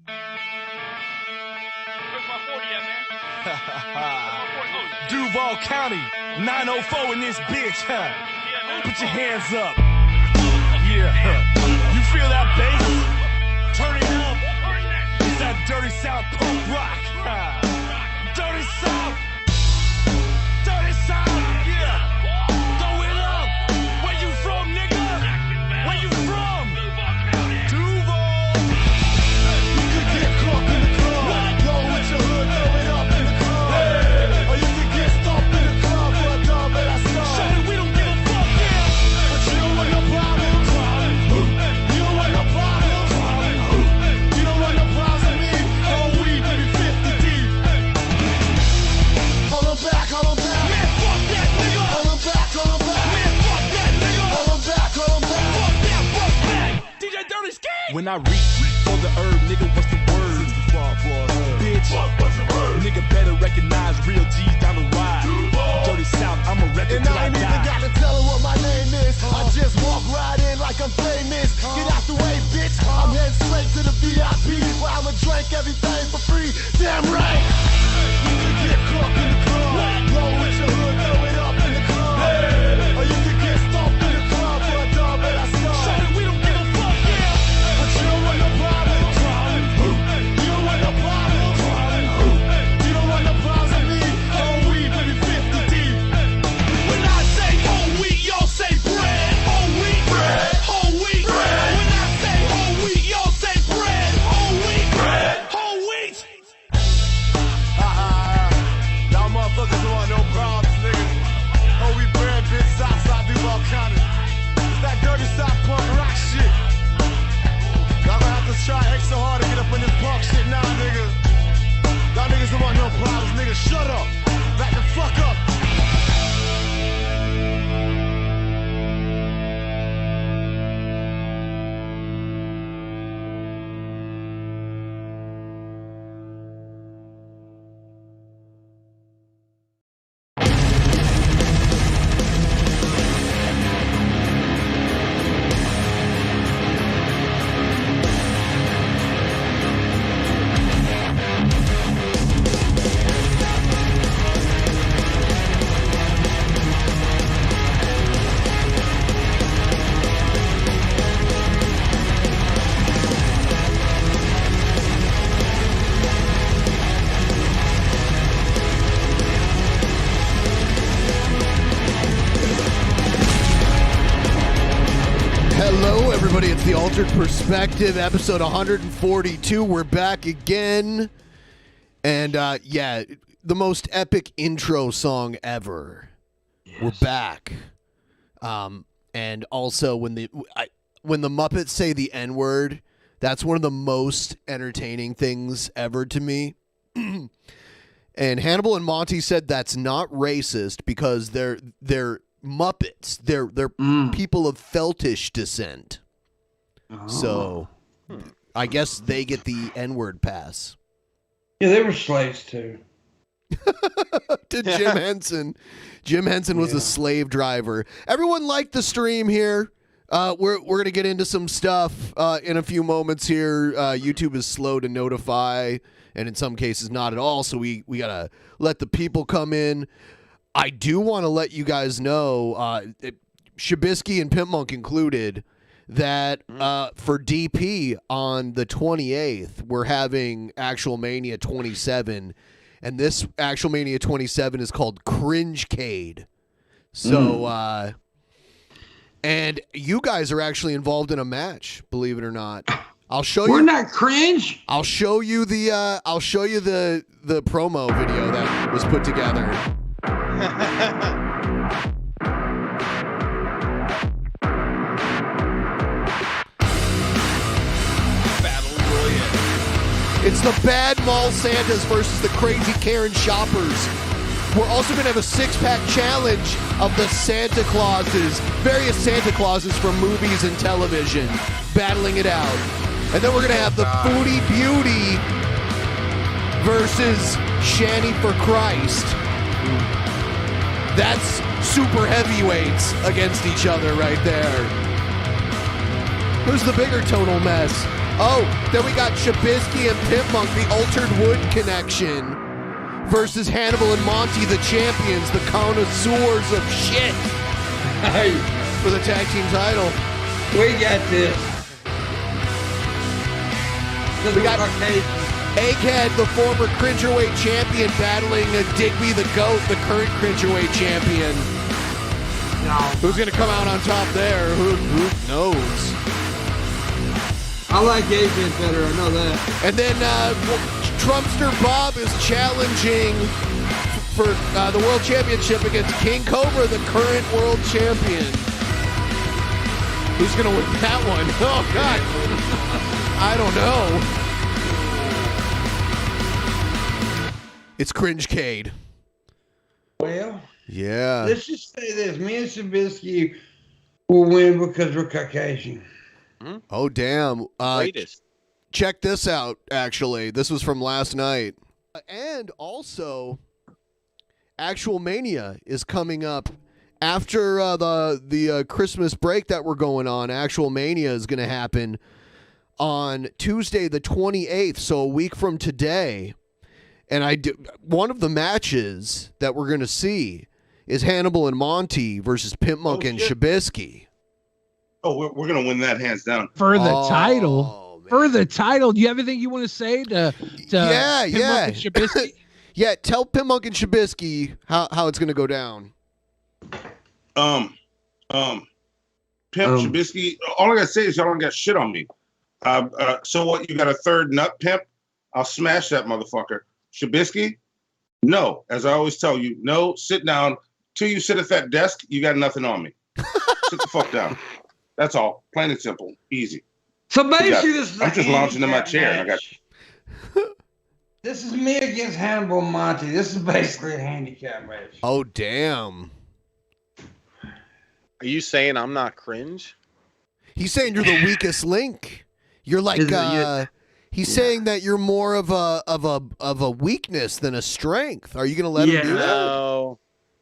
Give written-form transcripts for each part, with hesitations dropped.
Where's my 40 at, man? Duval County, 904 in this bitch, huh? Put your hands up. Yeah, you feel that bass? Turn it up. It's that dirty South punk rock. Dirty South. Dirty South, yeah. Throw it up. Where you from, nigga? Where you from? Duval. You could get caught in the club. Roll with your hood, throw it up in the club. Hey. Or you could get stomped in the club for a dub at our start. Show that we don't give a fuck, yeah. But you don't want no problem. You don't want no problem. You don't want no problems with me. Oh, we baby 50 deep. Hold on back, hold on back. Man, fuck that nigga. Hold on back, hold on back. Man, fuck that nigga. Hold on back, hold on back. Fuck that, fuck that. DJ Dirty Ski. When I reach for the herb, nigga, what's the word? Bitch, what's the word? Nigga better recognize real G's down the ride. Dirty South, I'm a record till I die. And I ain't even got to tell her what my name is. I just walk right in like I'm famous. Get out the way, bitch. I'm heading straight to the VIP where I'ma drink everything for free. Damn right. You could get caught in the club. Roll with your hood, throw it up in the club. Or you could get stomped in the club for a dub at our start. Show that we don't give a fuck, yeah. But you don't want no problem. You don't want no problem. You don't want no problems with me. Oh, we baby 50 deep. When I say whole wheat, y'all say bread. Whole wheat, bread. Whole wheat, bread. When I say whole wheat, y'all say bread. Whole wheat, bread. Whole wheat. Y'all motherfuckers don't want no problems, nigga. Whole wheat bread, bitch, Southside Duval County. It's that dirty South punk rock shit. Y'all gonna have to try extra hard to get up in this punk shit now, nigga. Y'all niggas don't want no problems, nigga. Shut up. Back the fuck up. Hello, everybody. It's the Altered Perspective, episode 142. We're back again. And, yeah, the most epic intro song ever. Yes. We're back. And also, when the Muppets say the N-word, that's one of the most entertaining things ever to me. And Hannibal and Monty said that's not racist because they're Muppets. They're people of Feltish descent. Oh. So I guess they get the N-word pass. Yeah, they were slaves too. To Jim Henson. Jim Henson was a slave driver. Everyone liked the stream here. We're going to get into some stuff in a few moments here. YouTube is slow to notify, and in some cases not at all, so we got to let the people come in. I do want to let you guys know, Shabisky and Pimpmunk included, that for DP on the 28th, we're having Actual Mania 27, and this Actual Mania 27 is called Cringecade. So, and you guys are actually involved in a match, believe it or not. I'll show you. We're not cringe. I'll show you the promo video that was put together. It's the Bad Mall Santas versus the Crazy Karen Shoppers. We're also going to have a six-pack challenge of the Santa Clauses, various Santa Clauses from movies and television, battling it out. And then we're going to have the Foodie Beauty versus Shanny for Christ. That's super heavyweights against each other right there. Who's the bigger total mess? Oh, then we got Shabisky and Pimpmunk, the Altered Wood connection, versus Hannibal and Monty, the champions, the connoisseurs of shit, for the tag team title. We got this. We got Egghead, the former Cringerweight champion, battling Digby the Goat, the current Cringerweight champion. No. Who's going to come out on top there? Who knows? I like Egghead better, I know that. And then Trumpster Bob is challenging for the World Championship against King Cobra, the current World Champion. Who's going to win that one? Oh, God. I don't know. It's Cringecade. Well, yeah. Let's just say this. Me and Shabisky will win because we're Caucasian. Oh, damn. Greatest. Check this out, actually. This was from last night. And also, Actual Mania is coming up. After the Christmas break that we're going on, Actual Mania is going to happen on Tuesday the 28th, so a week from today. And one of the matches that we're going to see is Hannibal and Monty versus Pimpmunk and Shabisky. Oh, we're going to win that hands down. For the title. Man. For the title. Do you have anything you want to say to Pimpmunk and Shabisky? Yeah, tell Pimpmunk and Shabisky how it's going to go down. Shabisky, all I got to say is y'all don't got shit on me. So what, you got a third nut, Pimp? I'll smash that motherfucker. Shabisky, no. As I always tell you, no, sit down. Till you sit at that desk, you got nothing on me. Sit the fuck down. That's all. Plain and simple. Easy. So basically, I'm just lounging in my chair. And I got. This is me against Hannibal and Monty. This is basically a handicap match. Oh, damn. Are you saying I'm not cringe? He's saying you're the weakest link. You're like he's saying that you're more of a weakness than a strength. Are you going to let him do that? No.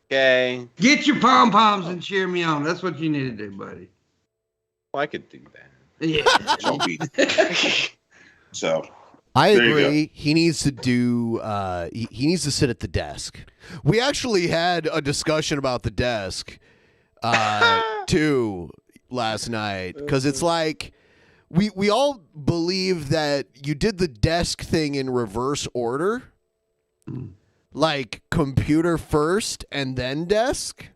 Okay. Get your pom-poms and cheer me on. That's what you need to do, buddy. Well, I could do that. Yeah. So I agree. He needs to do. He needs to sit at the desk. We actually had a discussion about the desk, too, last night, because it's like we all believe that you did the desk thing in reverse order, like computer first and then desk.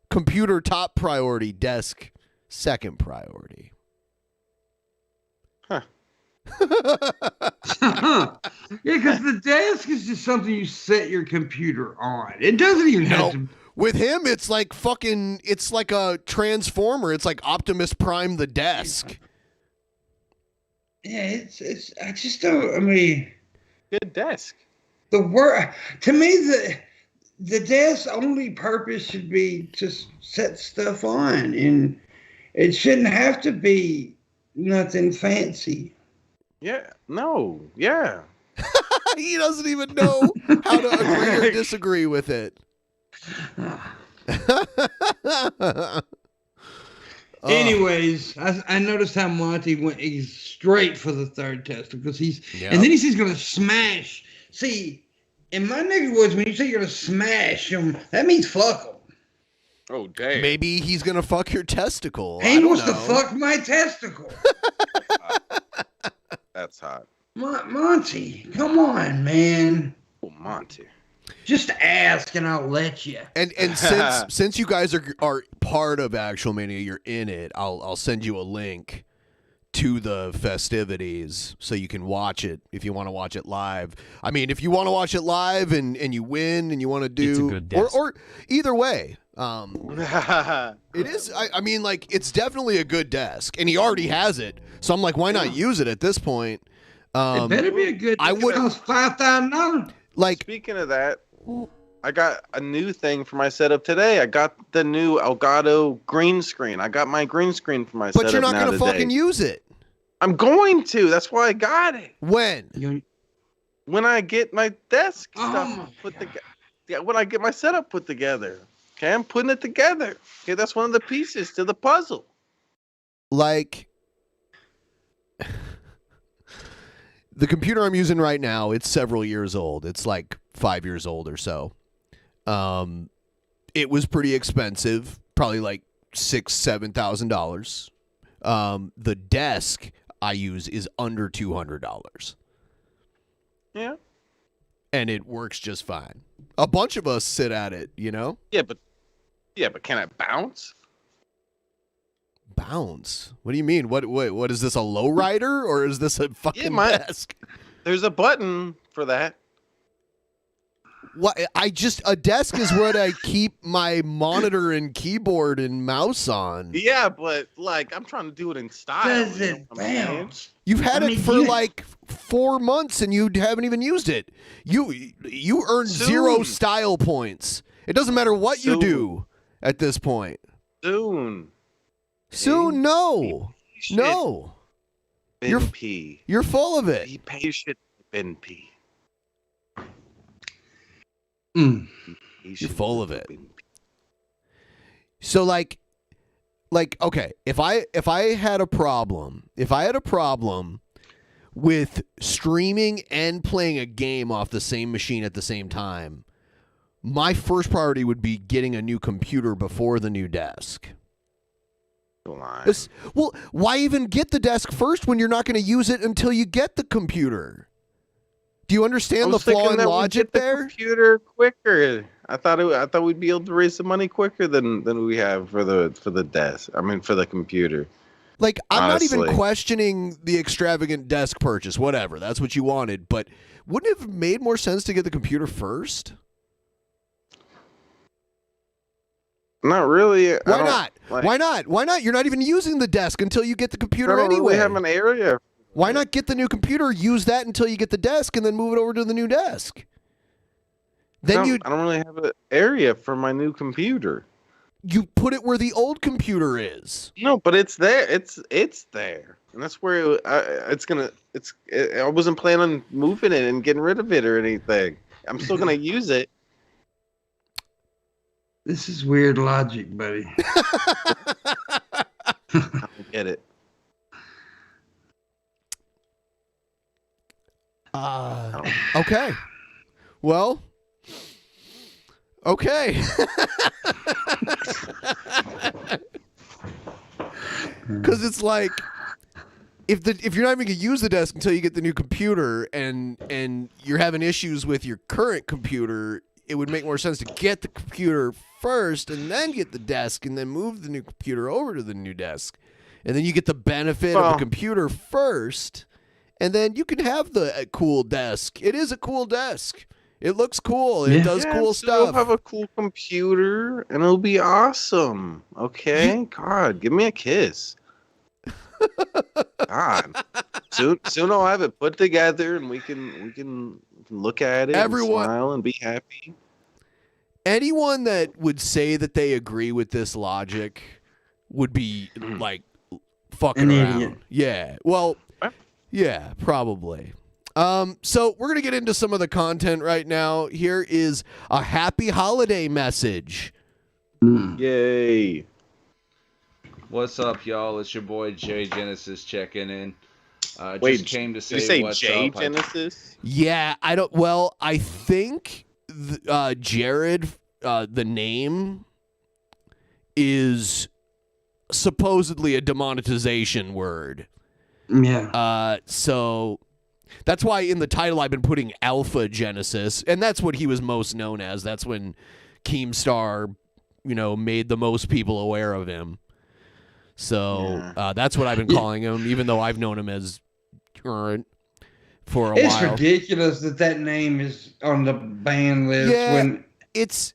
Computer top priority, desk second priority. Yeah, because the desk is just something you set your computer on. It doesn't even have to. With him, it's like fucking. It's like a transformer. It's like Optimus Prime the desk. Yeah, it's. I just don't. I mean, good desk. The word to me, the desk's only purpose should be to set stuff on, and it shouldn't have to be nothing fancy. Yeah. No. Yeah. He doesn't even know how to agree or disagree with it. Anyways, I noticed how Monty went straight for the third testicle because and then he's going to smash. See, in my neighborhoods, when you say you're going to smash them, that means fuck them. Oh, damn. Maybe he's going to fuck your testicle. He wants to fuck my testicle. That's hot. Monty, come on, man. Oh, Monty. Just ask and I'll let you. And since you guys are part of Actual Mania, you're in it. I'll send you a link to the festivities so you can watch it if you want to watch it live. I mean, if you want to watch it live and you win and you want to do it's a good desk. or either way. It is. I mean, like, it's definitely a good desk, and he already has it. So I'm like, why not use it at this point? It better be a good. I would. $5,000. Like, speaking of that, I got a new thing for my setup today. I got the new Elgato green screen. I got my green screen for my setup. But you're not going to fucking use it. I'm going to. That's why I got it. When? When I get my desk stuff put together. Yeah, when I get my setup put together. Okay, I'm putting it together. Okay, that's one of the pieces to the puzzle. Like, the computer I'm using right now, it's several years old. It's like 5 years old or so. It was pretty expensive, probably like $6,000-$7,000. The desk I use is under $200. Yeah. And it works just fine. A bunch of us sit at it, you know? Yeah, but can it bounce? Bounce? What do you mean? What is this, a lowrider or is this a fucking desk? There's a button for that. What? A desk is what I keep my monitor and keyboard and mouse on. Yeah, but like I'm trying to do it in style. Does it bounce? You've had it for like 4 months and you haven't even used it. You earn 0 style points. It doesn't matter what you do at this point. Soon, no. No. You're full of it. Be patient, Ben P. You're full of it. So like okay, if I had a problem with streaming and playing a game off the same machine at the same time, my first priority would be getting a new computer before the new desk. Well, why even get the desk first when you're not going to use it until you get the computer? Do you understand the flaw in logic there? Computer quicker. I thought we'd be able to raise some money quicker than we have for the desk. I mean, for the computer. Like, I'm honestly not even questioning the extravagant desk purchase. Whatever, that's what you wanted. But wouldn't it have made more sense to get the computer first? Not really. Why not? Why not? Why not? You're not even using the desk until you get the computer anyway. We have an area. Why not get the new computer, use that until you get the desk, and then move it over to the new desk? Then I don't really have an area for my new computer. You put it where the old computer is. No, but it's there. It's there, and that's where I wasn't planning on moving it and getting rid of it or anything. I'm still gonna use it. This is weird logic, buddy. I don't get it. Okay. Well. Okay. Because it's like, if you're not even gonna use the desk until you get the new computer, and you're having issues with your current computer, it would make more sense to get the computer first and then get the desk and then move the new computer over to the new desk, and then you get the benefit of the computer first. And then you can have the cool desk. It is a cool desk. It looks cool. It does cool stuff. You'll have a cool computer, and it'll be awesome. Okay? God, give me a kiss. God. Soon I'll have it put together, and we can look at it, everyone, and smile, and be happy. Anyone that would say that they agree with this logic would be like fucking around. Idiot. Yeah. Well. Yeah, probably. So we're going to get into some of the content right now. Here is a happy holiday message. Yay. What's up, y'all? It's your boy Jay Genesis checking in. Wait, just came to say say what's Jay up. Genesis? Yeah, I think Jared, the name is supposedly a demonetization word. Yeah. So that's why in the title I've been putting Alpha Genesis, and that's what he was most known as. That's when Keemstar, made the most people aware of him. So that's what I've been calling him, even though I've known him as Current for a while. It's ridiculous that name is on the ban list when it's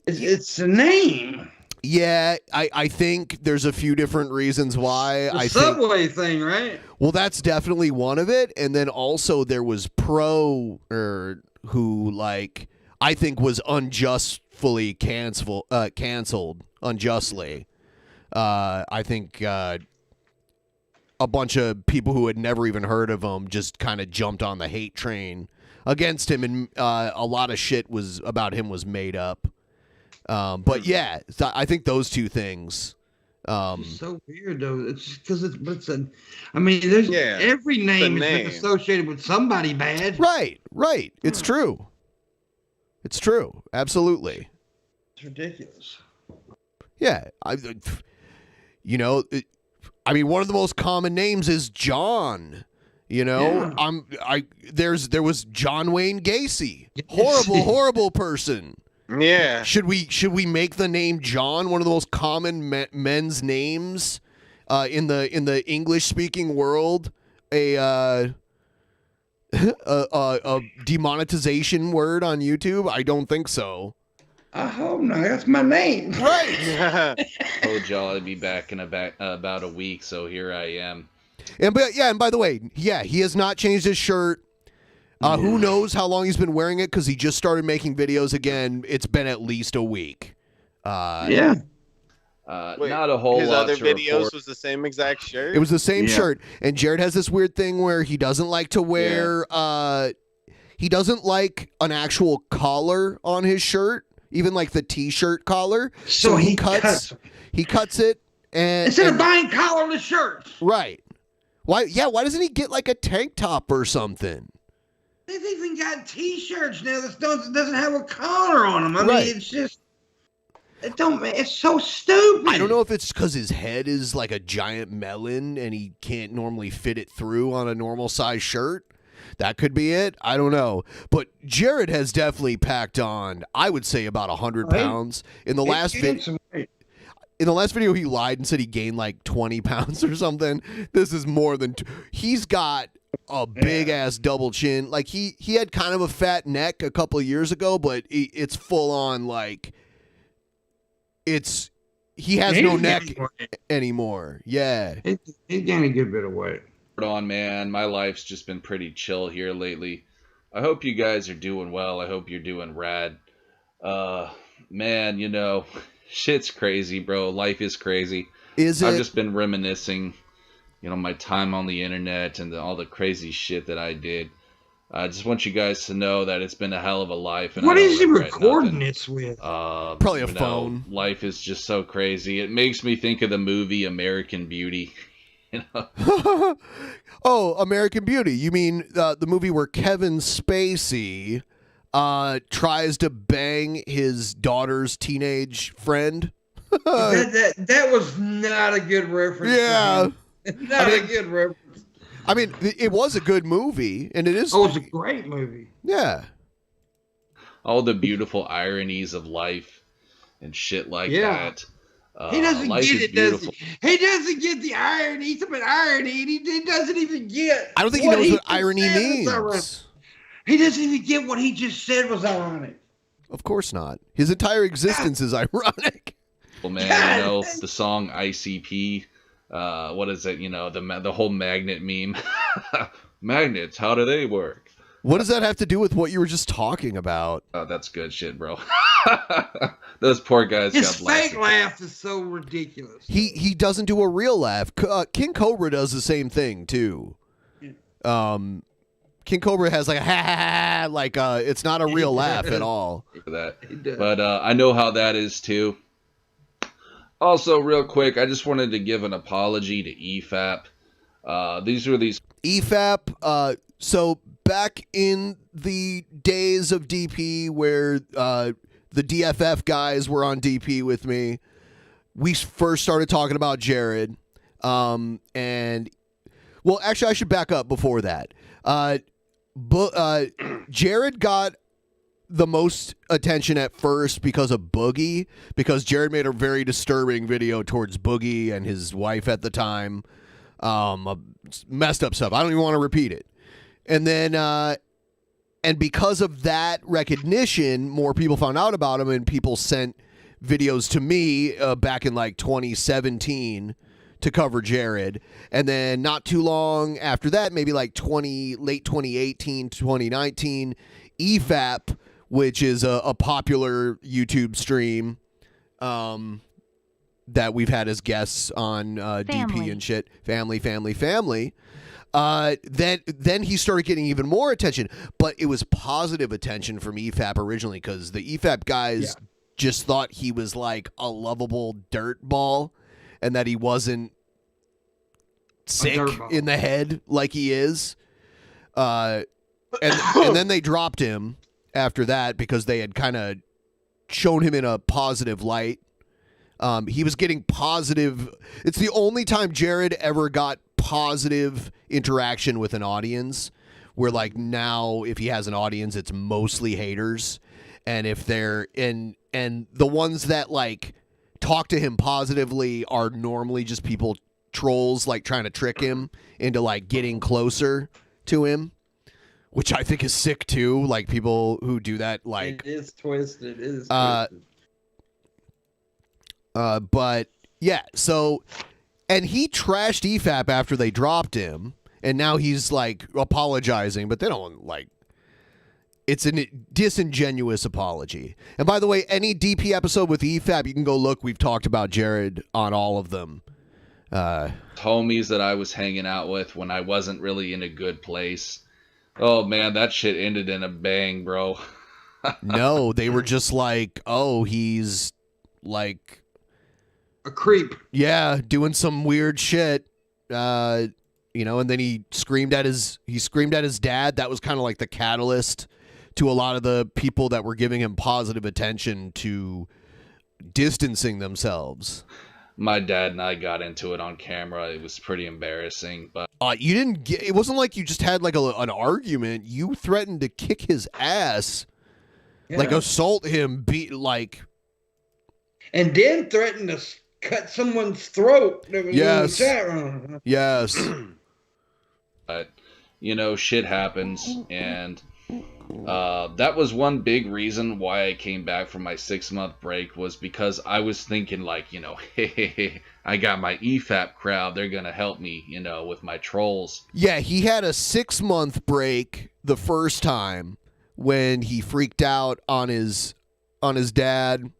a name. Yeah, I think there's a few different reasons why. The Subway thing, right? Well, that's definitely one of it. And then also there was Pro, who, I think was unjustly canceled unjustly. I think a bunch of people who had never even heard of him just kind of jumped on the hate train against him, and a lot of shit about him was made up. But yeah, I think those two things It's so weird though. It's because I mean, there's every name has been associated with somebody bad. Right. It's true. It's true. Absolutely. It's ridiculous. Yeah. I mean, one of the most common names is John. There was John Wayne Gacy. Horrible person. Yeah. Should we make the name John one of the most common men's names in the English speaking world? A demonetization word on YouTube? I don't think so. I hope not. That's my name. Right. Told y'all I'd be back in about a week, so here I am. And by the way, he has not changed his shirt. Who knows how long he's been wearing it, because he just started making videos again. It's been at least a week. Yeah. Wait, not a whole his lot other to videos report. was the same exact shirt. It was the same shirt. And Jared has this weird thing where he doesn't like to wear, he doesn't like an actual collar on his shirt, even like the t-shirt collar. So he cuts it. And instead of buying collarless shirts. Right. Why doesn't he get like a tank top or something? They've even got T-shirts now that doesn't have a collar on them. I mean, it's just it's so stupid. I don't know if it's because his head is like a giant melon and he can't normally fit it through on a normal size shirt. That could be it. I don't know. But Jared has definitely packed on, I would say, about 100 pounds. In the last video, he lied and said he gained like 20 pounds or something. This is more than he's got a big ass double chin. Like he had kind of a fat neck a couple of years ago, but it's full on like he has no neck anymore. Yeah. He's gained a good bit of weight. On, man, my life's just been pretty chill here lately. I hope you guys are doing well. I hope you're doing rad. Man, shit's crazy, bro. Life is crazy. I've just been reminiscing, my time on the internet and all the crazy shit that I did. I just want you guys to know that it's been a hell of a life. And what is he recording this with? Probably a phone. Life is just so crazy. It makes me think of the movie American Beauty. Oh, American Beauty. You mean the movie where Kevin Spacey tries to bang his daughter's teenage friend? that was not a good reference. Yeah. A good reference. I mean, it was a good movie, and it is. Oh, it's a great movie. Yeah. All the beautiful ironies of life and shit like that. He doesn't get it, does he? He doesn't get the irony. He's about irony, and he doesn't even get. I don't think he knows what irony means. He doesn't even get what he just said was ironic. Of course not. His entire existence is ironic. Well, man, the song ICP. What is it? The whole magnet meme. Magnets, how do they work? What does that have to do with what you were just talking about? Oh, that's good shit, bro. Those poor guys His got blasted. fake laugh is so ridiculous. He doesn't do a real laugh. King Cobra does the same thing too. King Cobra has like a ha ha ha, like it's not a real laugh at all. For that. But I know how that is too. Also, real quick, I just wanted to give an apology to EFAP. These EFAP. So back in the days of DP, where the DFF guys were on DP with me, we first started talking about Jared. And well, actually, I should back up before that. Jared got the most attention at first because of Boogie, because Jared made a very disturbing video towards Boogie and his wife at the time. Messed up stuff. I don't even want to repeat it. And then, and because of that recognition, more people found out about him, and people sent videos to me back in like 2017 to cover Jared. And then not too long after that, maybe like late 2018, 2019, EFAP, which is a popular YouTube stream that we've had as guests on DP and shit. Family. Then he started getting even more attention, but it was positive attention from EFAP originally, because the EFAP guys just thought he was like a lovable dirtball, and that he wasn't sick in the head like he is. And then they dropped him after that because they had kind of shown him in a positive light. He was getting positive. It's the only time Jared ever got positive interaction with an audience, where like now if he has an audience, it's mostly haters. And if they're and the ones that like talk to him positively are normally just people, trolls, like trying to trick him into like getting closer to him, which I think is sick too. Like people who do that, like it is twisted. It is twisted. But yeah, so, and he trashed EFAP after they dropped him, and now he's like apologizing, but they don't like. It's a disingenuous apology. And by the way, any DP episode with EFAP, you can go look. We've talked about Jared on all of them. Homies that I was hanging out with when I wasn't really in a good place. Oh man, that shit ended in a bang, bro. No, they were just like, oh, he's like a creep. Yeah, doing some weird shit. And then he screamed at his dad. That was kind of like the catalyst to a lot of the people that were giving him positive attention to distancing themselves. My dad and I got into it on camera. It was pretty embarrassing, but you didn't get. It wasn't like you just had like an argument. You threatened to kick his ass, like assault him, beat like, and then threatened to cut someone's throat. Yes. Yes. But shit happens, and that was one big reason why I came back from my 6-month break, was because I was thinking like, hey, I got my EFAP crowd. They're going to help me, with my trolls. Yeah, he had a 6-month break the first time when he freaked out on his dad,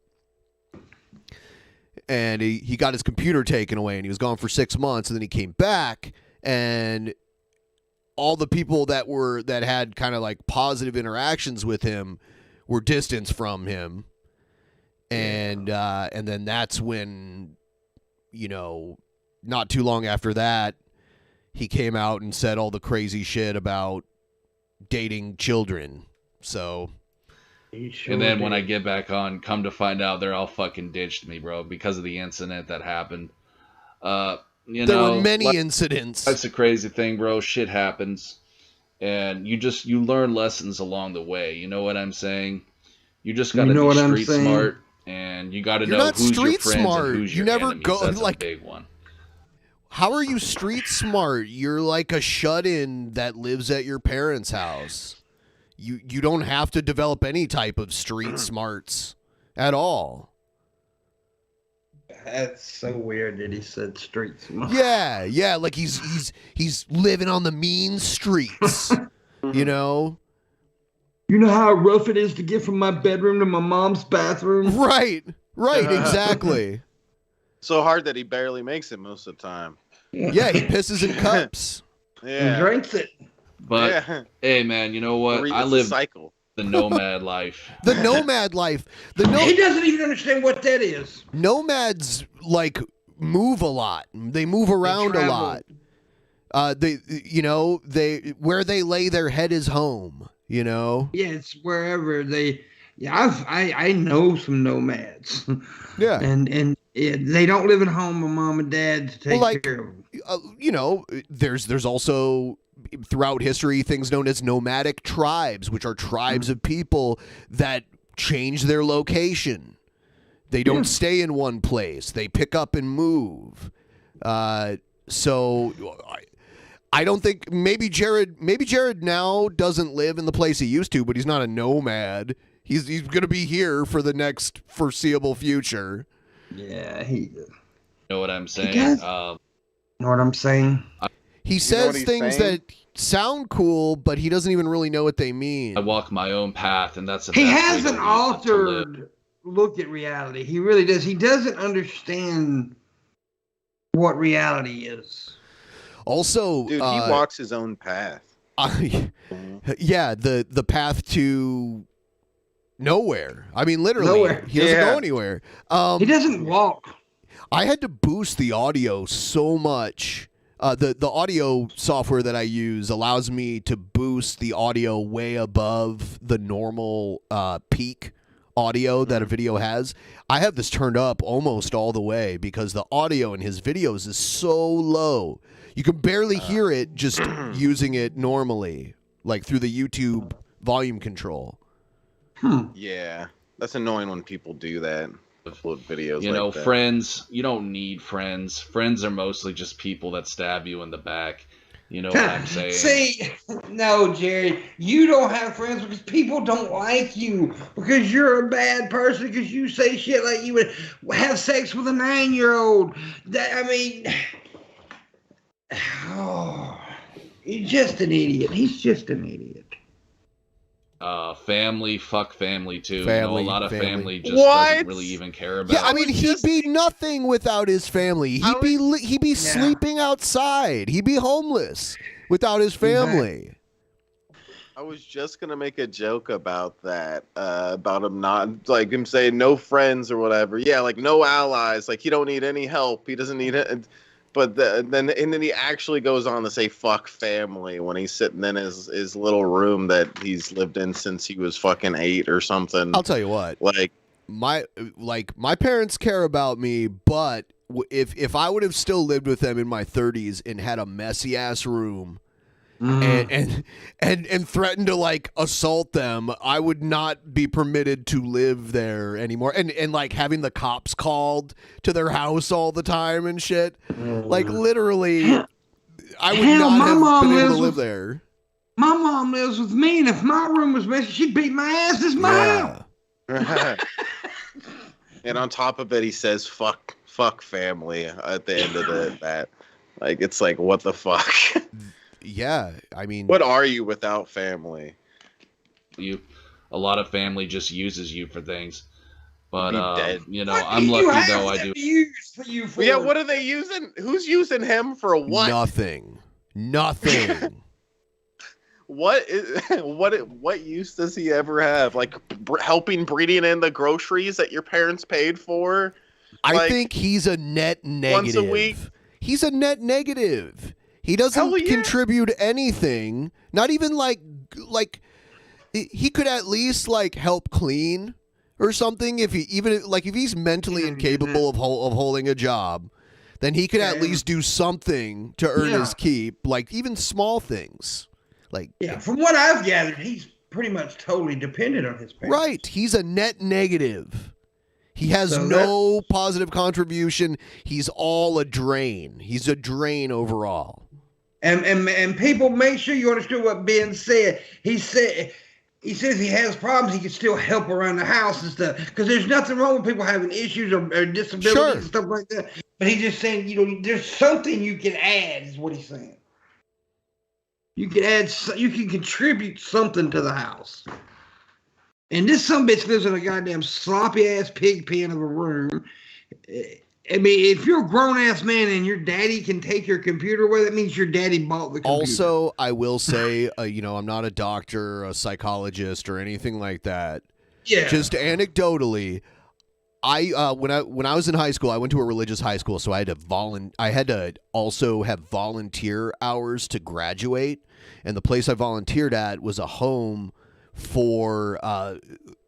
and he got his computer taken away, and he was gone for 6 months, and then he came back, and all the people that had kind of like positive interactions with him were distanced from him. And then that's when, not too long after that, he came out and said all the crazy shit about dating children. So. And then when I get back on, come to find out they're all fucking ditched me, bro, because of the incident that happened. There were many incidents. That's a crazy thing, bro. Shit happens. And you learn lessons along the way. You know what I'm saying? You just got to be street smart, and you got to know who's your friends and who's your enemies. That's a big one. How are you street smart? You're like a shut-in that lives at your parents' house. You don't have to develop any type of street smarts at all. That's so weird that he said street smart. Yeah, like he's living on the mean streets, You know how rough it is to get from my bedroom to my mom's bathroom? Right, exactly. So hard that he barely makes it most of the time. Yeah, he pisses in cups. Yeah. And drinks it. But, hey, man, you know what? I live the nomad life. The nomad life. He doesn't even understand what that is. Nomads, like, move a lot. They move around a lot. Where they lay their head is home, Yeah, it's wherever they... Yeah, I know some nomads. Yeah. And they don't live at home with mom and dad to take care of them. There's also... throughout history, things known as nomadic tribes, which are tribes of people that change their location. They don't stay in one place. They pick up and move. So I don't think maybe Jared now doesn't live in the place he used to, but he's not a nomad. He's going to be here for the next foreseeable future. Yeah, he. You know what I'm saying? Know what I'm saying? He says things that sound cool, but he doesn't even really know what they mean. I walk my own path, and that's he has an altered look at reality. He really does. He doesn't understand what reality is. Also, dude, he walks his own path. Yeah, the path to nowhere. I mean, literally, nowhere. He doesn't go anywhere. He doesn't walk. I had to boost the audio so much. The audio software that I use allows me to boost the audio way above the normal peak audio that a video has. I have this turned up almost all the way because the audio in his videos is so low. You can barely hear it just using it normally, like through the YouTube volume control. Yeah, that's annoying when people do that. Upload videos. You know, like that. friends, you don't need friends. Friends are mostly just people that stab you in the back. You know what I'm saying? See, no, Jerry, you don't have friends because people don't like you because you're a bad person because you say shit like you would have sex with a 9-year-old. I mean, oh, he's just an idiot. He's just an idiot. Family, fuck family too. Family, you know, a lot of family just What? doesn't really even care about. Yeah, I mean, he'd be nothing without his family. He'd be sleeping outside. He'd be homeless without his family. I was just gonna make a joke about that, about him not like him saying no friends or whatever. Yeah, like no allies. Like he don't need any help. He doesn't need it. But then he actually goes on to say fuck family when he's sitting in his little room that he's lived in since he was fucking 8 or something. I'll tell you what. Like my parents care about me, but if I would have still lived with them in my 30s and had a messy ass room and threatened to like assault them, I would not be permitted to live there anymore. And like having the cops called to their house all the time and shit. Like literally, I would not have been able to live there. My mom lives with me, and if my room was messy, she'd beat my ass. It's my house. And on top of it, he says fuck family at the end of that. Like it's like what the fuck. Yeah, I mean, what are you without family? A lot of family just uses you for things, but you know, What I'm do lucky you have though. I them do. use for you for? Yeah, what are they using? Who's using him for what? Nothing. What use does he ever have? Like helping bringing in the groceries that your parents paid for? I think he's a net negative. Once a week? He's a net negative. He doesn't contribute anything. Not even like he could at least like help clean or something. If he's mentally incapable of holding a job, then he could at least do something to earn his keep. Like even small things. Like from what I've gathered, he's pretty much totally dependent on his parents. Right. He's a net negative. He has no positive contribution. He's all a drain. He's a drain overall. And people, make sure you understand what Ben said. He says he has problems. He can still help around the house and stuff. Because there's nothing wrong with people having issues or disabilities and stuff like that. But he's just saying, there's something you can add, is what he's saying. You can contribute something to the house. And this sumbitch lives in a goddamn sloppy ass pig pen of a room. I mean, if you're a grown-ass man and your daddy can take your computer away, that means your daddy bought the computer. Also, I will say, I'm not a doctor, a psychologist, or anything like that. Yeah. Just anecdotally, when I was in high school, I went to a religious high school, so I had to also have volunteer hours to graduate, and the place I volunteered at was a home for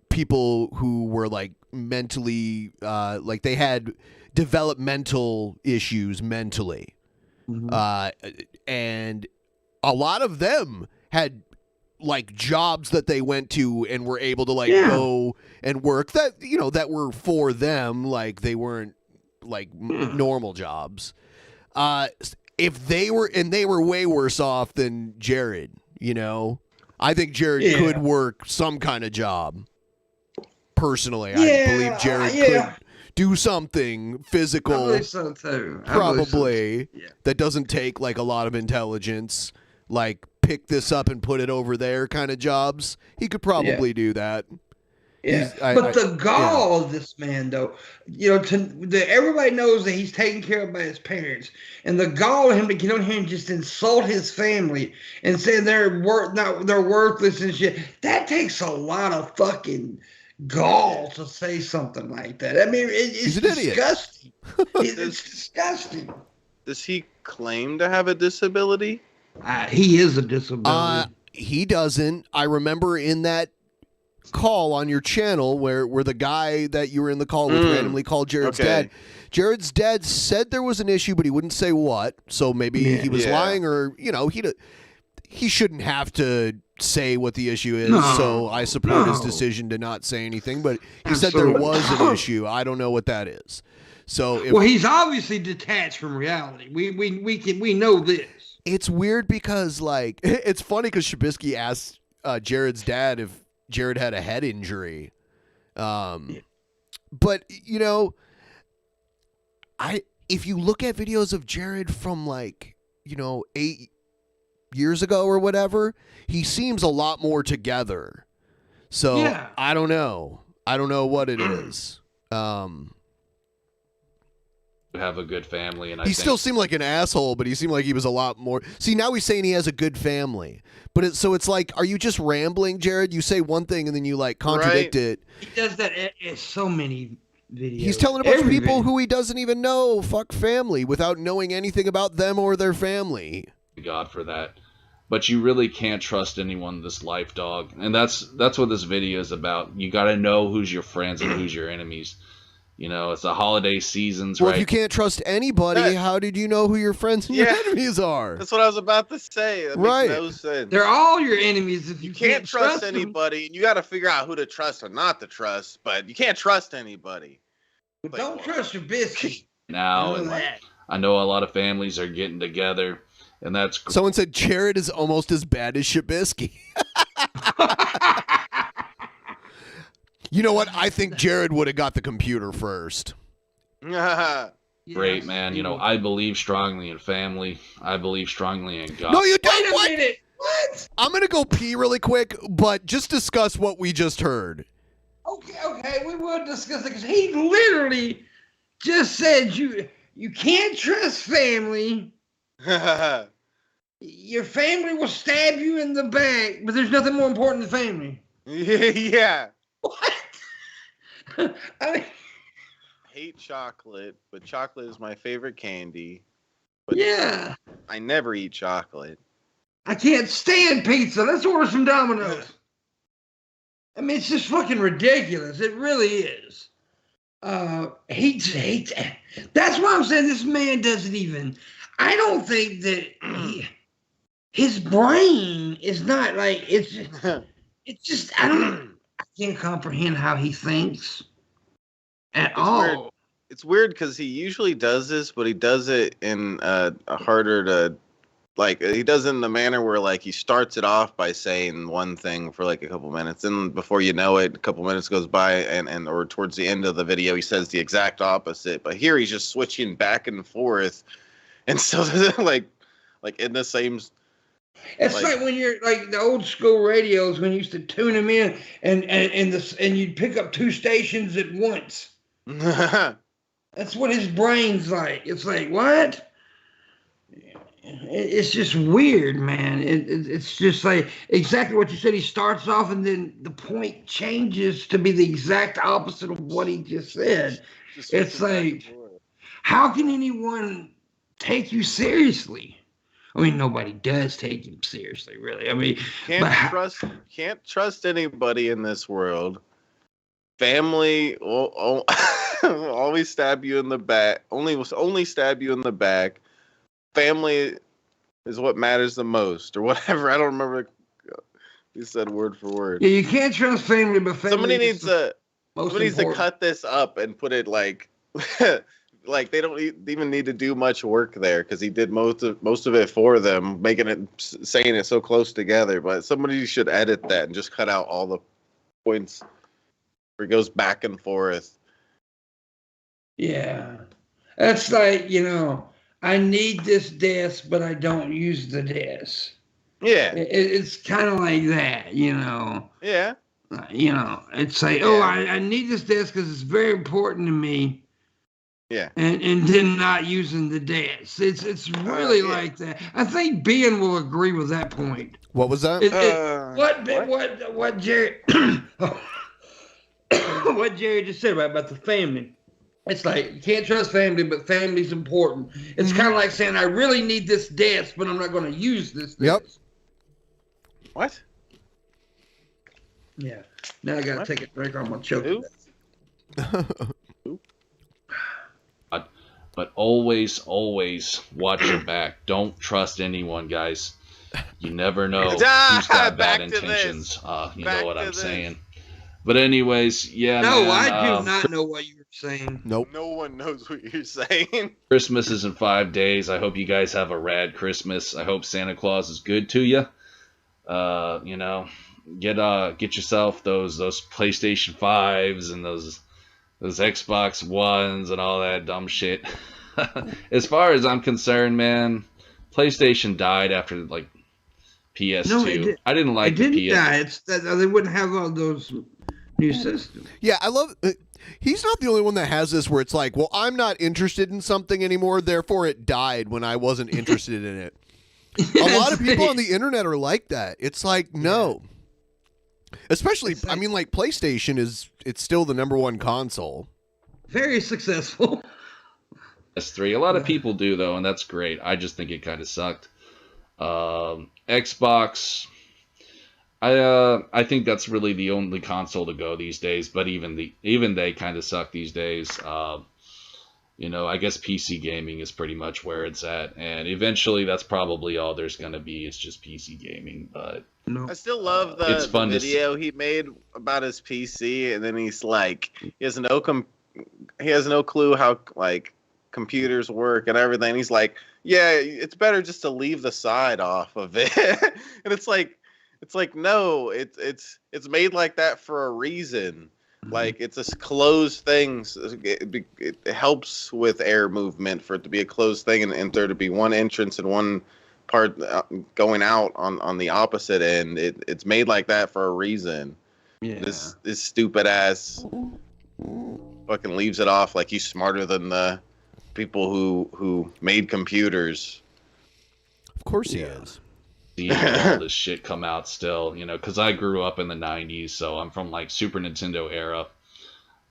people who were like mentally, like they had developmental issues mentally. And a lot of them had like jobs that they went to and were able to go and work that, that were for them. Like they weren't like normal jobs. If they were way worse off than Jared, I think Jared could work some kind of job. Personally, I believe Jared could do something physical. I believe so too. Probably that doesn't take like a lot of intelligence, like pick this up and put it over there kind of jobs. He could probably do that. Yeah, but the gall of this man, though, everybody knows that he's taken care of by his parents, and the gall of him to get on here and just insult his family and say they're worthless and shit. That takes a lot of fucking gall to say something like that. I mean, it's disgusting. It's disgusting. Does he claim to have a disability? He is a disability. He doesn't. I remember in that call on your channel where the guy that you were in the call with randomly called Jared's dad. Jared's dad said there was an issue, but he wouldn't say what. So maybe he was lying, or he shouldn't have to say what the issue is. So I support his decision to not say anything. But he said there was an issue. I don't know what that is. So he's obviously detached from reality. We know this. It's weird because it's funny because Shabisky asked Jared's dad if Jared had a head injury. But if you look at videos of Jared from 8 years ago or whatever, he seems a lot more together. So I don't know. I don't know what it is. Have a good family, and he still seemed like an asshole, but he seemed like he was a lot more. See, now he's saying he has a good family, but it's like, are you just rambling, Jared? You say one thing and then you contradict it. He does that in so many videos. He's telling a bunch of people who he doesn't even know fuck family without knowing anything about them or their family. God for that. But you really can't trust anyone this life, dog. And that's what this video is about. You got to know who's your friends and who's your enemies. It's the holiday seasons, right? Well, if you can't trust anybody, how did you know who your friends and your enemies are? That's what I was about to say. That makes no sense. They're all your enemies if you can't trust anybody. And you got to figure out who to trust or not to trust, but you can't trust anybody. But don't trust your biscuit. Now, I know a lot of families are getting together, and that's... Someone said Jared is almost as bad as Shabisky. You know what? I think Jared would have got the computer first. Great, man. I believe strongly in family. I believe strongly in God. No, you don't. Wait a minute. What? I'm going to go pee really quick, but just discuss what we just heard. Okay. We will discuss it because he literally just said you can't trust family. Your family will stab you in the back, but there's nothing more important than family. Yeah. What? I hate chocolate, but chocolate is my favorite candy. But I never eat chocolate. I can't stand pizza. Let's order some Domino's. I mean, it's just fucking ridiculous. It really is. Hates. That's why I'm saying this man doesn't even. I don't think that his brain is not it's just. I can't comprehend how he thinks at all. Weird. It's weird because he usually does this, but he does it in a harder to he does it in the manner where he starts it off by saying one thing for a couple minutes, and before you know it, a couple minutes goes by, and or towards the end of the video, he says the exact opposite. But here he's just switching back and forth, and so in the same. It's like when you're the old school radios when you used to tune them in and you'd pick up two stations at once. That's what his brain's like. It's like, what? It's just weird, man. It's just exactly what you said. He starts off and then the point changes to be the exact opposite of what he just said. It's how can anyone take you seriously? I mean, nobody does take him seriously, really. I mean, can't trust anybody in this world. Family will always stab you in the back. Only stab you in the back. Family is what matters the most, or whatever. I don't remember. He said word for word. Yeah, you can't trust family, but family. Somebody needs to cut this up and put it they don't even need to do much work there because he did most of it for them, saying it so close together. But somebody should edit that and just cut out all the points where it goes back and forth. Yeah, that's I need this desk, but I don't use the desk. Yeah, it's kind of like that, Yeah. It's I need this desk because it's very important to me. Yeah, and then not using the desk. It's really like that. I think Ben will agree with that point. What was that? What Jerry? what Jerry just said about the family. It's like you can't trust family, but family's important. It's kind of like saying, I really need this desk, but I'm not going to use this desk. Yep. What? Yeah. Now I got to take a drink or I'm going to choke. But always watch your back. Don't trust anyone, guys. You never know who's got bad intentions. You know what I'm saying. But anyways, yeah. No, man, I do not know what you're saying. Nope. No one knows what you're saying. Christmas is in 5 days. I hope you guys have a rad Christmas. I hope Santa Claus is good to you. You know, get yourself those PlayStation 5s and those Xbox Ones and all that dumb shit. As far as I'm concerned, man, PlayStation died after like PS2. No, I didn't like the PS. It didn't die. It's that they wouldn't have all those new systems. Yeah, I love. He's not the only one that has this where it's like, well, I'm not interested in something anymore, therefore it died when I wasn't interested in it. A lot of people on the internet are like that. It's like, no. Especially, I mean, like PlayStation it's still the #1 console. Very successful. PS3. A lot of people do though, and that's great. I just think it kind of sucked. Xbox. I think that's really the only console to go these days. But even they kind of suck these days. You know, I guess PC gaming is pretty much where it's at, and eventually that's probably all there's gonna be. It's just PC gaming, but. No. I still love the video he made about his PC, and then he's like, he has no clue how like computers work and everything. He's like, yeah, it's better just to leave the side off of it. And it's like no, it's made like that for a reason. Like it's a closed thing. It helps with air movement for it to be a closed thing, and there to be one entrance and one part going out on the opposite end. It's made like that for a reason. Yeah. This stupid ass fucking leaves it off like he's smarter than the people who made computers. Of course he is. All this shit come out still, you know, because I grew up in the 90s, so I'm from like Super Nintendo era.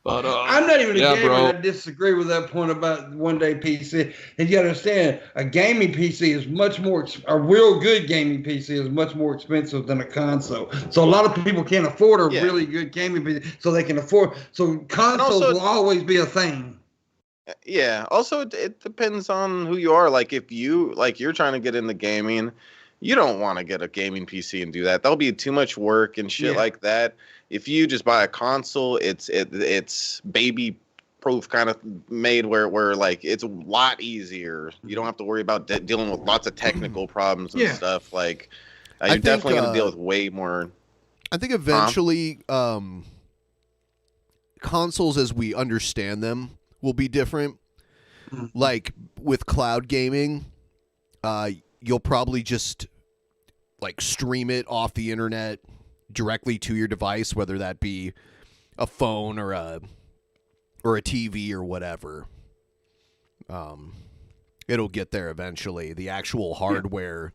But I'm not even a gamer. I disagree with that point about one-day PC. And you understand, a gaming PC is much more, a real good gaming PC is much more expensive than a console. So a lot of people can't afford a really good gaming PC, so they can afford. So consoles will always be a thing. Yeah. Also, it depends on who you are. Like if you're trying to get into gaming, you don't want to get a gaming PC and do that. That'll be too much work and shit like that. If you just buy a console, it's baby proof kind of made where like it's a lot easier. You don't have to worry about dealing with lots of technical problems and stuff. Like you're definitely going to deal with way more. I think eventually consoles as we understand them will be different. Like with cloud gaming, you'll probably just like stream it off the internet directly to your device, whether that be a phone or a TV or whatever. It'll get there eventually. The actual hardware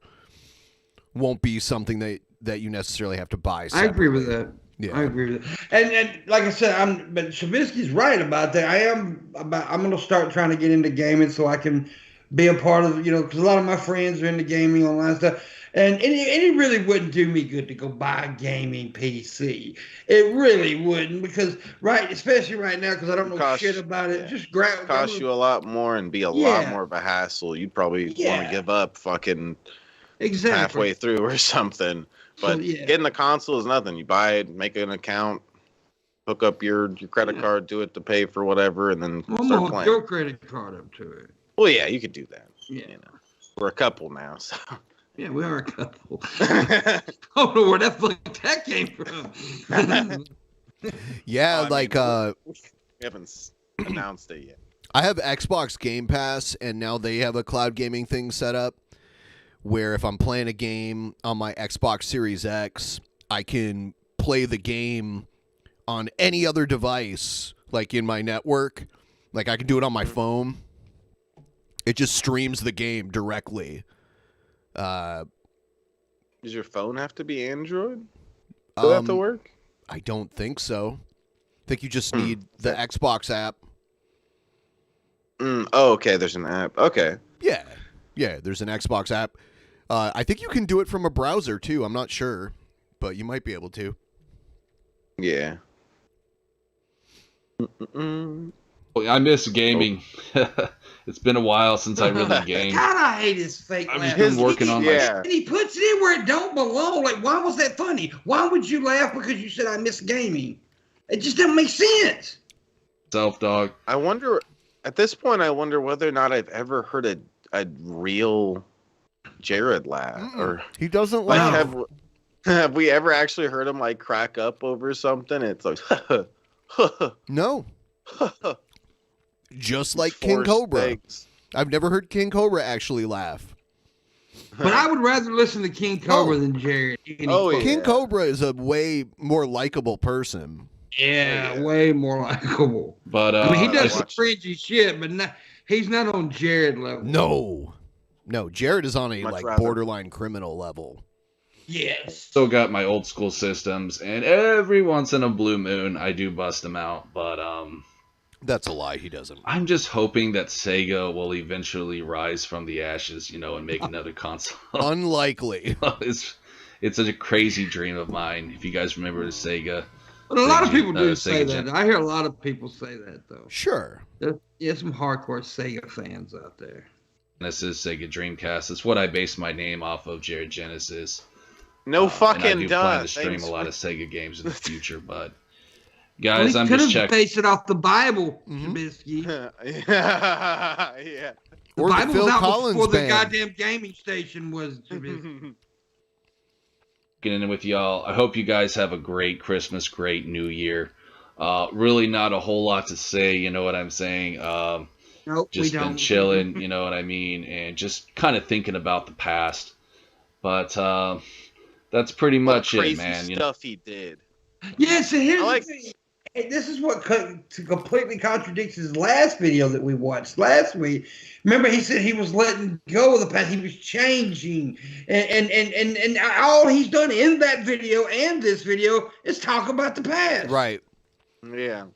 won't be something that you necessarily have to buy separately. I agree with that. Yeah. I agree with that. And like I said, but Shabisky's right about that. I'm going to start trying to get into gaming so I can be a part of, because a lot of my friends are into gaming online stuff. And it really wouldn't do me good to go buy a gaming PC. It really wouldn't, because especially right now, because I don't know shit about it. Just cost you a lot more and be a lot more of a hassle. You'd probably want to give up fucking halfway through or something. But getting the console is nothing. You buy it, make an account, hook up your credit card, do it to pay for whatever, and then start playing. Your credit card up to it. Well, yeah, you could do that. Yeah, we're a couple now, so. Yeah, we are a couple. I don't know where that came from. Yeah, we haven't announced it yet. I have Xbox Game Pass, and now they have a cloud gaming thing set up where if I'm playing a game on my Xbox Series X, I can play the game on any other device, like in my network. Like I can do it on my phone. It just streams the game directly. Does your phone have to be Android? Does that have to work? I don't think so. think you just need the Xbox app. Oh, okay. There's an app. Okay. Yeah. There's an Xbox app. I think you can do it from a browser too. I'm not sure, but you might be able to. Yeah. I miss gaming. It's been a while since I really gamed. God, I hate his fake I've laugh. just been working on my. And he puts it in where it don't belong. Like, why was that funny? Why would you laugh because you said I miss gaming? It just doesn't make sense. Self dog. I wonder. At this point, I wonder whether or not I've ever heard a real Jared laugh, or he doesn't like laugh. Have we ever actually heard him like crack up over something? It's like no. Just like King Cobra. Stakes. I've never heard King Cobra actually laugh. But I would rather listen to King Cobra than Jared. King Cobra is a way more likable person. Yeah, way more likable. But I mean, he does some cringy shit, but he's not on Jared level. No, Jared is on a borderline criminal level. Yes. Still got my old school systems, and every once in a blue moon, I do bust them out. But that's a lie. He doesn't. I'm just hoping that Sega will eventually rise from the ashes, and make another console. Unlikely. It's a crazy dream of mine. If you guys remember the Sega. But a lot of people do say that. I hear a lot of people say that, though. Sure. There's some hardcore Sega fans out there. Genesis, Sega Dreamcast. It's what I base my name off of, Jared Genesis. No fucking and I do plan to does. stream a lot of Sega games in the future, but guys, I'm just checking. Based it off the Bible, Shabisky. Yeah. The Or Bible the Phil was out Collins before band. the goddamn gaming station was, Shabisky. Getting in with y'all. I hope you guys have a great Christmas, great New Year. Really not a whole lot to say, you know what I'm saying? Nope, just been chilling, you know what I mean? And just kind of thinking about the past. But that's pretty much it, man. Stuff he did. Yes, and here's the thing. Hey, this is what completely contradicts his last video that we watched last week. Remember, he said he was letting go of the past. He was changing. And all he's done in that video and this video is talk about the past. Right. Yeah. You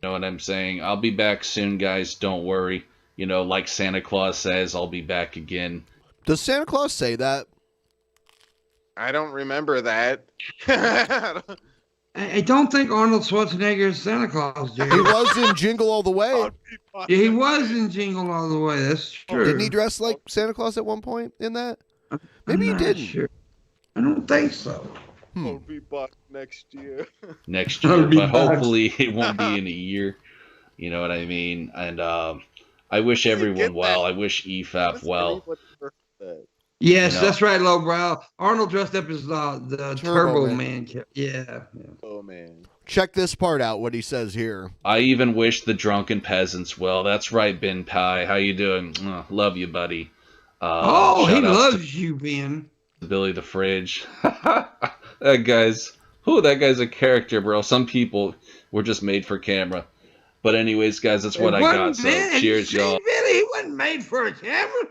know what I'm saying? I'll be back soon, guys. Don't worry. Like Santa Claus says, I'll be back again. Does Santa Claus say that? I don't remember that. I don't think Arnold Schwarzenegger is Santa Claus, dude. He was in Jingle All the Way. Yeah, he was in Jingle All the Way. That's true. Didn't he dress like Santa Claus at one point in that? Maybe he didn't. Sure. I don't think so. I'll be back next year. Next year, but hopefully it won't be in a year. You know what I mean? And I wish everyone well. I wish EFAP well. Yes, that's right, Lowbrow. Arnold dressed up as the Turbo Man. Yeah. Oh, man. Check this part out, what he says here. I even wish the drunken peasants well. That's right, Ben Pie. How you doing? Love you, buddy. He loves you, Ben. Billy the Fridge. That guy's a character, bro. Some people were just made for camera. But anyways, guys, that's what I got. So cheers, y'all. Really, he wasn't made for a camera.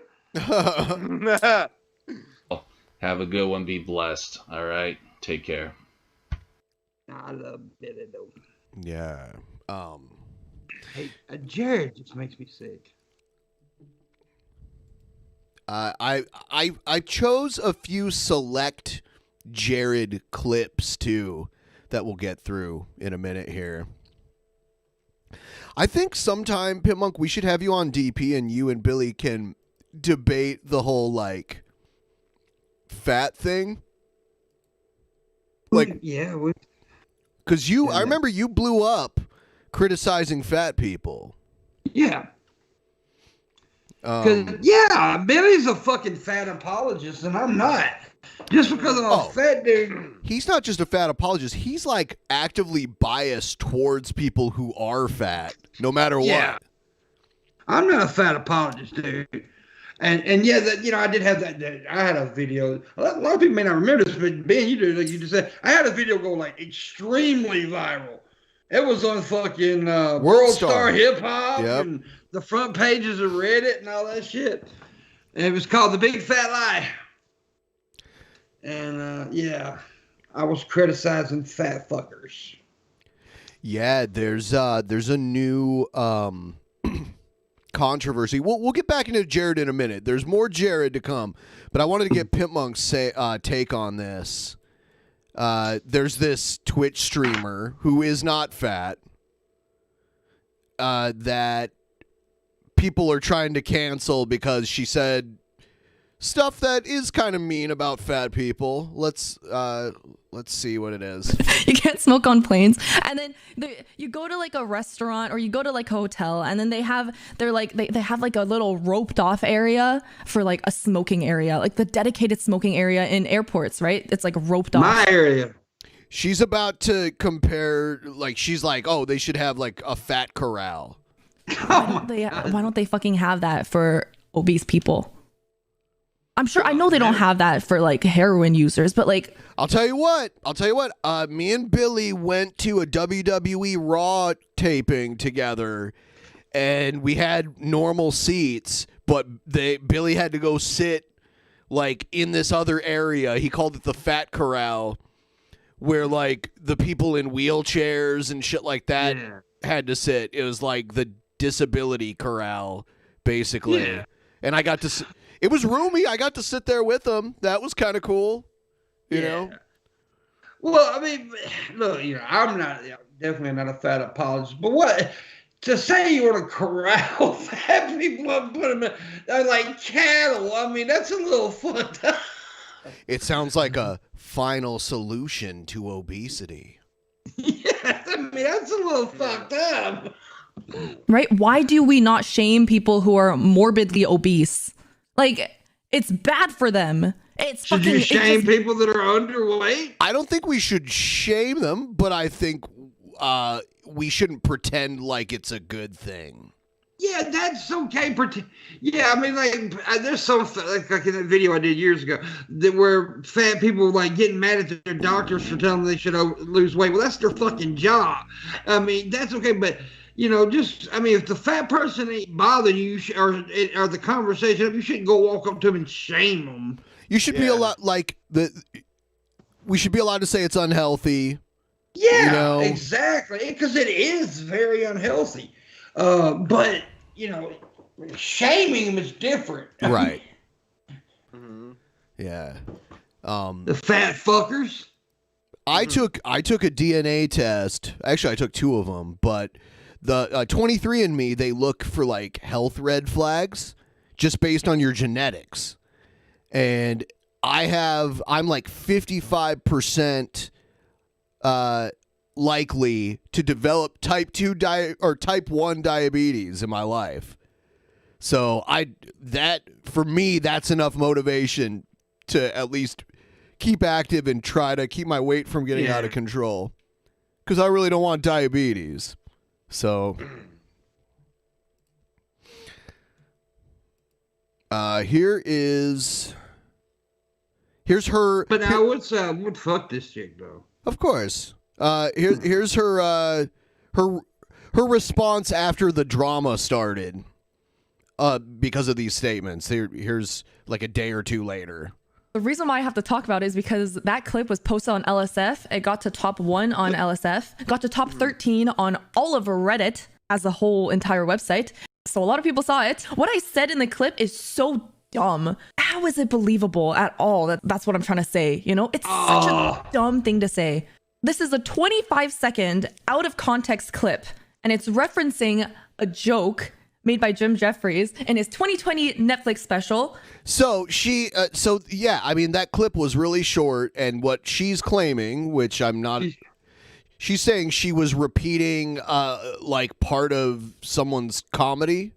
Have a good one. Be blessed. All right. Take care. I love Billy though. Yeah. Hey, Jared just makes me sick. I chose a few select Jared clips too that we'll get through in a minute here. I think sometime, Pimpmunk, we should have you on DP and you and Billy can debate the whole like fat thing. Like, yeah, because I remember you blew up criticizing fat people. Yeah. Billy's a fucking fat apologist, and I'm not. Just because I'm a fat dude. He's not just a fat apologist. He's like actively biased towards people who are fat, no matter what. I'm not a fat apologist, dude. And yeah, I did have that. I had a video. A lot of people may not remember this, but Ben, you do. Like you just said, I had a video go like extremely viral. It was on fucking World Star Hip Hop and the front pages of Reddit and all that shit. And it was called The Big Fat Lie. And I was criticizing fat fuckers. Yeah, there's a new controversy. We'll get back into Jared in a minute. There's more Jared to come, but I wanted to get Pimpmonk's take on this. There's this Twitch streamer who is not fat that people are trying to cancel because she said stuff that is kind of mean about fat people. Let's see what it is. You can't smoke on planes, and then you go to like a restaurant or you go to like a hotel, and then they have like a little roped off area for like a smoking area, like the dedicated smoking area in airports, right? It's like roped off. My area. She's about to compare, like she's like, oh, they should have like a fat corral. Why don't they fucking have that for obese people? I'm sure. I know they don't have that for like heroin users, but like, I'll tell you what. Me and Billy went to a WWE Raw taping together, and we had normal seats, but Billy had to go sit like in this other area. He called it the Fat Corral, where like the people in wheelchairs and shit like that had to sit. It was like the disability corral, basically. Yeah. And I got to. It was roomy. I got to sit there with them. That was kind of cool, you know. Well, I mean, look, I'm definitely not a fat apologist, but what to say you want to corral fat people and put them in, they're like cattle. I mean, that's a little fucked up. It sounds like a final solution to obesity. Yeah, I mean, that's a little fucked up. Right? Why do we not shame people who are morbidly obese? Like, it's bad for them. Should you shame people that are underweight? I don't think we should shame them, but I think we shouldn't pretend like it's a good thing. Yeah, that's okay. Yeah, I mean, like, there's some like in that video I did years ago that where fat people like getting mad at their doctors for telling them they should lose weight. Well, that's their fucking job. I mean, that's okay, but. If the fat person ain't bothering you or the conversation, you shouldn't go walk up to them and shame them. You should be we should be allowed to say it's unhealthy. Yeah, exactly. Because it is very unhealthy. But, shaming them is different. Right. Mm-hmm. Yeah. The fat fuckers. I took a DNA test. Actually, I took 2 of them, but the 23andMe, they look for like health red flags just based on your genetics. And I'm like 55% likely to develop type 2 or type 1 diabetes in my life. So for me, that's enough motivation to at least keep active and try to keep my weight from getting out of control. Because I really don't want diabetes. So, here's her. But I would fuck this chick though. Of course. Here's her response after the drama started. Because of these statements. Here's like a day or 2 later. The reason why I have to talk about it is because that clip was posted on LSF. It got to top 1 on LSF, got to top 13 on all of Reddit as a whole entire website. So a lot of people saw it. What I said in the clip is so dumb. How is it believable at all? That's what I'm trying to say. It's such a dumb thing to say. This is a 25-second out of context clip, and it's referencing a joke made by Jim Jeffries in his 2020 Netflix special. So that clip was really short, and what she's claiming, which I'm not, she's saying she was repeating like part of someone's comedy.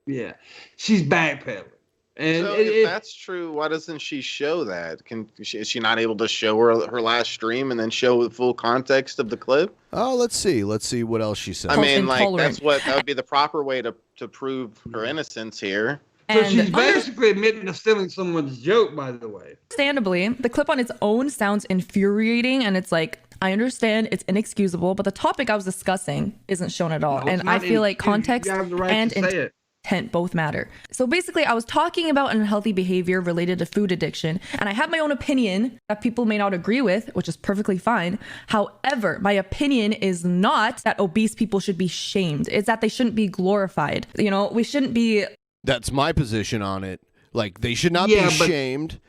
Yeah, she's backpedaling. And so if that's true, why doesn't she show that? Is she not able to show her last stream and then show the full context of the clip? Oh, let's see what else she said. I mean, like that would be the proper way to prove her innocence here. So she's basically admitting to stealing someone's joke, by the way. Understandably, the clip on its own sounds infuriating, and it's like, I understand it's inexcusable, but the topic I was discussing isn't shown at all. No, and I feel like context and intent both matter. So basically, I was talking about unhealthy behavior related to food addiction, and I have my own opinion that people may not agree with, which is perfectly fine. However, my opinion is not that obese people should be shamed. It's that they shouldn't be glorified. You know, we shouldn't be... That's my position on it. Like, they should not be shamed.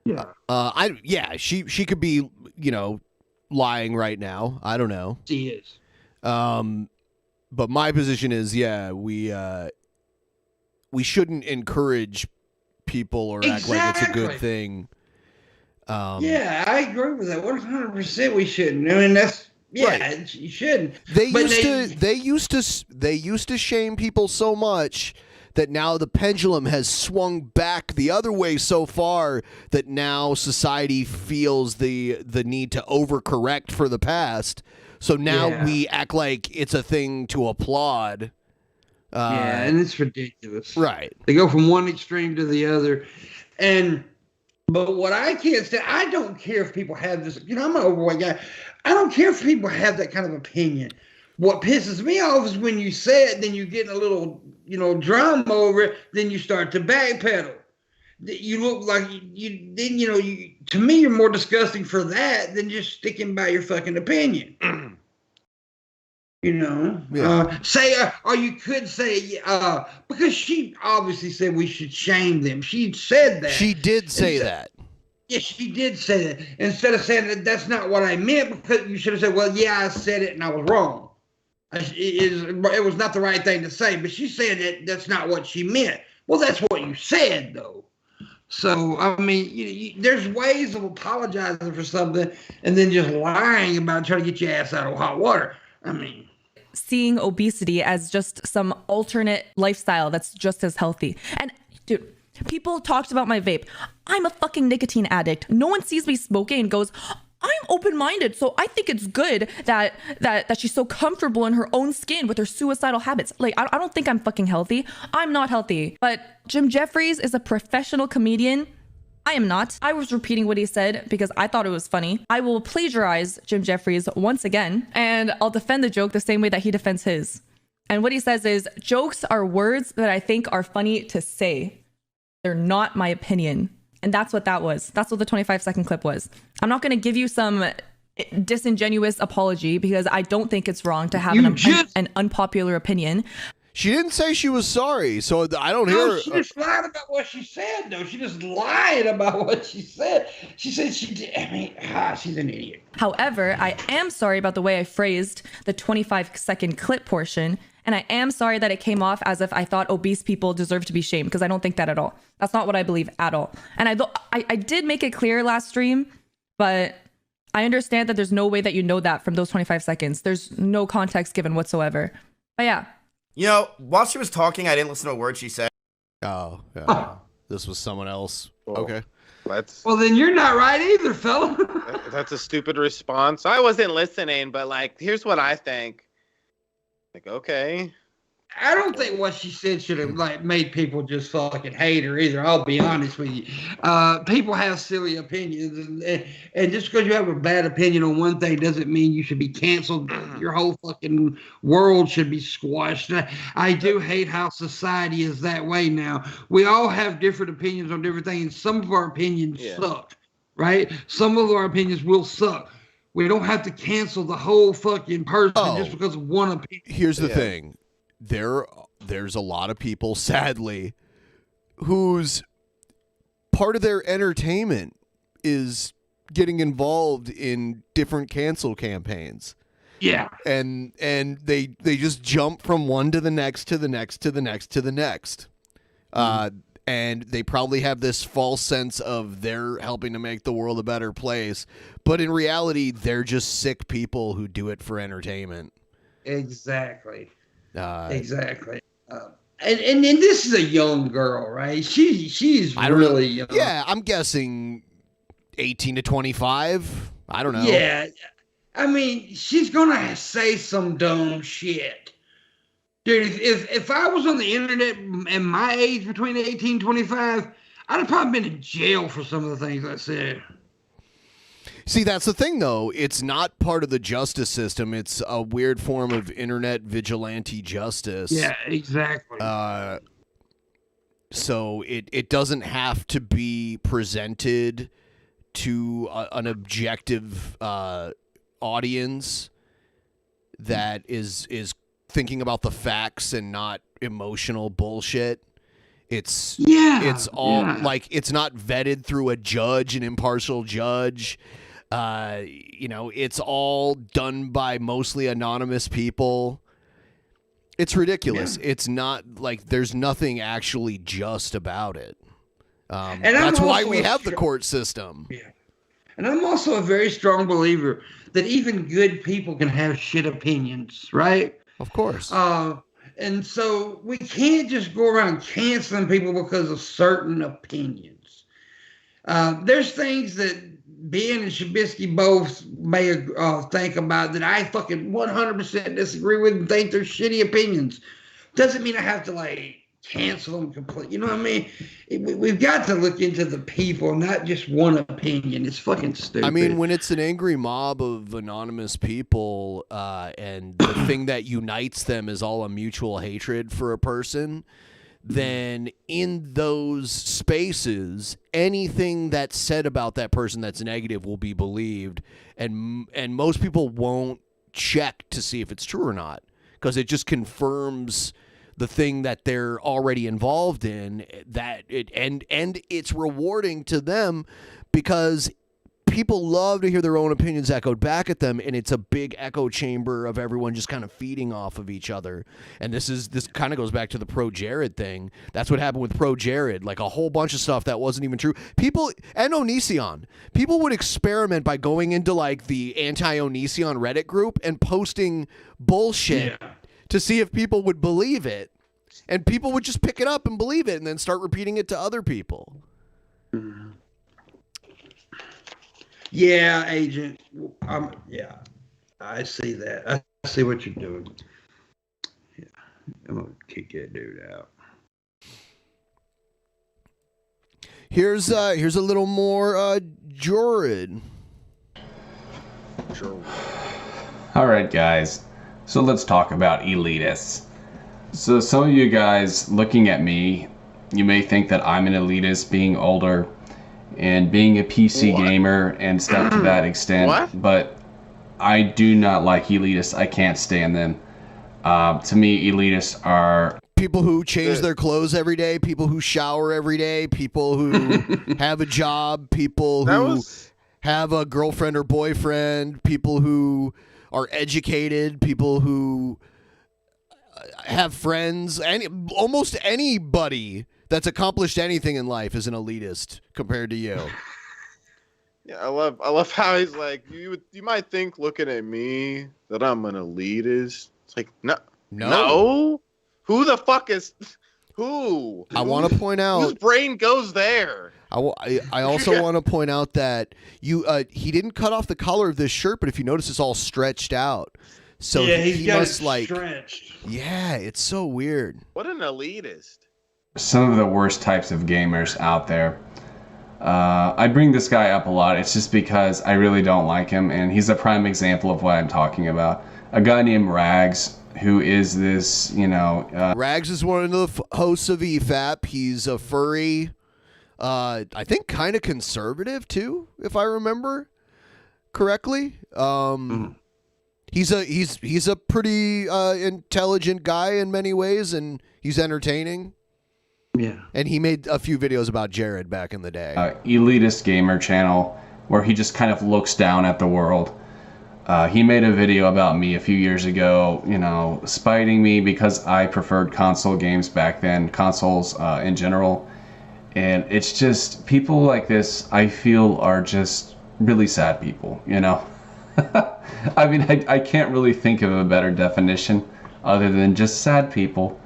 Yeah. She could be, you know, lying right now. I don't know. She is. But my position is, we shouldn't encourage people or act like it's a good thing. Yeah, I agree with that. 100% we shouldn't. I mean, that's right. You shouldn't. They used to shame people so much that now the pendulum has swung back the other way so far that now society feels the need to overcorrect for the past. So now we act like it's a thing to applaud. And it's ridiculous. Right. They go from one extreme to the other. But what I can't say, I don't care if people have this, you know, I'm an overweight guy. I don't care if people have that kind of opinion. What pisses me off is when you say it, then you get a little, you know, drama over it, then you start to backpedal. You look like to me, you're more disgusting for that than just sticking by your fucking opinion. You know, or you could say, because she obviously said we should shame them. She said that. She did say that. Yes, she did say that. Instead of saying that's not what I meant, because you should have said, well, yeah, I said it and I was wrong. It was not the right thing to say, but she said that that's not what she meant. Well, that's what you said, though. So, I mean, there's ways of apologizing for something and then just lying about trying to get your ass out of hot water. I mean, seeing obesity as just some alternate lifestyle that's just as healthy. And dude, people talked about my vape. I'm a fucking nicotine addict. No one sees me smoking and goes, I'm open-minded, so I think it's good that she's so comfortable in her own skin with her suicidal habits. Like, I don't think I'm fucking healthy. I'm not healthy. But Jim Jeffries is a professional comedian. I am not. I was repeating what he said because I thought it was funny. I will plagiarize Jim Jeffries once again, and I'll defend the joke the same way that he defends his. And what he says is, jokes are words that I think are funny to say. They're not my opinion. And that's what that was. That's what the 25-second clip was. I'm not going to give you some disingenuous apology because I don't think it's wrong to have an unpopular opinion. She didn't say she was sorry, so I don't hear her. She just lied about what she said, though. She just lied about what she said. She said she did. I mean, she's an idiot. However, I am sorry about the way I phrased the 25-second clip portion. And I am sorry that it came off as if I thought obese people deserve to be shamed, because I don't think that at all. That's not what I believe at all. And I did make it clear last stream, but I understand that there's no way that you know that from those 25 seconds. There's no context given whatsoever. But yeah. You know, while she was talking, I didn't listen to a word she said. Oh, yeah. This was someone else. Okay. Well, then you're not right either, fella. That's a stupid response. I wasn't listening, but like, here's what I think. Like, okay. I don't think what she said should have like made people just fucking hate her either. I'll be honest with you. People have silly opinions, and just because you have a bad opinion on one thing doesn't mean you should be canceled. Your whole fucking world should be squashed. I do hate how society is that way now. We all have different opinions on different things. Some of our opinions suck, right? Some of our opinions will suck. We don't have to cancel the whole fucking person just because of one opinion. Here's the thing. There's a lot of people, sadly, whose part of their entertainment is getting involved in different cancel campaigns. Yeah. And they just jump from one to the next to the next to the next to the next. And they probably have this false sense of they're helping to make the world a better place. But in reality, they're just sick people who do it for entertainment. Exactly. Exactly. And this is a young girl, right? She's really young. Yeah, I'm guessing 18 to 25. I don't know. Yeah. I mean, she's going to say some dumb shit. Dude, if I was on the internet and my age between 18 and 25, I'd have probably been in jail for some of the things I said. See, that's the thing, though. It's not part of the justice system. It's a weird form of internet vigilante justice. Yeah, exactly. So it doesn't have to be presented to an objective audience that is thinking about the facts and not emotional bullshit. It's all like, it's not vetted through a judge, an impartial judge. It's all done by mostly anonymous people. It's ridiculous. Yeah. It's not like, there's nothing actually just about it. And that's why we have the court system. Yeah. And I'm also a very strong believer that even good people can have shit opinions, right? Of course. And so we can't just go around canceling people because of certain opinions. There's things that Ben and Shabisky both may think about that I fucking 100% disagree with and think they're shitty opinions. Doesn't mean I have to cancel them completely. You know what I mean? We've got to look into the people, not just one opinion. It's fucking stupid. I mean, when it's an angry mob of anonymous people and the thing that unites them is all a mutual hatred for a person, then in those spaces, anything that's said about that person that's negative will be believed, and most people won't check to see if it's true or not, because it just confirms the thing that they're already involved in, that and it's rewarding to them because people love to hear their own opinions echoed back at them, and it's a big echo chamber of everyone just kind of feeding off of each other. And this kind of goes back to the Pro Jared thing. That's what happened with Pro Jared, like a whole bunch of stuff that wasn't even true. People, and Onision, people would experiment by going into the anti-Onision Reddit group and posting bullshit to see if people would believe it, and people would just pick it up and believe it and then start repeating it to other people. Mm-hmm. Yeah, Agent. Yeah, I see that. I see what you're doing. Yeah, I'm gonna kick that dude out. Here's a little more Jorid. All right, guys. So let's talk about elitists. So some of you guys looking at me, you may think that I'm an elitist being older and being a PC gamer and stuff to that extent. But I do not like elitists. I can't stand them. To me, elitists are people who change their clothes every day, people who shower every day, people who have a job, people who have a girlfriend or boyfriend, people who are educated, people who have friends, almost anybody that's accomplished anything in life is an elitist compared to you. Yeah, I love how he's like, you might think looking at me that I'm an elitist. It's like, no. Who the fuck is who? I want to point out whose brain goes there. I also want to point out that he didn't cut off the collar of this shirt, but if you notice, it's all stretched out. So yeah, he got must it stretched. Yeah, it's so weird. What an elitist. Some of the worst types of gamers out there. I bring this guy up a lot. It's just because I really don't like him, and he's a prime example of what I'm talking about. A guy named Rags, who is this, Rags is one of the hosts of EFAP. He's a furry. I think kind of conservative too, if I remember correctly. He's a pretty intelligent guy in many ways, and he's entertaining. Yeah. And he made a few videos about Jared back in the day. Elitist gamer channel where he just kind of looks down at the world. He made a video about me a few years ago, spiting me because I preferred console games back then, consoles in general. And it's just people like this, I feel, are just really sad people, I mean, I can't really think of a better definition other than just sad people.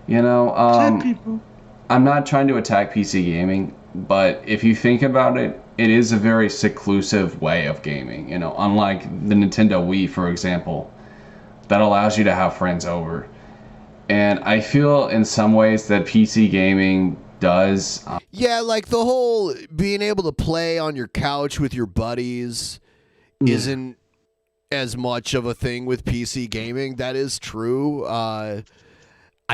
Sad people. I'm not trying to attack PC gaming, but if you think about it, it is a very seclusive way of gaming, unlike the Nintendo Wii, for example, that allows you to have friends over. And I feel in some ways that PC gaming does. Yeah, like the whole being able to play on your couch with your buddies isn't as much of a thing with PC gaming. That is true. I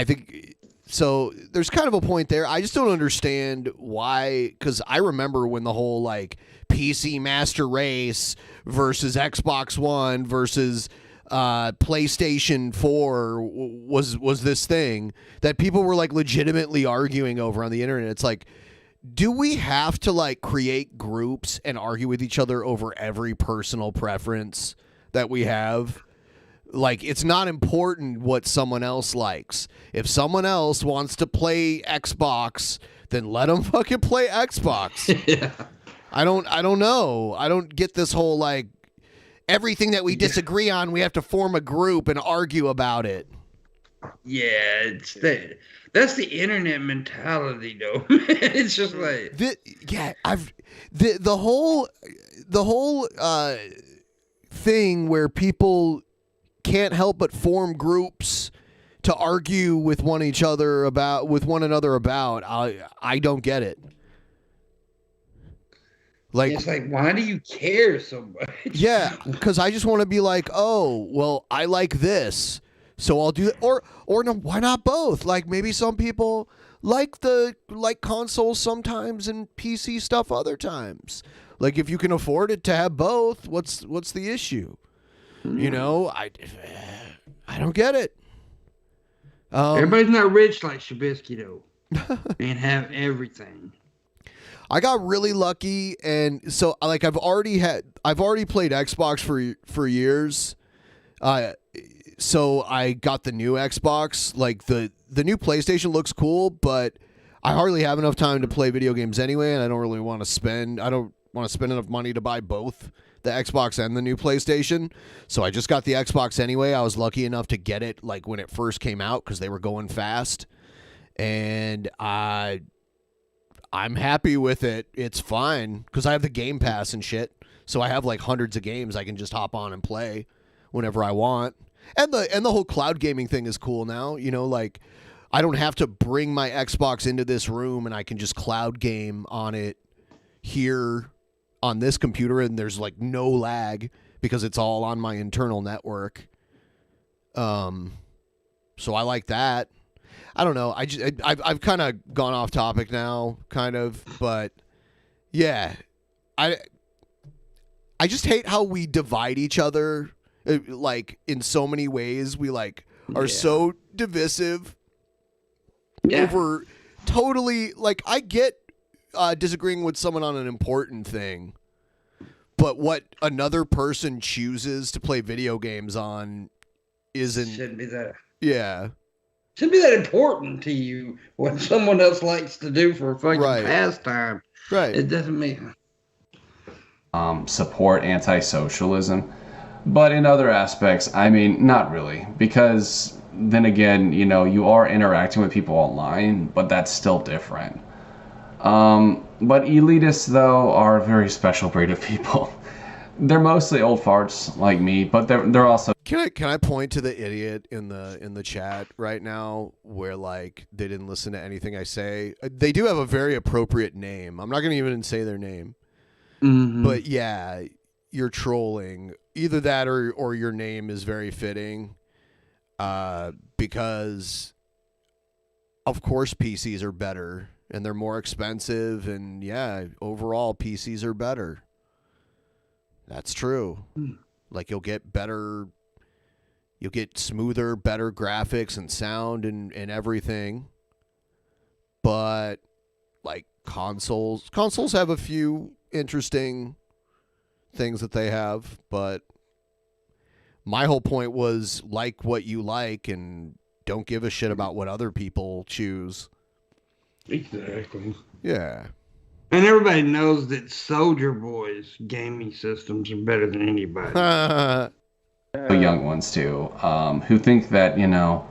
think so. There's kind of a point there. I just don't understand why, because I remember when the whole like PC Master Race versus Xbox One versus PlayStation 4 was this thing that people were like legitimately arguing over on the internet. It's like, do we have to like create groups and argue with each other over every personal preference that we have? Like, it's not important what someone else likes. If someone else wants to play Xbox, then let them fucking play Xbox. Yeah. I don't know. I don't get this whole like everything that we disagree on, we have to form a group and argue about it. Yeah, that's the internet mentality, though. It's just like the whole thing where people can't help but form groups to argue with one another about. I don't get it. Like, it's like, why do you care so much? Yeah, because I just want to be like, oh, well, I like this, so I'll do it. Or no, why not both? Like, maybe some people like consoles sometimes and PC stuff other times. Like, if you can afford it to have both, what's the issue? You know, I don't get it. Everybody's not rich like Shabisky, though, and have everything. I got really lucky, and so like I've already played Xbox for years. So I got the new Xbox. Like the new PlayStation looks cool, but I hardly have enough time to play video games anyway, and I don't want to spend enough money to buy both the Xbox and the new PlayStation. So I just got the Xbox anyway. I was lucky enough to get it like when it first came out because they were going fast, and I'm happy with it. It's fine because I have the Game Pass and shit. So I have like hundreds of games I can just hop on and play whenever I want. And the whole cloud gaming thing is cool now. You know, like I don't have to bring my Xbox into this room and I can just cloud game on it here on this computer and there's like no lag because it's all on my internal network. So I like that. I don't know. I've kind of gone off topic now, kind of, but yeah, I just hate how we divide each other, like in so many ways. We like are so divisive over totally. Like I get disagreeing with someone on an important thing, but what another person chooses to play video games on shouldn't be that. Yeah. Shouldn't be that important to you what someone else likes to do for a fucking pastime. Right. It doesn't make support anti-socialism. But in other aspects, I mean, not really. Because then again, you know, you are interacting with people online, but that's still different. But elitists, though, are a very special breed of people. They're mostly old farts like me, but they're also. Can I point to the idiot in the chat right now where like they didn't listen to anything I say? They do have a very appropriate name. I'm not gonna even say their name, but yeah, you're trolling. Either that or your name is very fitting, because of course PCs are better and they're more expensive, and yeah, overall PCs are better. That's true. Like you'll get smoother, better graphics and sound and everything. But like consoles have a few interesting things that they have, but my whole point was like what you like and don't give a shit about what other people choose. Exactly. Yeah. And everybody knows that Soldier Boy's gaming systems are better than anybody. Young ones too, who think that, you know,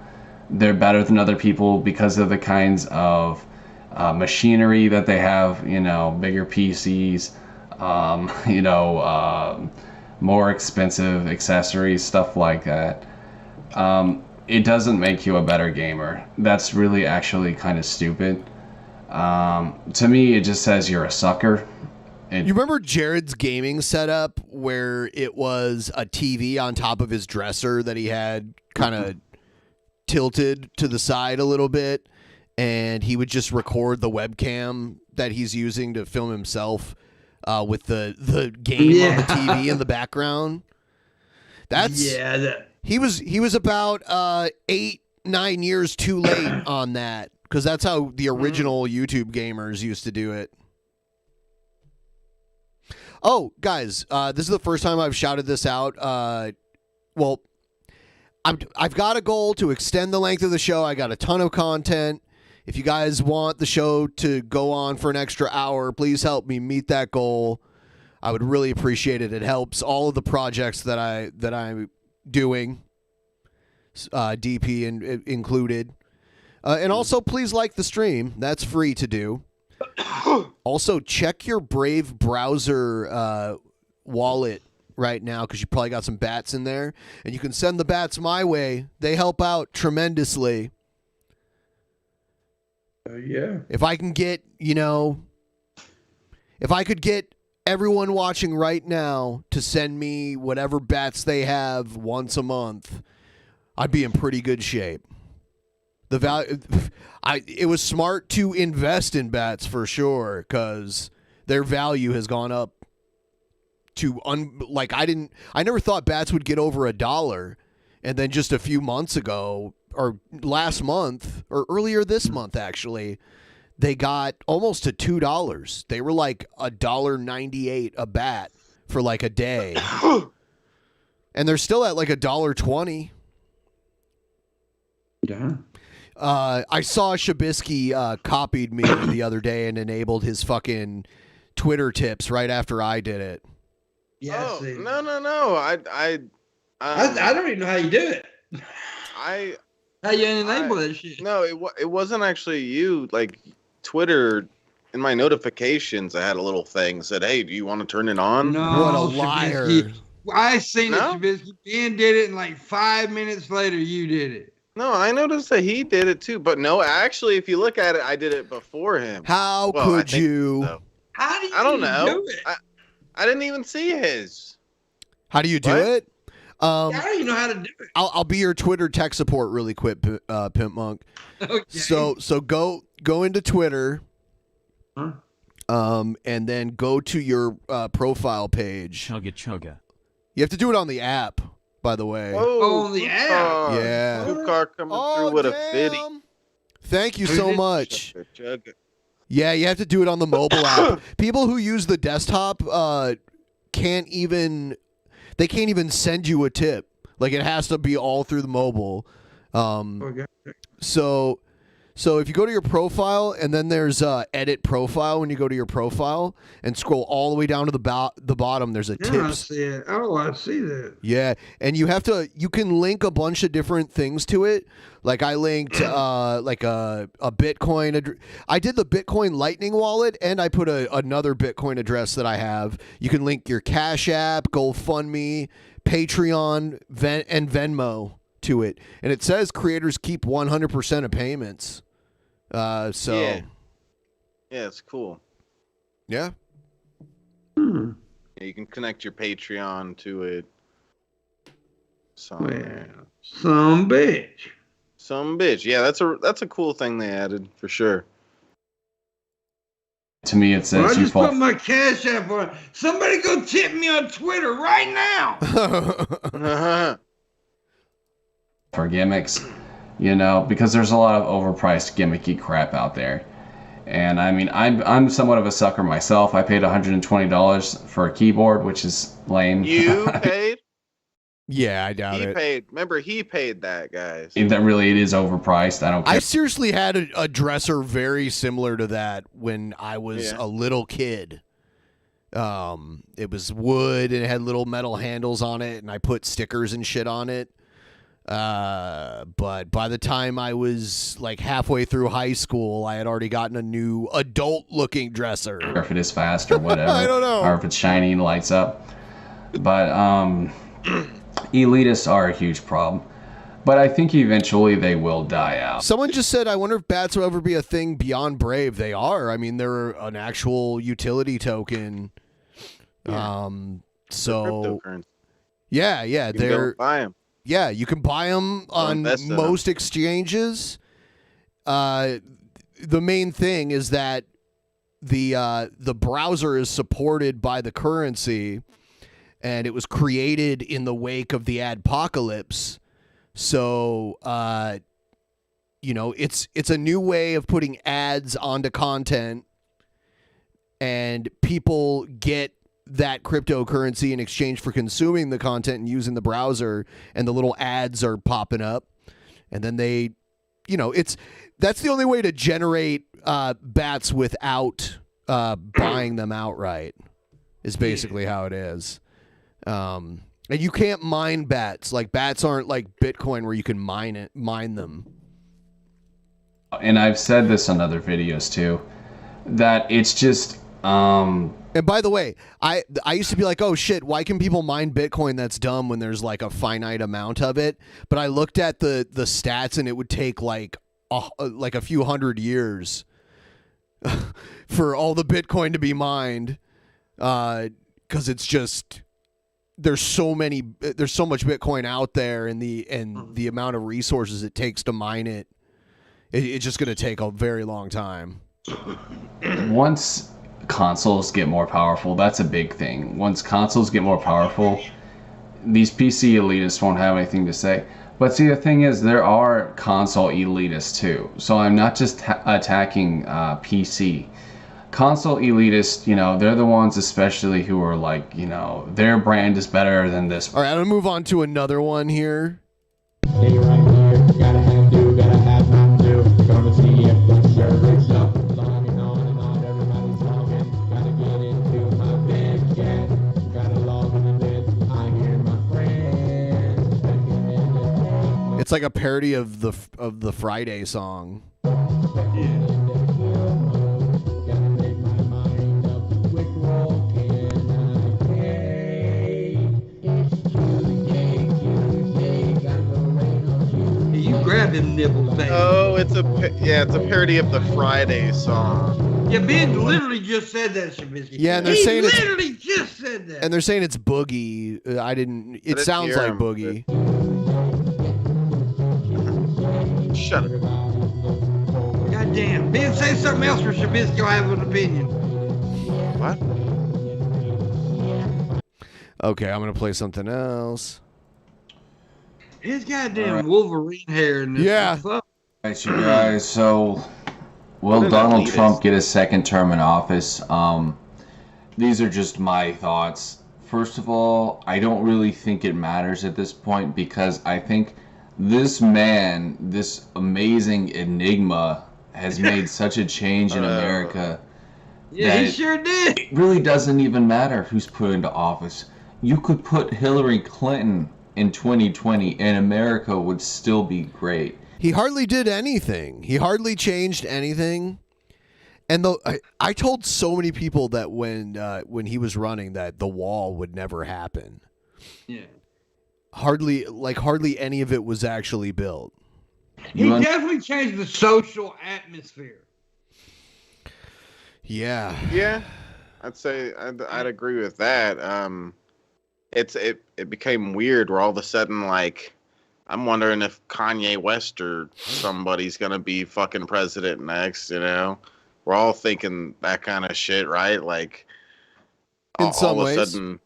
they're better than other people because of the kinds of machinery that they have, you know, bigger PCs, you know, more expensive accessories, stuff like that. It doesn't make you a better gamer. That's really actually kind of stupid. To me, it just says you're a sucker. You remember Jared's gaming setup where it was a TV on top of his dresser that he had kind of tilted to the side a little bit, and he would just record the webcam that he's using to film himself with the game on the TV in the background. He was about 8-9 years too late on that, because that's how the original YouTube gamers used to do it. Oh, guys, this is the first time I've shouted this out. Well, I've got a goal to extend the length of the show. I got a ton of content. If you guys want the show to go on for an extra hour, please help me meet that goal. I would really appreciate it. It helps all of the projects that I'm doing, DP included. And also, please like the stream. That's free to do. Also, check your Brave browser wallet right now, because you probably got some bats in there, and you can send the bats my way. They help out tremendously. Yeah. If I can get, if I could get everyone watching right now to send me whatever bats they have once a month, I'd be in pretty good shape. The value, it was smart to invest in bats for sure, because their value has gone up to I never thought bats would get over $1, and then just a few months ago, or last month, or earlier this month actually, they got almost to $2. They were like $1.98 a bat for like a day, and they're still at like $1.20. Yeah. I saw Shabisky copied me the other day and enabled his fucking Twitter tips right after I did it. Yeah. No. I don't even know how you do it. How you enable that shit? No, it wasn't actually you. Like Twitter, in my notifications, I had a little thing that said, "Hey, do you want to turn it on?" No, what a liar! Shabisky. I seen it, Shabisky. Ben did it, and like 5 minutes later, you did it. No, I noticed that he did it too, but no, actually, if you look at it, I did it before him. How could you? So. How do you? I don't know. Do it? I didn't even see his. How do you do it? I don't even know how to do it. I'll be your Twitter tech support really quick, Pimpmunk. Okay. So go into Twitter, and then go to your profile page. Chugga. You have to do it on the app, by the way. Oh, the app. Yeah. Car coming through with a fitty. Thank you so much. Yeah, you have to do it on the mobile app. People who use the desktop can't even send you a tip. Like, it has to be all through the mobile. So if you go to your profile, and then there's edit profile when you go to your profile, and scroll all the way down to the bottom, there's a tips. I see it. Oh, I see that. Yeah, and you can link a bunch of different things to it. Like I linked like a Bitcoin. I did the Bitcoin Lightning wallet, and I put another Bitcoin address that I have. You can link your Cash App, GoFundMe, Patreon, and Venmo to it, and it says creators keep 100% of payments. Yeah, it's cool. Yeah. Yeah, you can connect your Patreon to it. Some bitch. Yeah, that's a cool thing they added for sure. To me, it says I just put my Cash App on. Somebody go tip me on Twitter right now. For gimmicks, because there's a lot of overpriced gimmicky crap out there. And I mean, I'm somewhat of a sucker myself. I paid $120 for a keyboard, which is lame. You paid? Yeah, I doubt it. He paid. Remember, he paid that, guys. That really, it is overpriced. I don't care. I seriously had a dresser very similar to that when I was a little kid. It was wood, and it had little metal handles on it, and I put stickers and shit on it. But by the time I was like halfway through high school, I had already gotten a new adult-looking dresser. Or if it is fast or whatever. I don't know. Or if it's shiny and lights up. But elitists are a huge problem. But I think eventually they will die out. Someone just said, I wonder if bats will ever be a thing beyond Brave. They are. I mean, they're an actual utility token. Yeah. So, Cryptocurrency. yeah, You can they're go buy them. Yeah, you can buy them on invest in most exchanges. The main thing is that the browser is supported by the currency, and it was created in the wake of the adpocalypse. So, it's a new way of putting ads onto content, and people get that cryptocurrency in exchange for consuming the content and using the browser, and the little ads are popping up, and then they, that's the only way to generate bats without buying them outright, is basically how it is. And you can't mine bats. Like, bats aren't like Bitcoin where you can mine them. And I've said this on other videos too, that it's just And by the way, I used to be like, oh shit, why can people mine Bitcoin? That's dumb when there's like a finite amount of it. But I looked at the stats, and it would take like a few hundred years for all the Bitcoin to be mined, because it's just there's so much Bitcoin out there, and the amount of resources it takes to mine it, it's just going to take a very long time. Once consoles get more powerful, that's a big thing. Once consoles get more powerful, these PC elitists won't have anything to say. But see, the thing is, there are console elitists too. So I'm not just attacking PC. Console elitists, they're the ones especially who are like, their brand is better than this. All right, I'm going to move on to another one here. Stay right here, gotta have to, gotta have not to. Gonna see if the server's up. On and on, everybody's talking. Gotta get into my bed again. Gotta log in a bit. I hear my friends. It's like a parody of the Friday song. Grab him nipples, baby. Oh, it's a parody of the Friday song. Yeah, Ben literally just said that, Shabisky. Yeah, and they're he saying literally just said that. And they're saying it's Boogie. It sounds like Boogie. Shut up. Goddamn. Ben, say something else for Shabisky. I have an opinion. What? Okay, I'm gonna play something else. His goddamn Wolverine hair in this. Yeah. Alright, you guys, so will Donald Trump get a second term in office? These are just my thoughts. First of all, I don't really think it matters at this point, because I think this man, this amazing enigma, has made such a change in America. Yeah, he sure did. It really doesn't even matter who's put into office. You could put Hillary Clinton in 2020 and America would still be great. He hardly did anything. He hardly changed anything. And I told so many people that when he was running that the wall would never happen. Yeah. Hardly any of it was actually built. He definitely changed the social atmosphere. Yeah. Yeah. I'd say I'd agree with that. It became weird where all of a sudden, like, I'm wondering if Kanye West or somebody's gonna be fucking president next. We're all thinking that kind of shit, right? Like, in some all ways. of a sudden.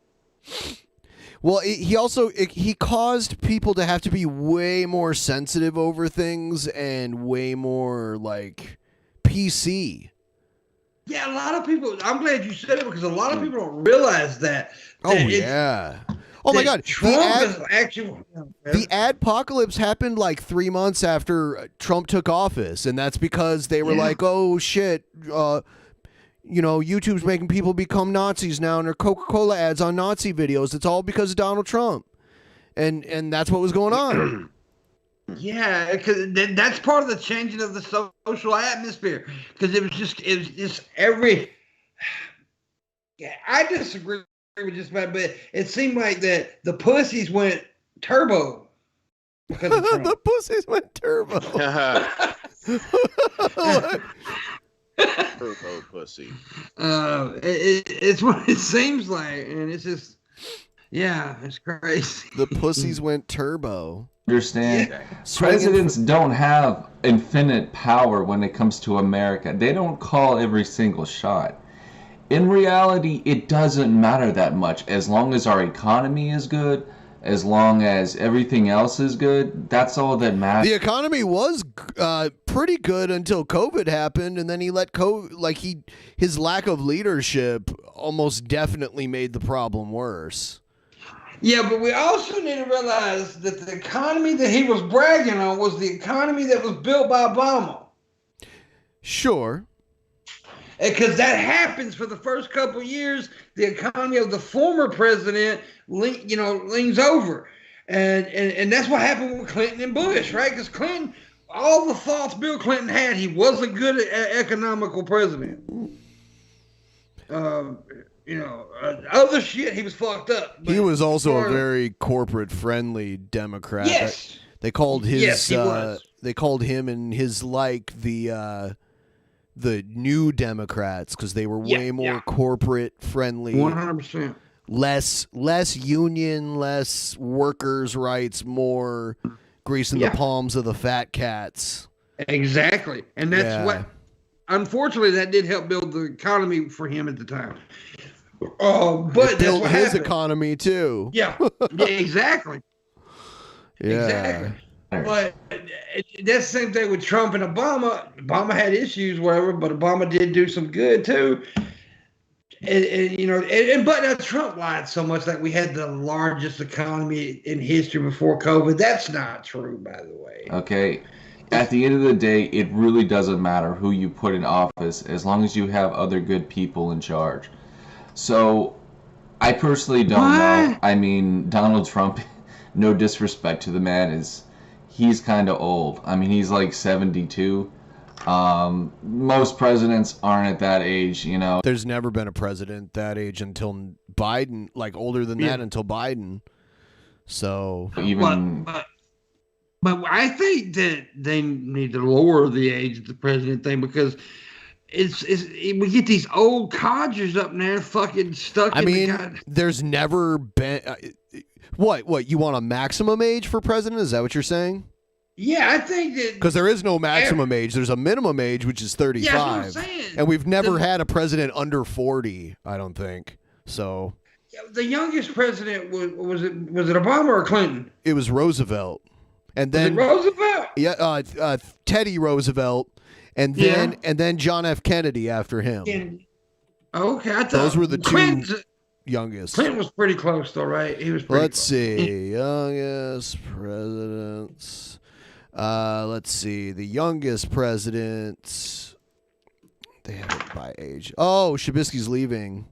Well, he caused people to have to be way more sensitive over things and way more like PC. Yeah, a lot of people. I'm glad you said it, because a lot of people don't realize that. Oh yeah. Oh my God! Trump is actually. The adpocalypse happened like 3 months after Trump took office, and that's because they were like, "Oh shit, YouTube's making people become Nazis now, and their Coca-Cola ads on Nazi videos. It's all because of Donald Trump," and that's what was going on. Yeah, because that's part of the changing of the social atmosphere. Because it was just every. Yeah, I disagree with just about, but it seemed like that the pussies went turbo. because of Trump. The pussies went turbo. Turbo pussy. It's what it seems like, and it's just, yeah, it's crazy. The pussies went turbo. Understand? Presidents don't have infinite power when it comes to America. They don't call every single shot. In reality, it doesn't matter that much. As long as our economy is good, as long as everything else is good, that's all that matters. The economy was pretty good until COVID happened, and then he let his lack of leadership almost definitely made the problem worse. Yeah, but we also need to realize that the economy that he was bragging on was the economy that was built by Obama. Sure. Because that happens for the first couple of years, the economy of the former president, leans over, and that's what happened with Clinton and Bush, right? Because Clinton, all the thoughts Bill Clinton had, he wasn't good at economical president. Other shit, he was fucked up. He was also a very corporate-friendly Democrat. Yes. They called his. Yes, he was. They called him and his the New Democrats because they were way more corporate-friendly. 100%. Less union, less workers' rights, more greasing the palms of the fat cats. Exactly, and that's what. Unfortunately, that did help build the economy for him at the time. But it built what his happened. economy too. Yeah, exactly. Yeah. Exactly. But that's the same thing with Trump and Obama. Obama had issues, whatever, but Obama did do some good too. But Trump lied so much that we had the largest economy in history before COVID. That's not true, by the way. Okay. At the end of the day, it really doesn't matter who you put in office as long as you have other good people in charge. So, I personally don't know. I mean, Donald Trump, no disrespect to the man, he's kind of old. I mean, he's like 72. Most presidents aren't at that age, There's never been a president that age until Biden, older than that until Biden. So But I think that they need to lower the age of the president thing because we get these old codgers up there fucking stuck. There's never been what you want a maximum age for president? Is that what you're saying? Yeah, I think that because there is no maximum age. There's a minimum age, which is 35. Yeah, that's what I'm saying. And we've never had a president under 40. I don't think so. The youngest president was it Obama or Clinton? It was Roosevelt. And then Roosevelt, Teddy Roosevelt, and then John F. Kennedy after him. Okay, I thought those were the two youngest. Clinton was pretty close, though, right? He was. Let's see, youngest presidents. Let's see, the youngest presidents. They have it by age. Oh, Shabisky's leaving.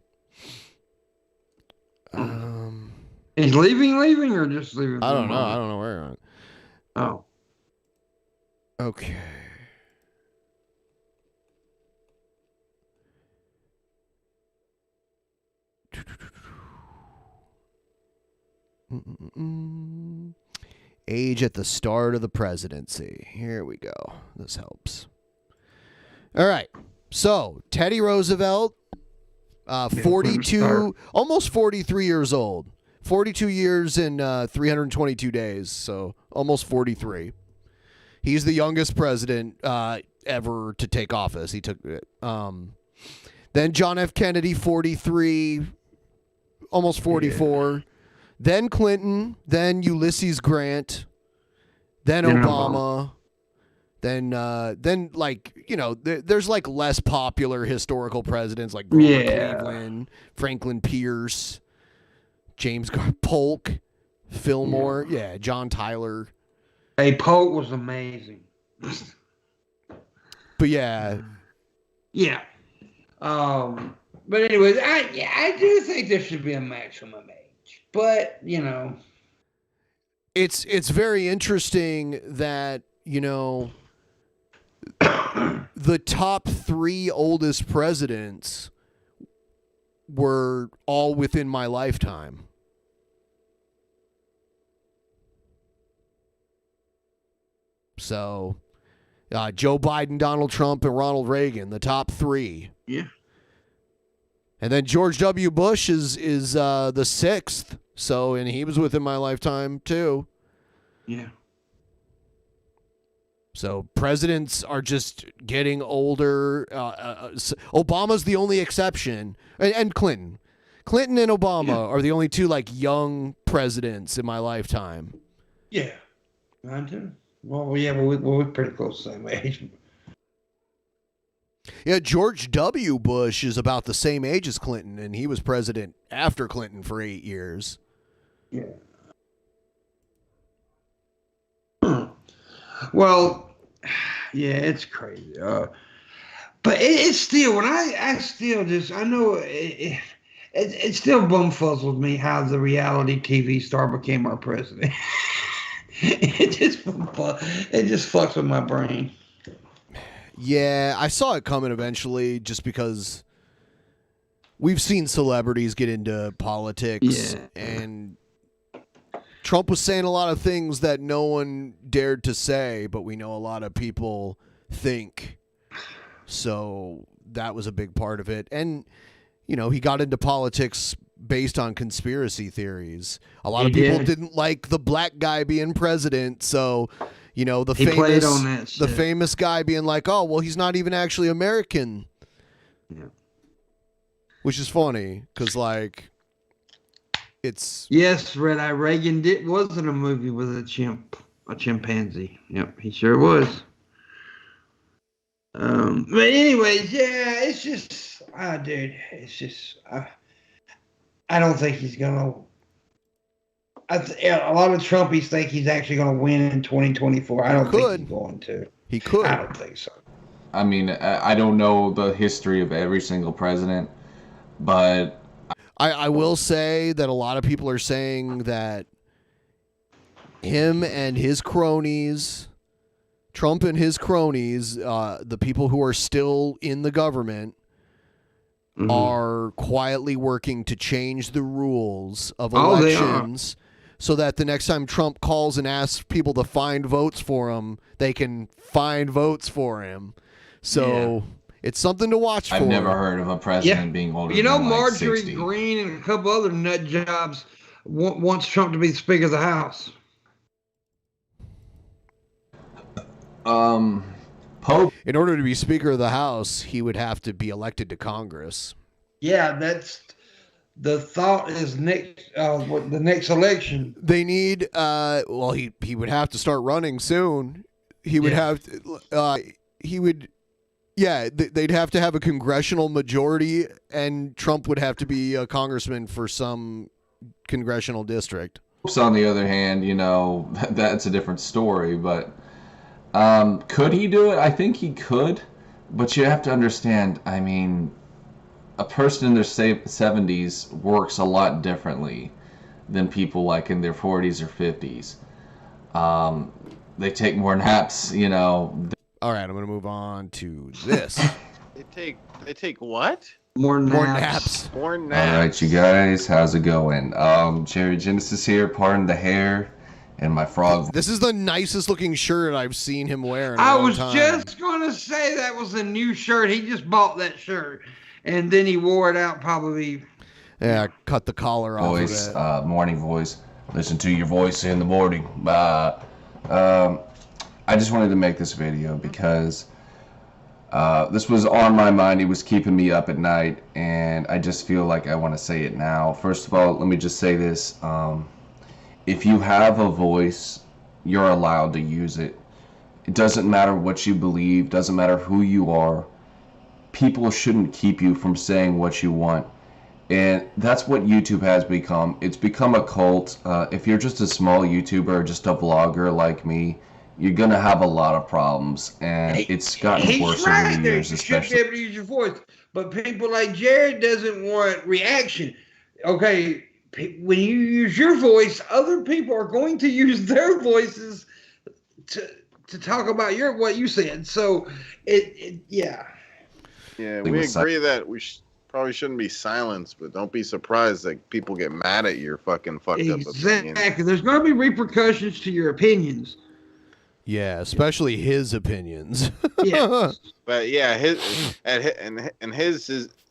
He's leaving, or just leaving? I don't know. I don't know where. Oh. Okay. Age at the start of the presidency. Here we go. This helps. All right. So, Teddy Roosevelt, 42, almost 43 years old. 42 years and 322 days, so almost 43. He's the youngest president ever to take office. He took it. Then John F. Kennedy, 43, almost 44. Yeah. Then Clinton. Then Ulysses Grant. Then Obama. Then there's less popular historical presidents like Grover Cleveland, Franklin Pierce, James Polk, Fillmore, John Tyler. Hey, Polk was amazing. But yeah. But anyways, I do think there should be a maximum age. But it's very interesting that the top 3 oldest presidents were all within my lifetime. So, Joe Biden, Donald Trump, and Ronald Reagan, the top three. Yeah. And then George W. Bush is the sixth. So, and he was within my lifetime too. Yeah. So presidents are just getting older. Obama's the only exception, and Clinton. Clinton and Obama are the only two like young presidents in my lifetime. Yeah. Mine too. Well, yeah, we're pretty close to the same age. Yeah, George W. Bush is about the same age as Clinton, and he was president after Clinton for 8 years. Yeah. Well, yeah, it's crazy. But it's still, when I still just, I know it still bumfuzzles me how the reality TV star became our president. it just fucks with my brain. Yeah, I saw it coming eventually just because we've seen celebrities get into politics and Trump was saying a lot of things that no one dared to say, but we know a lot of people think. So that was a big part of it. And, you know, he got into politics based on conspiracy theories. A lot of people didn't like the black guy being president. So, you know, the famous guy being like, oh, well, he's not even actually American. Yeah. Which is funny because, like, it's... Yes, Red Eye Reagan was in a movie with a chimpanzee. Yep, he sure was. But anyways, yeah, it's just, dude, it's just, I don't think he's gonna. A lot of Trumpies think he's actually gonna win in 2024. I don't think he's going to. He could. I don't think so. I mean, I don't know the history of every single president, but I will say that a lot of people are saying that him and his cronies, Trump and his cronies, the people who are still in the government, are quietly working to change the rules of elections so that the next time Trump calls and asks people to find votes for him, they can find votes for him. So it's something to watch for. I've never heard of a president being older than Marjorie 60. Greene and a couple other nut jobs wants Trump to be the Speaker of the House. Pope. In order to be Speaker of the House, he would have to be elected to Congress. Yeah, that's the thought is the next election. They need well, he would have to start running soon. He would have they'd have to have a congressional majority, and Trump would have to be a congressman for some congressional district. On the other hand, you know, that's a different story, but could he do it? I think he could, but you have to understand, I mean, a person in their 70s works a lot differently than people like in their 40s or 50s. They take more naps, you know. All right, I'm going to move on to this. They take what? More naps. More naps. All right, you guys, how's it going? Jerry Genesis here, pardon the hair and my frog. This is the nicest looking shirt I've seen him wear in a I long was time. just going to say that was a new shirt. He just bought that shirt, and then he wore it out probably. Yeah, cut the collar off Voice, of it. morning voice. Listen to your voice in the morning. I just wanted to make this video because this was on my mind. It was keeping me up at night, and I just feel like I want to say it now. First of all, let me just say this. If you have a voice, you're allowed to use it. It doesn't matter what you believe, doesn't matter who you are. People shouldn't keep you from saying what you want. And that's what YouTube has become. It's become a cult. If you're just a small YouTuber or just a vlogger like me, you're going to have a lot of problems. And it's gotten worse over the years, especially. You should be able to use your voice. But people like Jared doesn't want reaction. Okay, when you use your voice, other people are going to use their voices to talk about what you said. So, yeah. Yeah, we agree that we probably shouldn't be silenced, but don't be surprised that people get mad at your fucking fucked up opinion. Exactly. There's going to be repercussions to your opinions. Yeah, especially his opinions. Yeah. But yeah, his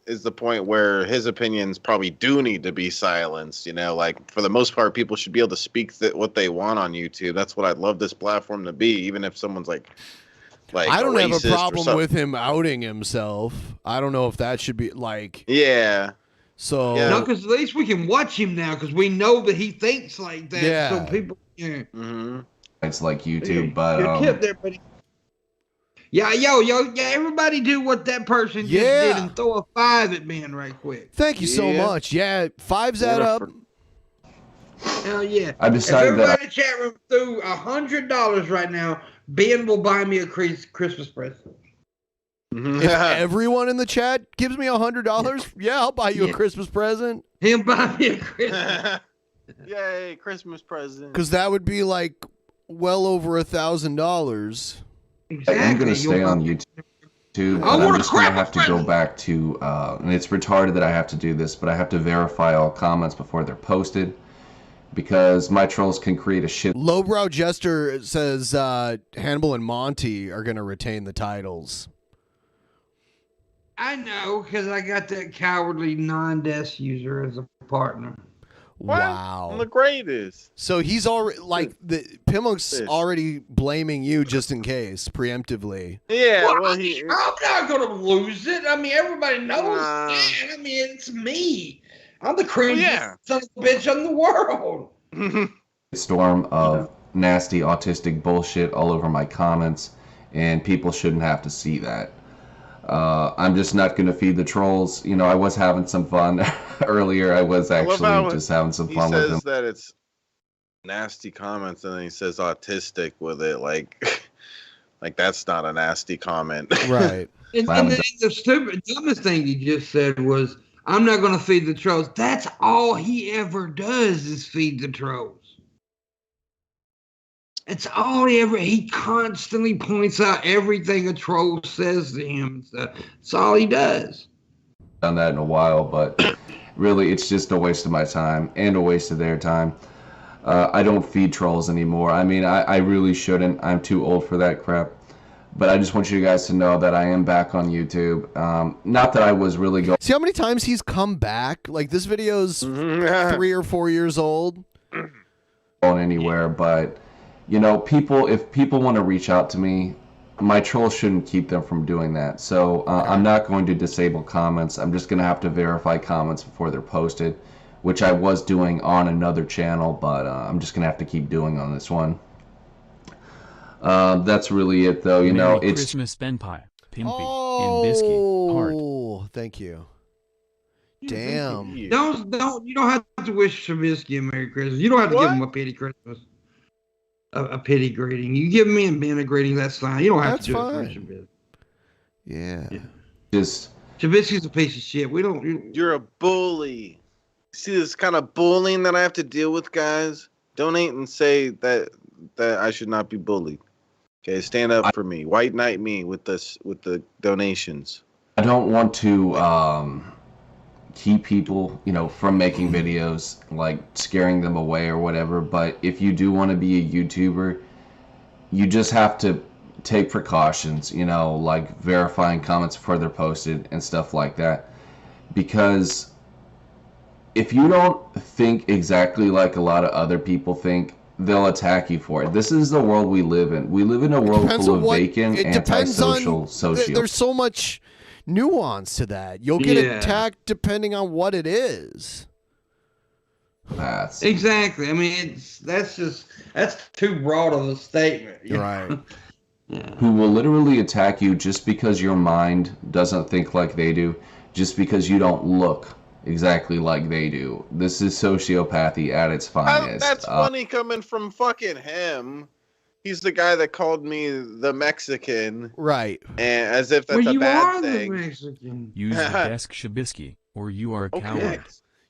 is the point where his opinions probably do need to be silenced. You know, like for the most part, people should be able to speak what they want on YouTube. That's what I'd love this platform to be, even if someone's like I don't have a racist problem with him outing himself. I don't know if that should be like. Yeah. So no, because at least we can watch him now because we know that he thinks like that. Yeah. So people, yeah. Mm-hmm. It's like YouTube, but Good tip there, buddy. Yeah, yeah. Everybody do what that person just did and throw a 5 at Ben right quick. Thank you so much. Yeah, 5's that up. Hell yeah! I decided if everybody in the chat room threw $100 right now, Ben will buy me a Christmas present. If everyone in the chat gives me $100, yeah, I'll buy you a Christmas present. He'll buy me a Christmas. Yay, Christmas present. Because that would be like well over $1,000. Exactly. I'm going to stay on YouTube, but I'm just going to have to go back to, and it's retarded that I have to do this, but I have to verify all comments before they're posted, because my trolls can create a shit. Lowbrow Jester says Hannibal and Monty are going to retain the titles. I know, because I got that cowardly non-desk user as a partner. Wow. I'm the greatest. So he's already, like, the Pimpmunk's already blaming you just in case, preemptively. Yeah, well I'm not going to lose it. I mean, everybody knows that. I mean, it's me. I'm the craziest son of a bitch in the world. Storm of nasty autistic bullshit all over my comments, and people shouldn't have to see that. I'm just not going to feed the trolls. You know, I was having some fun earlier. I was actually just having some fun with them. He says that it's nasty comments, and then he says autistic with it. Like that's not a nasty comment. Right. And the dumbest thing he just said was, I'm not going to feed the trolls. That's all he ever does is feed the trolls. It's all he constantly points out everything a troll says to him. That's all he does. Done that in a while, but really it's just a waste of my time and a waste of their time. I don't feed trolls anymore. I mean, I really shouldn't. I'm too old for that crap. But I just want you guys to know that I am back on YouTube. Not that I was really going. See how many times he's come back? Like, this video's 3 or 4 years old. Going anywhere, but you know, if people want to reach out to me, my trolls shouldn't keep them from doing that. So I'm not going to disable comments. I'm just going to have to verify comments before they're posted, which I was doing on another channel, but I'm just going to have to keep doing on this one. That's really it, though. You know, it's Christmas Benpie, Pimpy, and Bisky. Heart. Oh, thank you. Damn. You don't have to wish Shabisky a Merry Christmas. You don't have to give him a pity Christmas. A pity greeting. You give me and Ben a greeting, that's fine. You don't have to do it for Shabisky. Yeah. Just Shabisky's a piece of shit. You're a bully. See this kind of bullying that I have to deal with, guys? Donate and say that I should not be bullied. Okay, stand up for me. White knight me with the donations. I don't want to keep people, you know, from making videos, like scaring them away or whatever, but if you do want to be a YouTuber, you just have to take precautions, you know, like verifying comments before they're posted and stuff like that, because if you don't think exactly like a lot of other people think, they'll attack you for it. This is the world we live in. We live in a world full of vacant, antisocial sociopaths. There's so much nuance to that. You'll get attacked depending on what it is. Exactly. I mean, that's too broad of a statement. Right. Who will literally attack you just because your mind doesn't think like they do, just because you don't look exactly like they do. This is sociopathy at its finest. That's funny coming from fucking him. He's the guy that called me the Mexican. Right. And as if that's a bad thing. The Mexican. Use the desk, Shabisky, or you are a coward.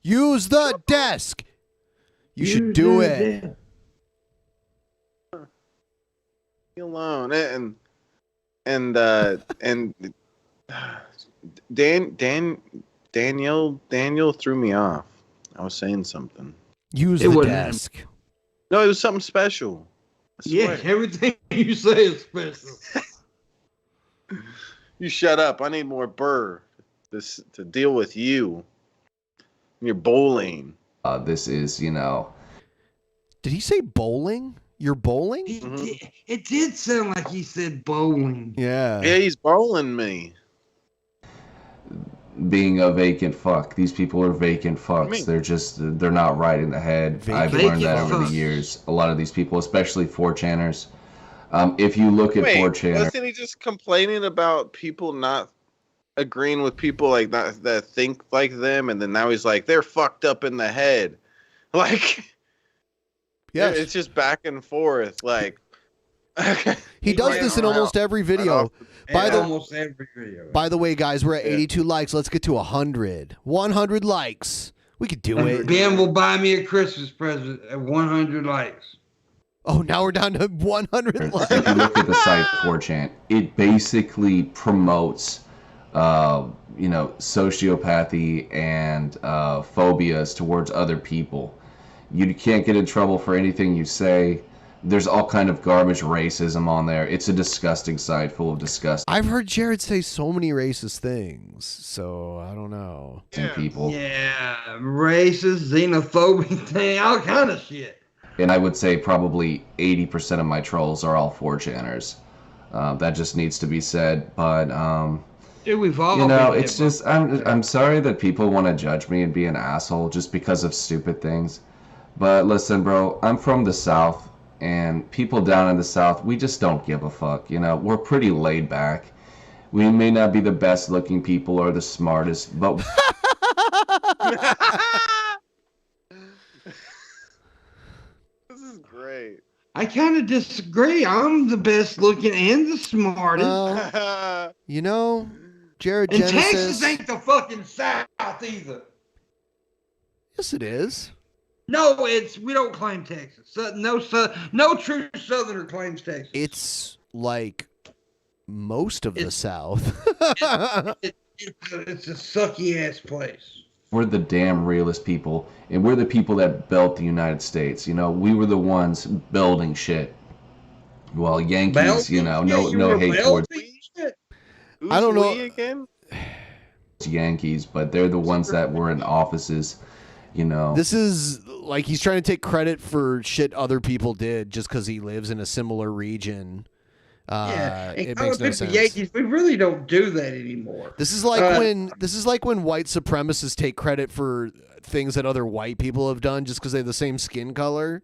Use the desk. You should do it. Leave me alone. And Daniel threw me off. I was saying something. Use the desk. No, it was something special. Yes, everything you say is special. You shut up. I need more burr to deal with you. You're bowling. This is, you know. Did he say bowling? You're bowling? It did sound like he said bowling. Yeah. Yeah, he's bowling me. Being a vacant fuck. These people are vacant fucks. They're not right in the head. I've learned that over the years. A lot of these people, especially 4chaners. If you look at 4chan, wasn't he just complaining about people not agreeing with people like that think like them, and then now he's like they're fucked up in the head, like it's just back and forth. Like he does this in almost every video. By the way, guys, we're at 82 likes. Let's get to 100. 100 likes. We could do it. Ben will buy me a Christmas present at 100 likes. Oh, now we're down to 100 likes. If you look at the site 4chan, it basically promotes, sociopathy and phobias towards other people. You can't get in trouble for anything you say. There's all kind of garbage racism on there. It's a disgusting site full of disgusting. I've heard Jared say so many racist things, so I don't know. People. Yeah, racist, xenophobic thing, all kind of shit. And I would say probably 80% of my trolls are all 4chaners. That just needs to be said. But dude, we've all it's just I'm sorry that people want to judge me and be an asshole just because of stupid things. But listen, bro, I'm from the South, and people down in the South, we just don't give a fuck. We're pretty laid back. We may not be the best looking people or the smartest, but this is great. I kind of disagree. I'm the best looking and the smartest. Jared and Genesis. Texas ain't the fucking South either. Yes, it is. No, we don't claim Texas. No true Southerner claims Texas. It's like most of the South. It's a sucky ass place. we're the damn realest people, and we're the people that built the United States. We were the ones building shit. Well, Yankees, no hate towards. I don't know. Again? Yankees, but they're the ones that were in offices. This is like he's trying to take credit for shit other people did just because he lives in a similar region. It makes no sense. Yankees, we really don't do that anymore. This is like when white supremacists take credit for things that other white people have done just because they have the same skin color.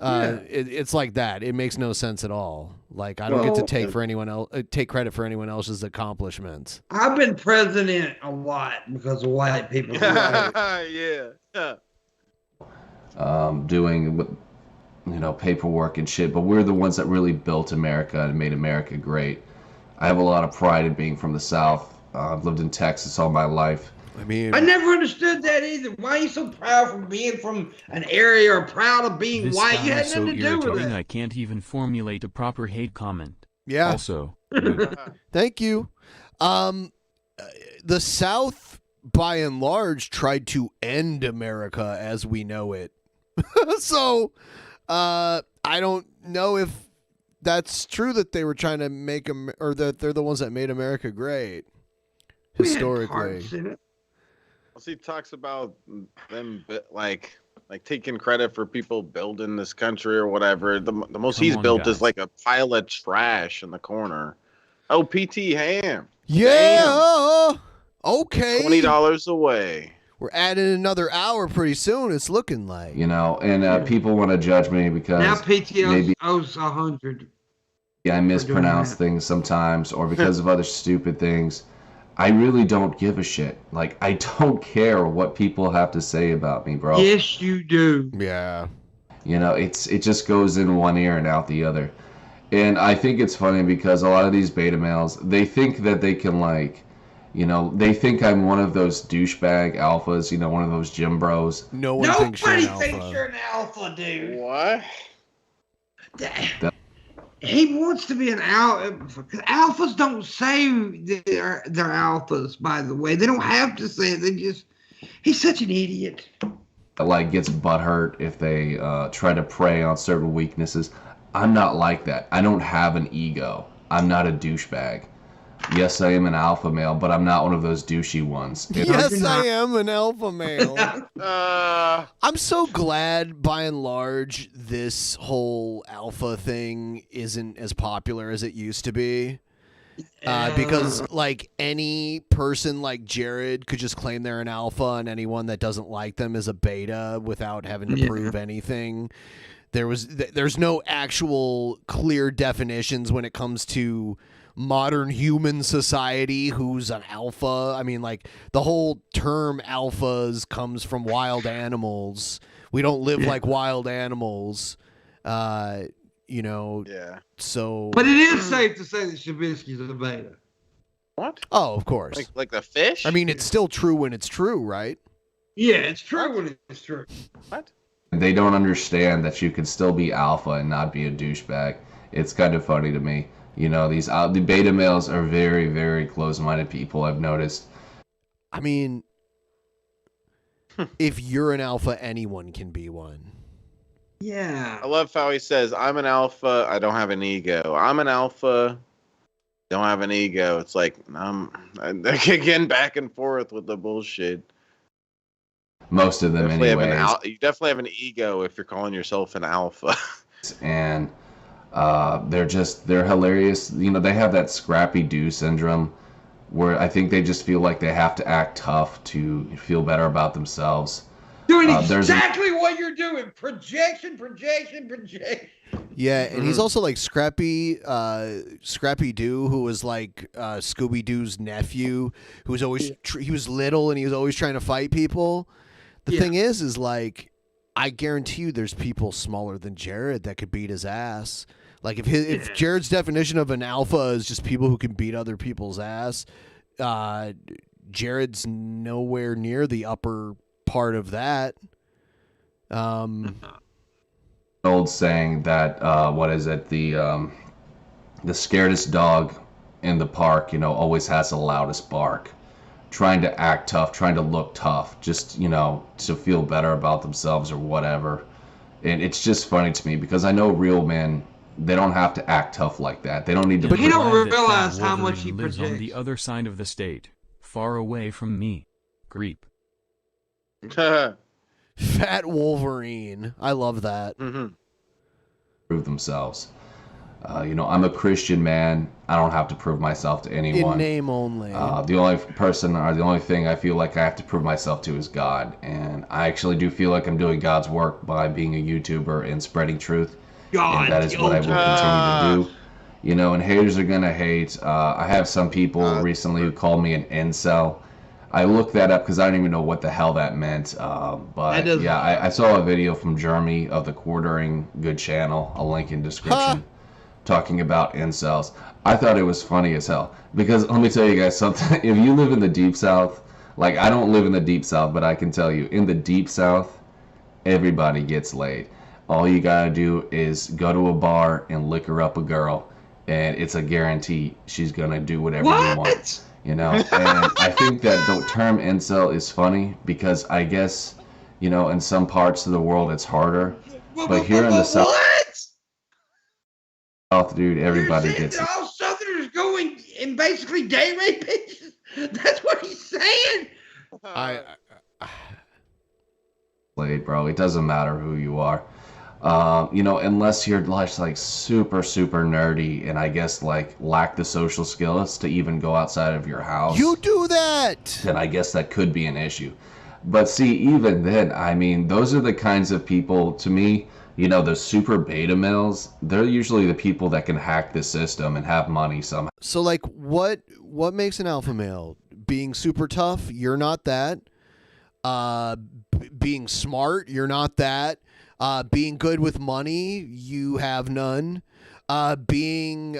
It's like that. It makes no sense at all. Like I don't get to take credit for anyone else's accomplishments. I've been president a lot because of white people. Doing paperwork and shit, but we're the ones that really built America and made America great. I have a lot of pride in being from the South. I've lived in Texas all my life. I never understood that either. Why are you so proud from being from an area or proud of being white? You had nothing to do with it. I can't even formulate a proper hate comment. Yeah. Also. Thank you. The South, by and large, tried to end America as we know it. So, I don't know if that's true that they were trying to make or that they're the ones that made America great historically. He talks about them like taking credit for people building this country or whatever. The most he's built is like a pile of trash in the corner. Oh, PT Ham. Yeah. Damn. Okay. $20 away. We're adding another hour pretty soon. It's looking like. And people want to judge me because now PTO owes 100. Yeah, I mispronounce things sometimes, or because of other stupid things. I really don't give a shit. Like, I don't care what people have to say about me, bro. Yes, you do. Yeah. It just goes in one ear and out the other. And I think it's funny because a lot of these beta males, they think that they can they think I'm one of those douchebag alphas, one of those gym bros. Nobody thinks you're an alpha, dude. What? He wants to be an alpha. Alphas don't say they're alphas, by the way. They don't have to say it. He's such an idiot. Gets butthurt if they try to prey on certain weaknesses. I'm not like that. I don't have an ego. I'm not a douchebag. Yes, I am an alpha male, but I'm not one of those douchey ones. Yes, I am an alpha male. I'm so glad, by and large, this whole alpha thing isn't as popular as it used to be. Because, like, any person like Jared could just claim they're an alpha, and anyone that doesn't like them is a beta without having to prove anything. There's no actual clear definitions when it comes to modern human society who's an alpha. I mean, like, the whole term alphas comes from wild animals. We don't live like wild animals. You know. Yeah. So. But it is safe to say that Shabisky's a beta. What? Oh, of course. Like the fish? I mean, it's still true when it's true, right? Yeah, it's true when it's true. What? They don't understand that you can still be alpha and not be a douchebag. It's kind of funny to me. You know, the beta males are very, very close-minded people, I've noticed. I mean, if you're an alpha, anyone can be one. Yeah. I love how he says, I'm an alpha, I don't have an ego. I'm an alpha, don't have an ego. It's like, again, back and forth with the bullshit. Most of them, anyways. You definitely have an ego if you're calling yourself an alpha. And they're hilarious. You know, they have that scrappy do syndrome where I think they just feel like they have to act tough to feel better about themselves. Doing exactly what you're doing. Projection. Yeah, and he's also like Scrappy Doo, who was like Scooby Doo's nephew, who was always he was little and he was always trying to fight people. The thing is like, I guarantee you, there's people smaller than Jared that could beat his ass. Like if Jared's definition of an alpha is just people who can beat other people's ass, Jared's nowhere near the upper part of that. Old saying that what is it, the scaredest dog in the park, you know, always has the loudest bark, trying to act tough, trying to look tough, just, you know, to feel better about themselves or whatever. And it's just funny to me because I know real men, they don't have to act tough like that. They don't need to. But you don't realize how much he lives projects on the other side of the state, far away from me. Creep. Fat Wolverine. I love that. Prove themselves. You know, I'm a Christian man. I don't have to prove myself to anyone. In name only. The only person or the only thing I feel like I have to prove myself to is God. And I actually do feel like I'm doing God's work by being a YouTuber and spreading truth. And that is what I will continue to do. You know, and haters are going to hate. I have some people recently who called me an incel. I looked that up because I don't even know what the hell that meant. But yeah, I saw a video from Jeremy of the Quartering Good channel, a link in description, talking about incels. I thought it was funny as hell because let me tell you guys something. If you live in the Deep South, like I don't live in the Deep South, but I can tell you in the Deep South, everybody gets laid. All you gotta do is go to a bar and liquor up a girl, and it's a guarantee she's gonna do whatever you want. You know, and I think that the term incel is funny because I guess, you know, in some parts of the world it's harder, but here in the South, dude, everybody gets it. All Southerners going and basically gay rape bitches. That's what he's saying. Played, bro. It doesn't matter who you are. You know, unless you're like super nerdy and I guess like lack the social skills to even go outside of your house. You do that! Then I guess that could be an issue. But see, even then, I mean, those are the kinds of people, to me, you know, the super beta males, they're usually the people that can hack the system and have money somehow. So like what makes an alpha male? Being super tough? You're not that. Being smart? You're not that. Being good with money, you have none. Being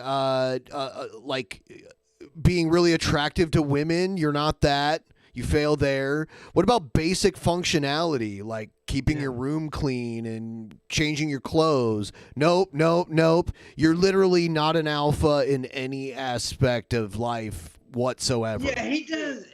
really attractive to women, you're not that. You fail there. What about basic functionality, like keeping your room clean and changing your clothes? Nope. You're literally not an alpha in any aspect of life whatsoever. Yeah, he does.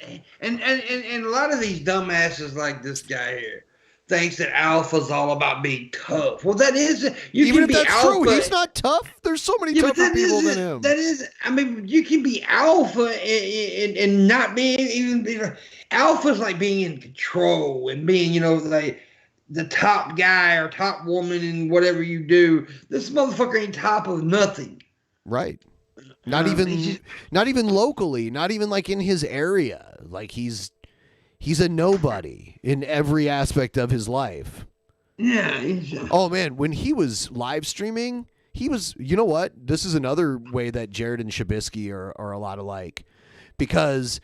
And a lot of these dumbasses like this guy here, thinks that alpha's all about being tough. Well, that is you Even can if be that's alpha. true, he's not tough. There's so many tougher people than him. That is, I mean, you can be alpha and not being even. Alpha's like being in control and being, you know, like the top guy or top woman in whatever you do. This motherfucker ain't top of nothing. Right. Not even locally, not even like in his area. Like he's a nobody in every aspect of his life. Yeah. Oh man, when he was live streaming, he was, you know what? This is another way that Jared and Shabisky are a lot alike, because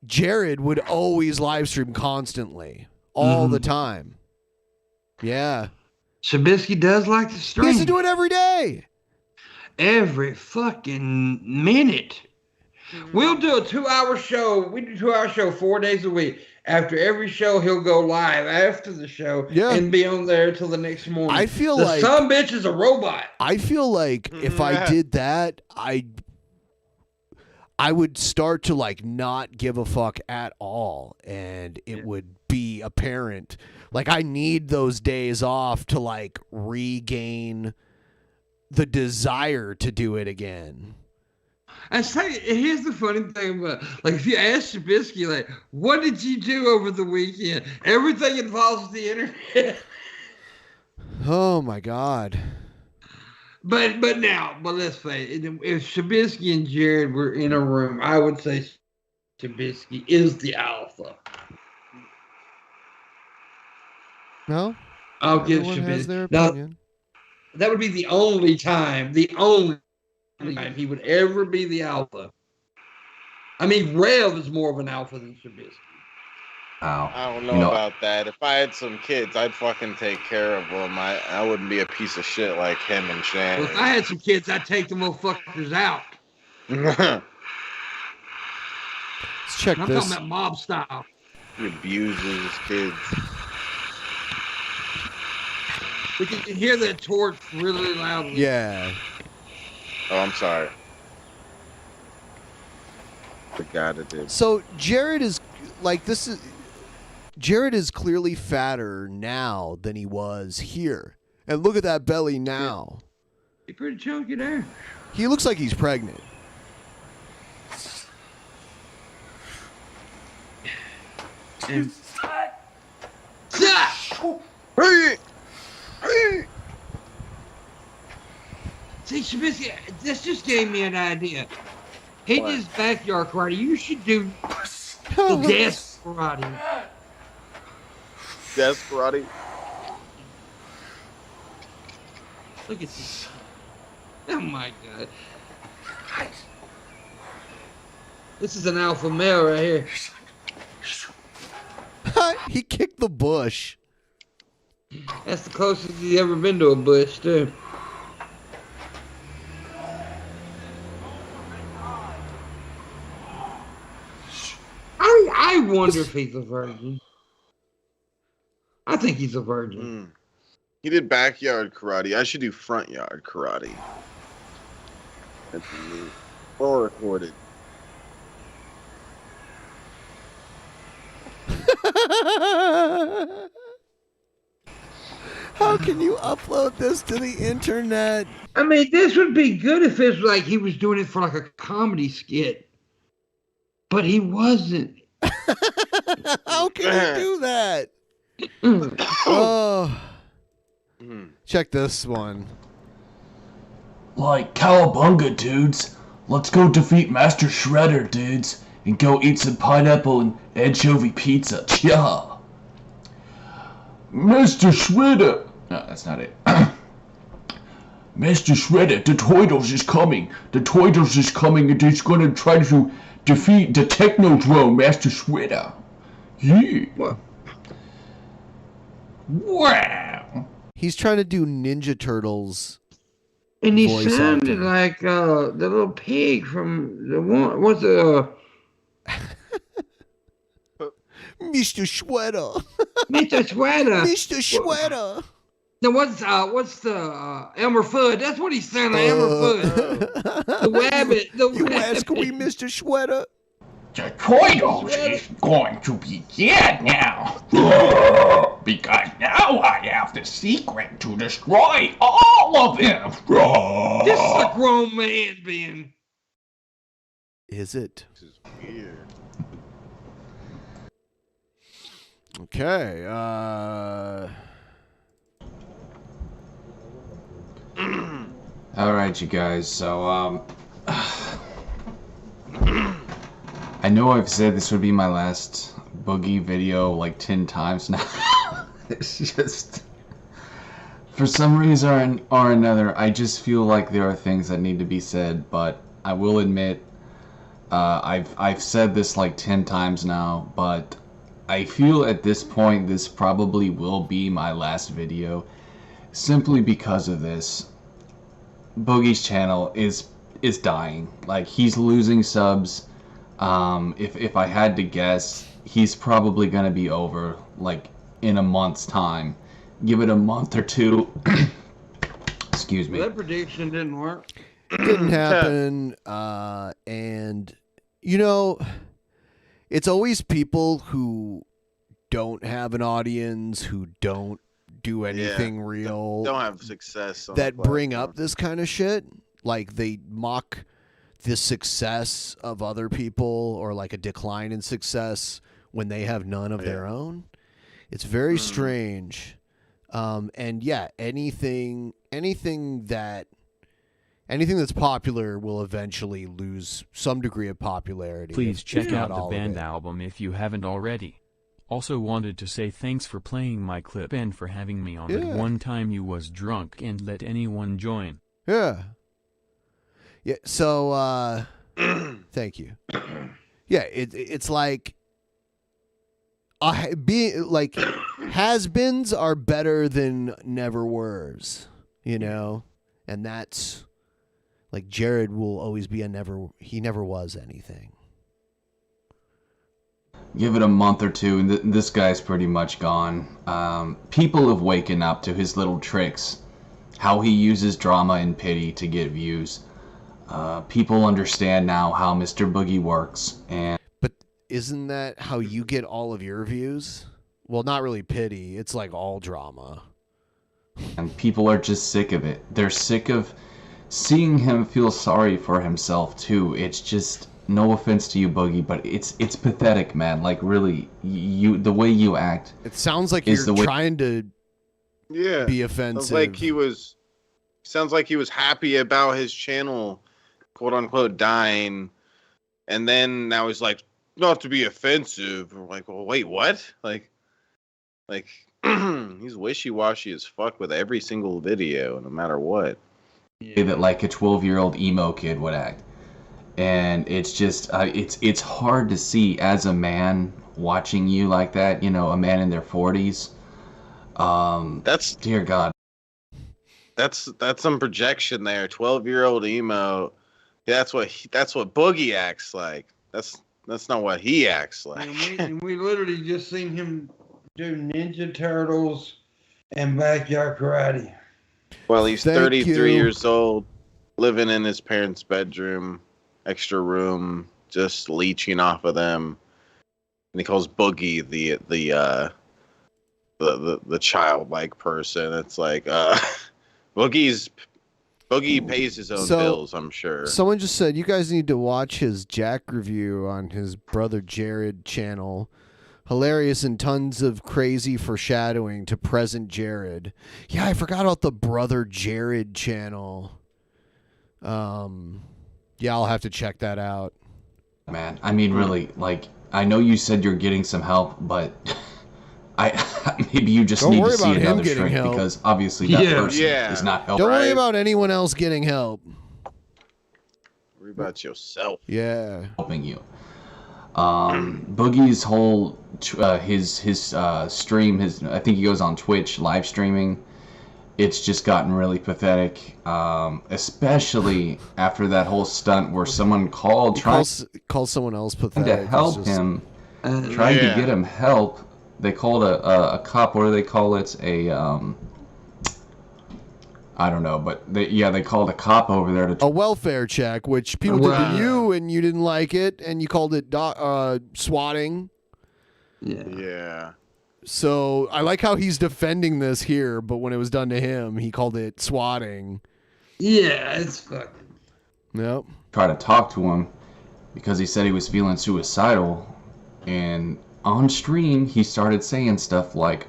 Jared would always live stream constantly, all the time. Yeah. Shabisky does like to stream. He has to do it every day. Every fucking minute. We'll do a 2-hour show. We do 2-hour show 4 days a week. After every show, he'll go live after the show and be on there till the next morning. I feel the like some bitch is a robot. I feel like if I did that, I would start to like not give a fuck at all, and it would be apparent. Like I need those days off to like regain the desire to do it again. I say, here's the funny thing about, like, if you ask Shabisky, like, what did you do over the weekend? Everything involves the internet. Oh my God. But let's face it, if Shabisky and Jared were in a room, I would say Shabisky is the alpha. No? I'll give Everyone has their Shabisky. Now, opinion. that would be the only time he would ever be the alpha. I mean, Rev is more of an alpha than Shabisky. I don't know about that. If I had some kids, I'd fucking take care of them. I wouldn't be a piece of shit like him and Shannon. Well, if I had some kids, I'd take the motherfuckers out. Let's check I'm this. talking about mob style. He abuses his kids. We can hear that torch really loudly. Yeah. Oh, I'm sorry. Forgot it did. So Jared is like Jared is clearly fatter now than he was here. And look at that belly now. He's pretty chunky there. He looks like he's pregnant. And see, Shabisky, this just gave me an idea. He does backyard karate. You should do desk karate. Desk karate? Look at this. Oh my God. This is an alpha male right here. He kicked the bush. That's the closest he's ever been to a bush, too. I wonder if he's a virgin. I think he's a virgin. He did backyard karate. I should do front yard karate. That's neat. Or recorded. How can you upload this to the internet? I mean, this would be good if it's like he was doing it for like a comedy skit. But he wasn't. How can you do that? Oh. Check this one. Like, cowabunga, dudes. Let's go defeat Master Shredder, dudes. And go eat some pineapple and anchovy pizza. Yeah. Mr. Shredder. No, that's not it. Mr. Shredder, the Toidles is coming. The Toidles is coming and he's gonna try to defeat the Technodrome, Master Shredder. Yeah. Wow. He's trying to do Ninja Turtles. And he voice sounded acting. like the little pig from the one. What's the Mr. Shredder. Mr. Shredder? Mr. Shredder. Now what's the Elmer Fudd? That's what he sounded like, Elmer Fudd. The rabbit. You asking me, Mr. Shredder? The Toidos is going to begin now. Because now I have the secret to destroy all of them. This is a grown man, Ben. Is it? This is weird. Okay. All right, you guys. So, I know I've said this would be my last Boogie video like 10 times now. It's just, for some reason or another, I just feel like there are things that need to be said. But I will admit, I've said this like 10 times now, but I feel at this point this probably will be my last video, simply because of this. Boogie's channel is dying. Like, he's losing subs. If I had to guess, he's probably gonna be over like in a month's time. Give it a month or two. Excuse me. That prediction didn't work. It didn't happen. And you know, it's always people who don't have an audience, who don't do anything real, Don't have success on that the bring platform. up this kind of shit. Like, they mock the success of other people, or like a decline in success when they have none of their own. It's very strange. And yeah, anything that's popular will eventually lose some degree of popularity. Please check not out the all of band it. album if you haven't already. Also wanted to say thanks for playing my clip and for having me on it one time you was drunk and let anyone join. Yeah. Yeah, so thank you. Yeah, it's like has-beens are better than never-weres, you know? And that's like, Jared will always be he never was anything. Give it a month or two, and this guy's pretty much gone. People have waken up to his little tricks, how he uses drama and pity to get views. People understand now how Mr. Boogie works, but isn't that how you get all of your views? Well, not really pity. It's like all drama. And people are just sick of it. They're sick of seeing him feel sorry for himself too. It's just, no offense to you, Boogie, but it's pathetic, man. Like, really, the way you act. It sounds like you're trying to be offensive. Sounds like he was happy about his channel, quote unquote, dying, and then now he's like, not to be offensive. We're like, well, wait, what? Like he's wishy-washy as fuck with every single video, no matter what. That like a 12-year-old emo kid would act. And it's just, it's hard to see as a man watching you like that, you know, a man in their 40s. That's, dear God. That's some projection there. 12-year-old emo. That's what Boogie acts like. That's not what he acts like. And we literally just seen him do Ninja Turtles and backyard karate. Well, he's Thank 33 you. years old, living in his parents' bedroom, extra room, just leeching off of them. And he calls Boogie the childlike person. It's like Boogie pays his own bills, I'm sure. Someone just said you guys need to watch his Jack review on his brother Jared channel. Hilarious and tons of crazy foreshadowing to present Jared. Yeah, I forgot about the brother Jared channel. Yeah, I'll have to check that out. Man, I mean, really, like, I know you said you're getting some help, but maybe you just need to see another shrink, because obviously that person is not helping. Don't worry about anyone else getting help. Worry about yourself. Yeah. Helping you. Boogie's whole his stream, I think he goes on Twitch live streaming. It's just gotten really pathetic, especially after that whole stunt where someone called trying someone else pathetic to help him, trying to get him help. They called a cop. What do they call it? I don't know, but they called a cop over there to a welfare check, which people did to you, and you didn't like it, and you called it swatting. Yeah. So I like how he's defending this here, but when it was done to him, he called it swatting. Yeah, it's fucking. Yep. try to talk to him because he said he was feeling suicidal, and on stream he started saying stuff like,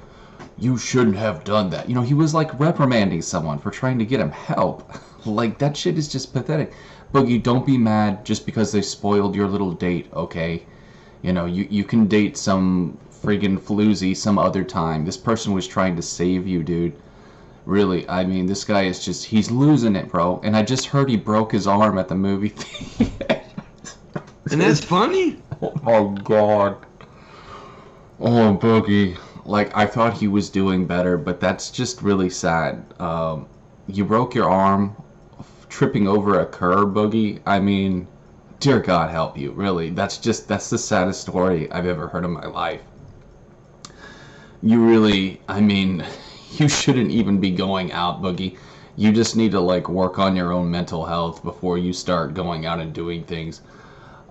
"You shouldn't have done that." You know, he was like reprimanding someone for trying to get him help. Like, that shit is just pathetic. Boogie, don't be mad just because they spoiled your little date, okay? You know, you can date some friggin' floozy some other time. This person was trying to save you, dude. Really, I mean, this guy is just, he's losing it, bro. And I just heard he broke his arm at the movie theater. And that's funny? Oh my god. Oh, Boogie. Like, I thought he was doing better, but that's just really sad. You broke your arm tripping over a curb, Boogie. I mean, dear God help you, really. That's the saddest story I've ever heard in my life. You really, I mean, you shouldn't even be going out, Boogie. You just need to, like, work on your own mental health before you start going out and doing things.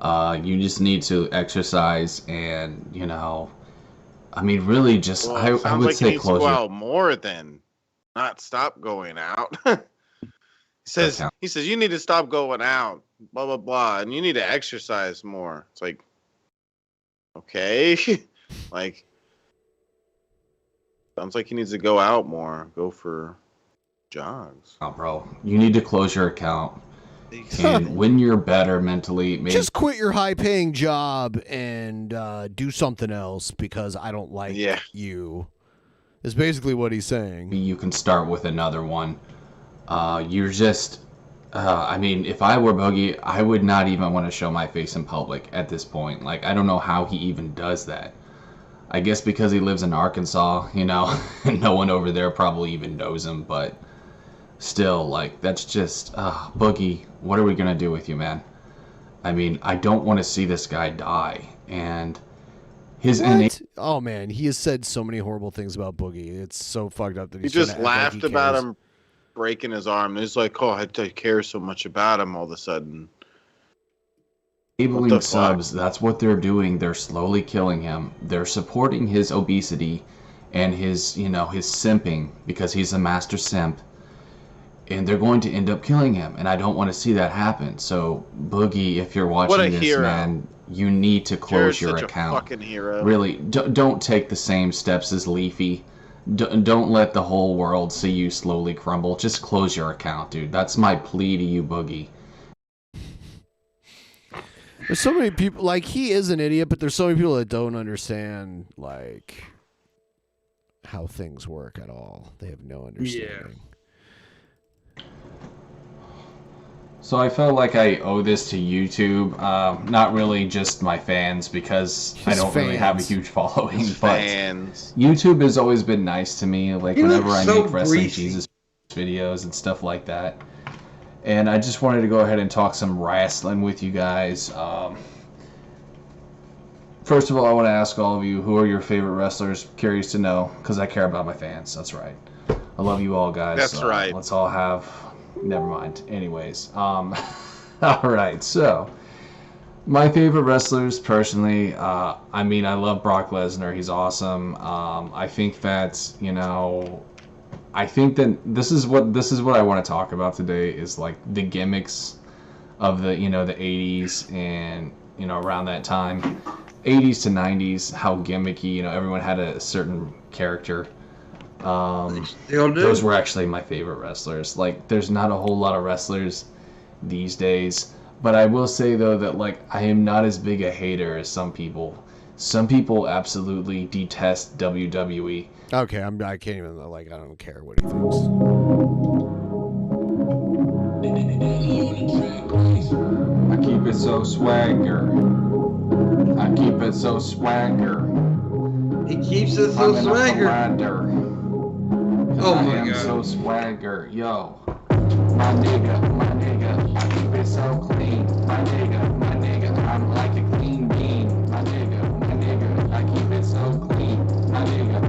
You just need to exercise and, you know, I mean, really just, I would like say he needs close to go your... out more than not stop going out. He says you need to stop going out, blah blah blah, and you need to exercise more. It's like, okay, like, sounds like he needs to go out more, go for jogs. Oh, bro, you need to close your account. And when you're better mentally, maybe just quit your high-paying job and do something else because I don't like you. Is basically what he's saying. You can start with another one. You're just, I mean, if I were Boogie, I would not even want to show my face in public at this point. Like, I don't know how he even does that. I guess because he lives in Arkansas, you know, and no one over there probably even knows him, but still, like, that's just, Boogie, what are we going to do with you, man? I mean, I don't want to see this guy die, and his oh, man, he has said so many horrible things about Boogie. It's so fucked up that He he's just trying to act laughed like he about cares. him breaking his arm. He's like, oh, I care so much about him all of a sudden. Enabling subs, that's what they're doing. They're slowly killing him. They're supporting his obesity and his, you know, his simping because he's a master simp. And they're going to end up killing him. And I don't want to see that happen. So, Boogie, if you're watching this, hero. man, you need to close your such account. A fucking hero. Really, don't take the same steps as Leafy. Don't let the whole world see you slowly crumble. Just close your account, dude. That's my plea to you, Boogie. There's so many people, like, he is an idiot, but there's so many people that don't understand, like, how things work at all. They have no understanding. So I felt like I owe this to YouTube. Not really just my fans, because I don't really have a huge following, but YouTube has always been nice to me. Like, whenever I make Wrestling Jesus videos and stuff like that. And I just wanted to go ahead and talk some wrestling with you guys. First of all, I want to ask all of you, who are your favorite wrestlers? Curious to know, because I care about my fans. That's right. I love you all, guys. That's right. Let's all have... Never mind. Anyways. All right, so... My favorite wrestlers, personally, I mean, I love Brock Lesnar. He's awesome. I think that, you know... I think that this is what I want to talk about today, is like the gimmicks of the, you know, the 80s and, you know, around that time, 80s to 90s, how gimmicky, you know, everyone had a certain character. Those were actually my favorite wrestlers. Like, there's not a whole lot of wrestlers these days, but I will say though that, like, I am not as big a hater as some people. Some people absolutely detest WWE. Okay, I can't even, like, I don't care what he thinks. I keep it so swagger. I keep it so swagger. He keeps it so swagger. Oh my God. So swagger. Yo. My nigga. I keep it so clean. My nigga. I'm like a clean bean. My nigga. I keep it so clean. My nigga.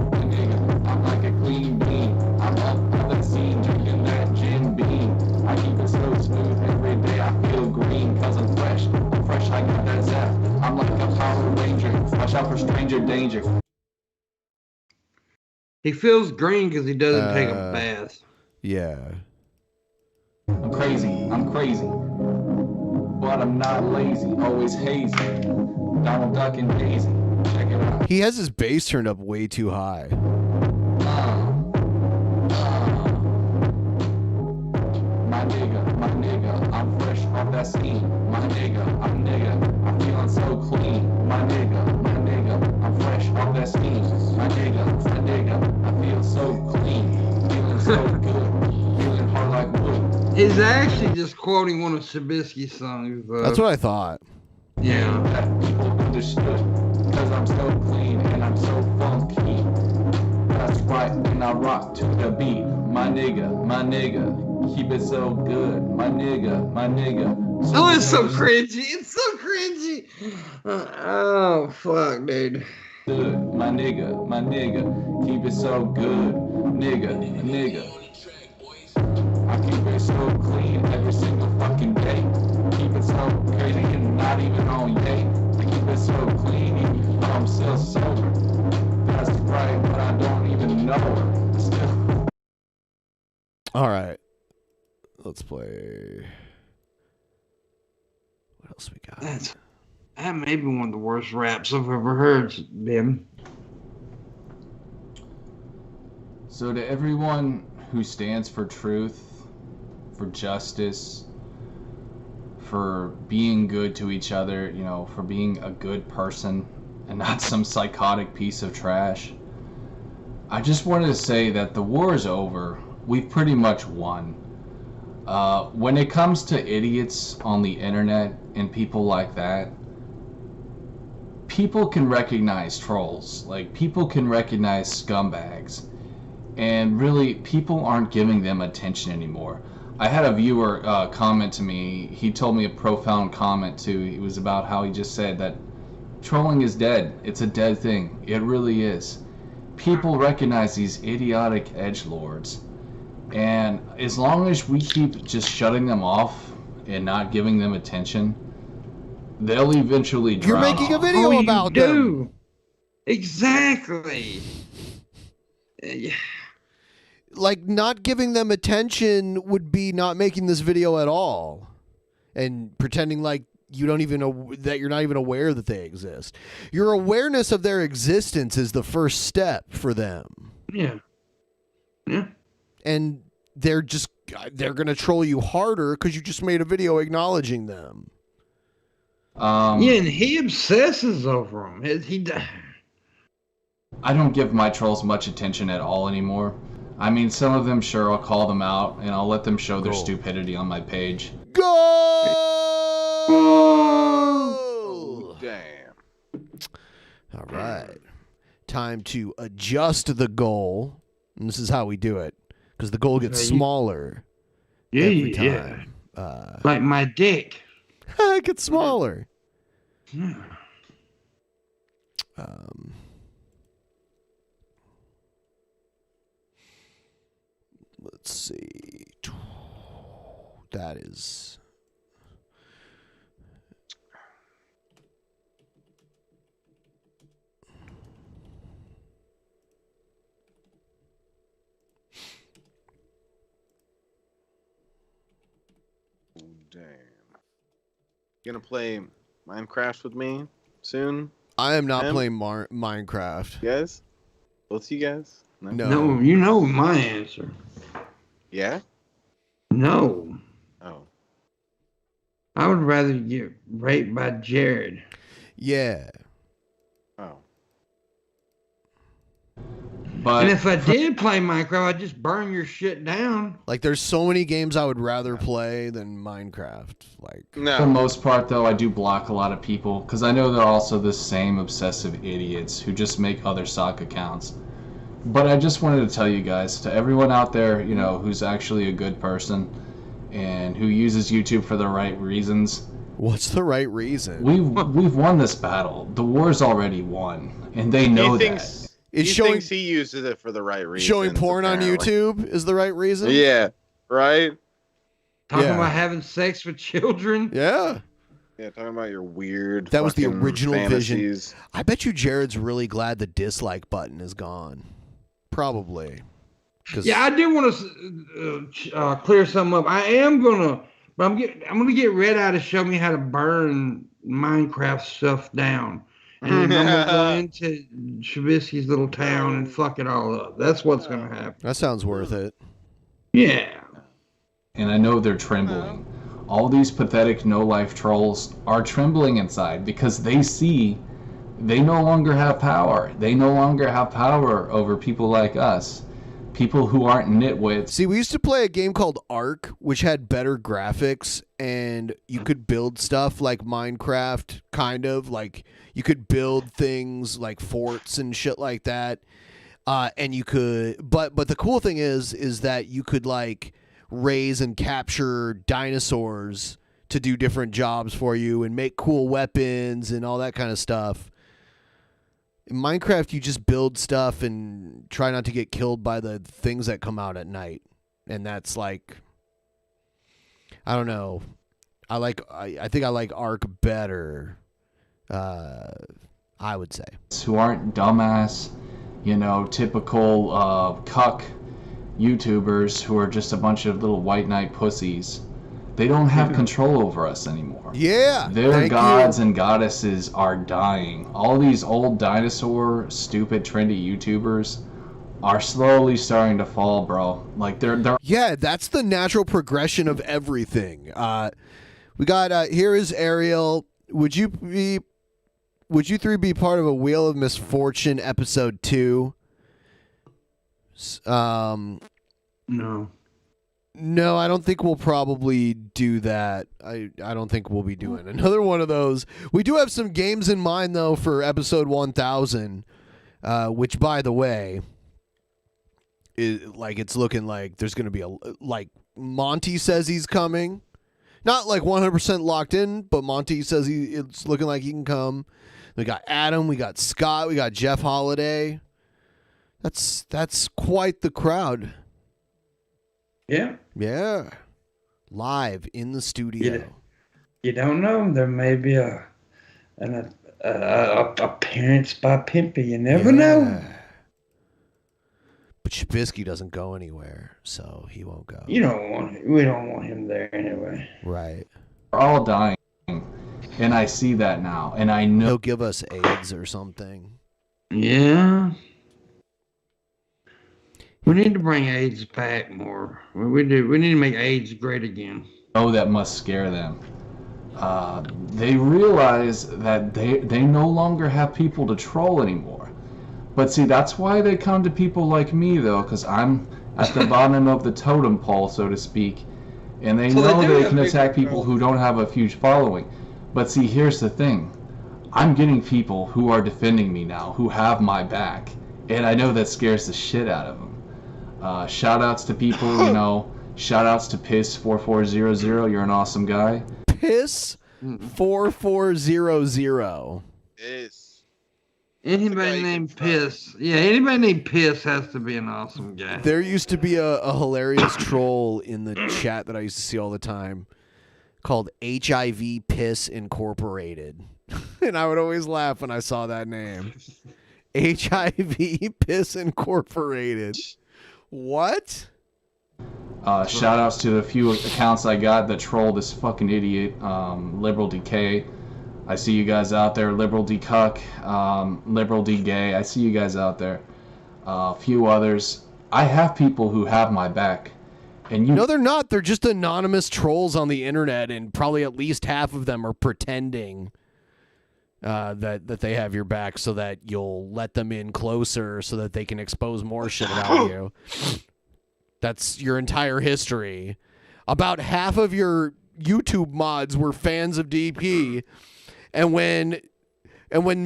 I'm like a clean bean. I'm up on the scene drinking that danger. He feels green because he doesn't take a bath. Yeah. I'm crazy, but I'm not lazy, always hazy. Donald Duck and Daisy, check it out. He has his bass turned up way too high. My nigga, I'm fresh off that steam. My nigga, I'm feeling so clean. My nigga, I'm fresh off that steam. My nigga, I feel so clean. Feeling so good, feeling hard like wood. He's actually just quoting one of Shabisky's songs. That's what I thought. Yeah. That people understood, cause I'm so clean and I'm so funky. That's right, and I rock to the beat. My nigga, keep it so good. My nigga. Oh, it's so cringy. It's so cringy. Oh, fuck, dude. Good. My nigga, keep it so good. Nigga. I keep it so clean every single fucking day. Keep it so crazy and not even on yay. I keep it so clean even though I'm still sober. That's right, but I don't even know her. Still. All right. Let's play. What else we got? That may be one of the worst raps I've ever heard, Bim. So to everyone who stands for truth, for justice, for being good to each other, you know, for being a good person and not some psychotic piece of trash, I just wanted to say that the war is over. We've pretty much won. When it comes to idiots on the internet and people like that, people can recognize trolls. Like, people can recognize scumbags. And really, people aren't giving them attention anymore. I had a viewer comment to me. He told me a profound comment too. It was about how he just said that trolling is dead. It's a dead thing. It really is. People recognize these idiotic edgelords. And as long as we keep just shutting them off and not giving them attention, they'll eventually drown. You're making a video about them. Exactly. Like, not giving them attention would be not making this video at all. And pretending like you don't even know that you're not even aware that they exist. Your awareness of their existence is the first step for them. Yeah. Yeah. And they're going to troll you harder because you just made a video acknowledging them. Yeah, and he obsesses over them. I don't give my trolls much attention at all anymore. I mean, some of them, sure, I'll call them out, and I'll let them show their stupidity on my page. Go! Oh, damn. All right. Time to adjust the goal. And this is how we do it. Because the goal gets smaller every time. Like my dick. It gets smaller. Let's see. That is... Damn. You gonna play Minecraft with me soon? I am not playing Minecraft. You guys? Both you guys? No, you know my answer. Yeah? No. Oh. I would rather get raped by Jared. Yeah. Oh. And if I did play Minecraft, I'd just burn your shit down. Like, there's so many games I would rather play than Minecraft. Like, For the most part, though, I do block a lot of people because I know they're also the same obsessive idiots who just make other sock accounts. But I just wanted to tell you guys, to everyone out there, you know, who's actually a good person and who uses YouTube for the right reasons. What's the right reason? We've won this battle. The war's already won, and they know that. He thinks he uses it for the right reason. Showing porn on YouTube is the right reason? Yeah, right? Talking about having sex with children? Yeah. Yeah, talking about your weird. That was the fucking original fantasies. vision. I bet you Jared's really glad the dislike button is gone. Probably. Yeah, I do want to clear something up. I am gonna, but I'm gonna get Red Eye to show me how to burn Minecraft stuff down, and then I'm gonna go into Shabisky's little town and fuck it all up. That's what's gonna happen. That sounds worth it. Yeah. And I know they're trembling. All these pathetic no-life trolls are trembling inside because they see they no longer have power. They no longer have power over people like us. People who aren't nitwits. See, we used to play a game called Ark, which had better graphics, and you could build stuff like Minecraft, kind of. Like, you could build things like forts and shit like that. And you could... But the cool thing is that you could, like, raise and capture dinosaurs to do different jobs for you and make cool weapons and all that kind of stuff. In Minecraft, you just build stuff and try not to get killed by the things that come out at night. And that's like, I don't know. I think I like Ark better. I would say. Who aren't dumbass, typical cuck YouTubers who are just a bunch of little white knight pussies. They don't have control over us anymore. Yeah. Their gods and goddesses are dying. All these old dinosaur, stupid, trendy YouTubers are slowly starting to fall, bro. Like they're Yeah, that's the natural progression of everything. We got here is Ariel. Would you three be part of a Wheel of Misfortune episode 2? No, I don't think we'll probably do that. I don't think we'll be doing another one of those. We do have some games in mind, though, for episode 1000, which, by the way, it's looking like there's going to be like Monty says he's coming. Not like 100% locked in, but Monty says it's looking like he can come. We got Adam, we got Scott, we got Jeff Holiday. That's quite the crowd. Yeah. Yeah. Live in the studio. You don't know. There may be an appearance by Pimpy. You never know. But Shabisky doesn't go anywhere, so he won't go. We don't want him there anyway. Right. We're all dying. And I see that now. And I know he'll give us AIDS or something. Yeah. We need to bring AIDS back more. We do. We need to make AIDS great again. Oh, that must scare them. They realize that they no longer have people to troll anymore. But see, that's why they come to people like me, though, because I'm at the bottom of the totem pole, so to speak. And they know they can attack people who don't have a huge following. But see, here's the thing. I'm getting people who are defending me now, who have my back. And I know that scares the shit out of them. Shout outs to people, shout outs to Piss4400. You're an awesome guy. Piss4400. Piss. Anybody named Piss. Yeah, anybody named Piss has to be an awesome guy. There used to be a hilarious troll in the chat that I used to see all the time called HIV Piss Incorporated. And I would always laugh when I saw that name. HIV Piss Incorporated. What? Shout outs to the few accounts I got that troll this fucking idiot, Liberal DK. I see you guys out there, Liberal D Cuck, Liberal D Gay. I see you guys out there. A few others. I have people who have my back. And No, they're not. They're just anonymous trolls on the internet, and probably at least half of them are pretending that they have your back so that you'll let them in closer so that they can expose more shit about you. That's your entire history. About half of your YouTube mods were fans of DP, and when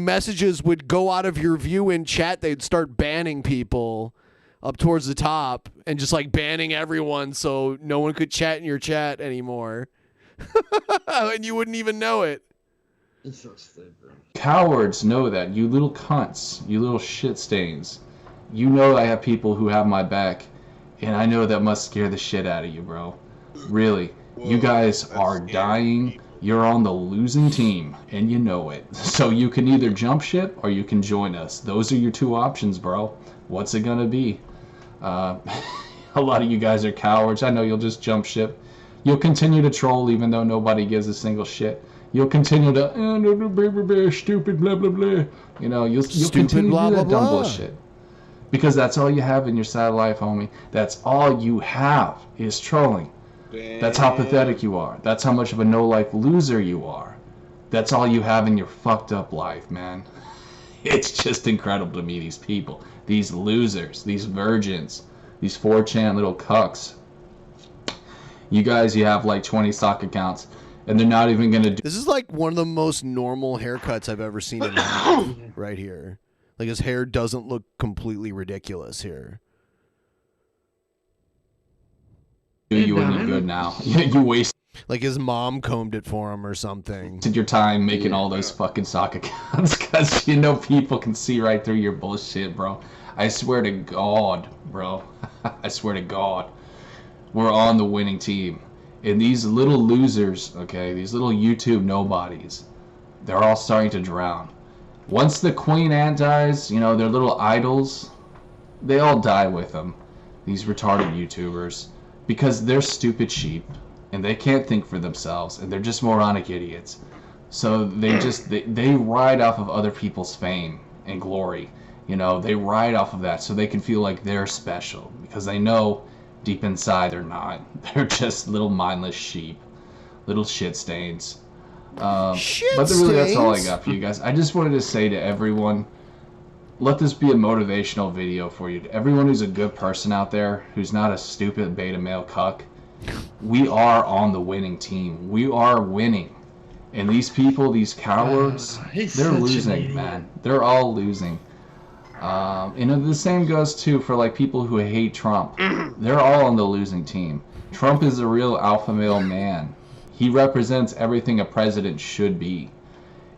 messages would go out of your view in chat, they'd start banning people up towards the top and just like banning everyone so no one could chat in your chat anymore. And you wouldn't even know it. It's so stupid. Cowards know that. You little cunts. You little shit stains. You know I have people who have my back. And I know that must scare the shit out of you, bro. Really. You guys are dying You're on the losing team, and you know it. So you can either jump ship or you can join us. Those are your two options, bro. What's it gonna be? A lot of you guys are cowards. I know you'll just jump ship. You'll continue to troll even though nobody gives a single shit. You'll continue to stupid blah blah blah. You know, you'll continue to do that dumb bullshit. Because that's all you have in your sad life, homie. That's all you have is trolling. That's how pathetic you are. That's how much of a no-life loser you are. That's all you have in your fucked up life, man. It's just incredible to me, these people. These losers, these virgins, these 4chan little cucks. You guys, you have like 20 stock accounts, and they're not even gonna do... This is like one of the most normal haircuts I've ever seen in my life, right here. Like, his hair doesn't look completely ridiculous here. You any good now. You wasted like his mom combed it for him or something. Your time making all those fucking stock accounts because you know people can see right through your bullshit, bro. I swear to God, bro. I swear to God. We're on the winning team. And these little losers, okay, these little YouTube nobodies, they're all starting to drown. Once the Queen Ant dies, you know, their little idols, they all die with them. These retarded YouTubers. Because they're stupid sheep, and they can't think for themselves, and they're just moronic idiots. So they just, they ride off of other people's fame and glory. You know, they ride off of that so they can feel like they're special. Because they know deep inside they're not. They're just little mindless sheep. Little shit stains. But really, that's all I got for you guys. I just wanted to say to everyone, let this be a motivational video for you. Everyone who's a good person out there, who's not a stupid beta male cuck, we are on the winning team. We are winning. And these people, these cowards, they're losing, man. They're all losing. And the same goes, too, for like people who hate Trump. They're all on the losing team. Trump is a real alpha male man. He represents everything a president should be.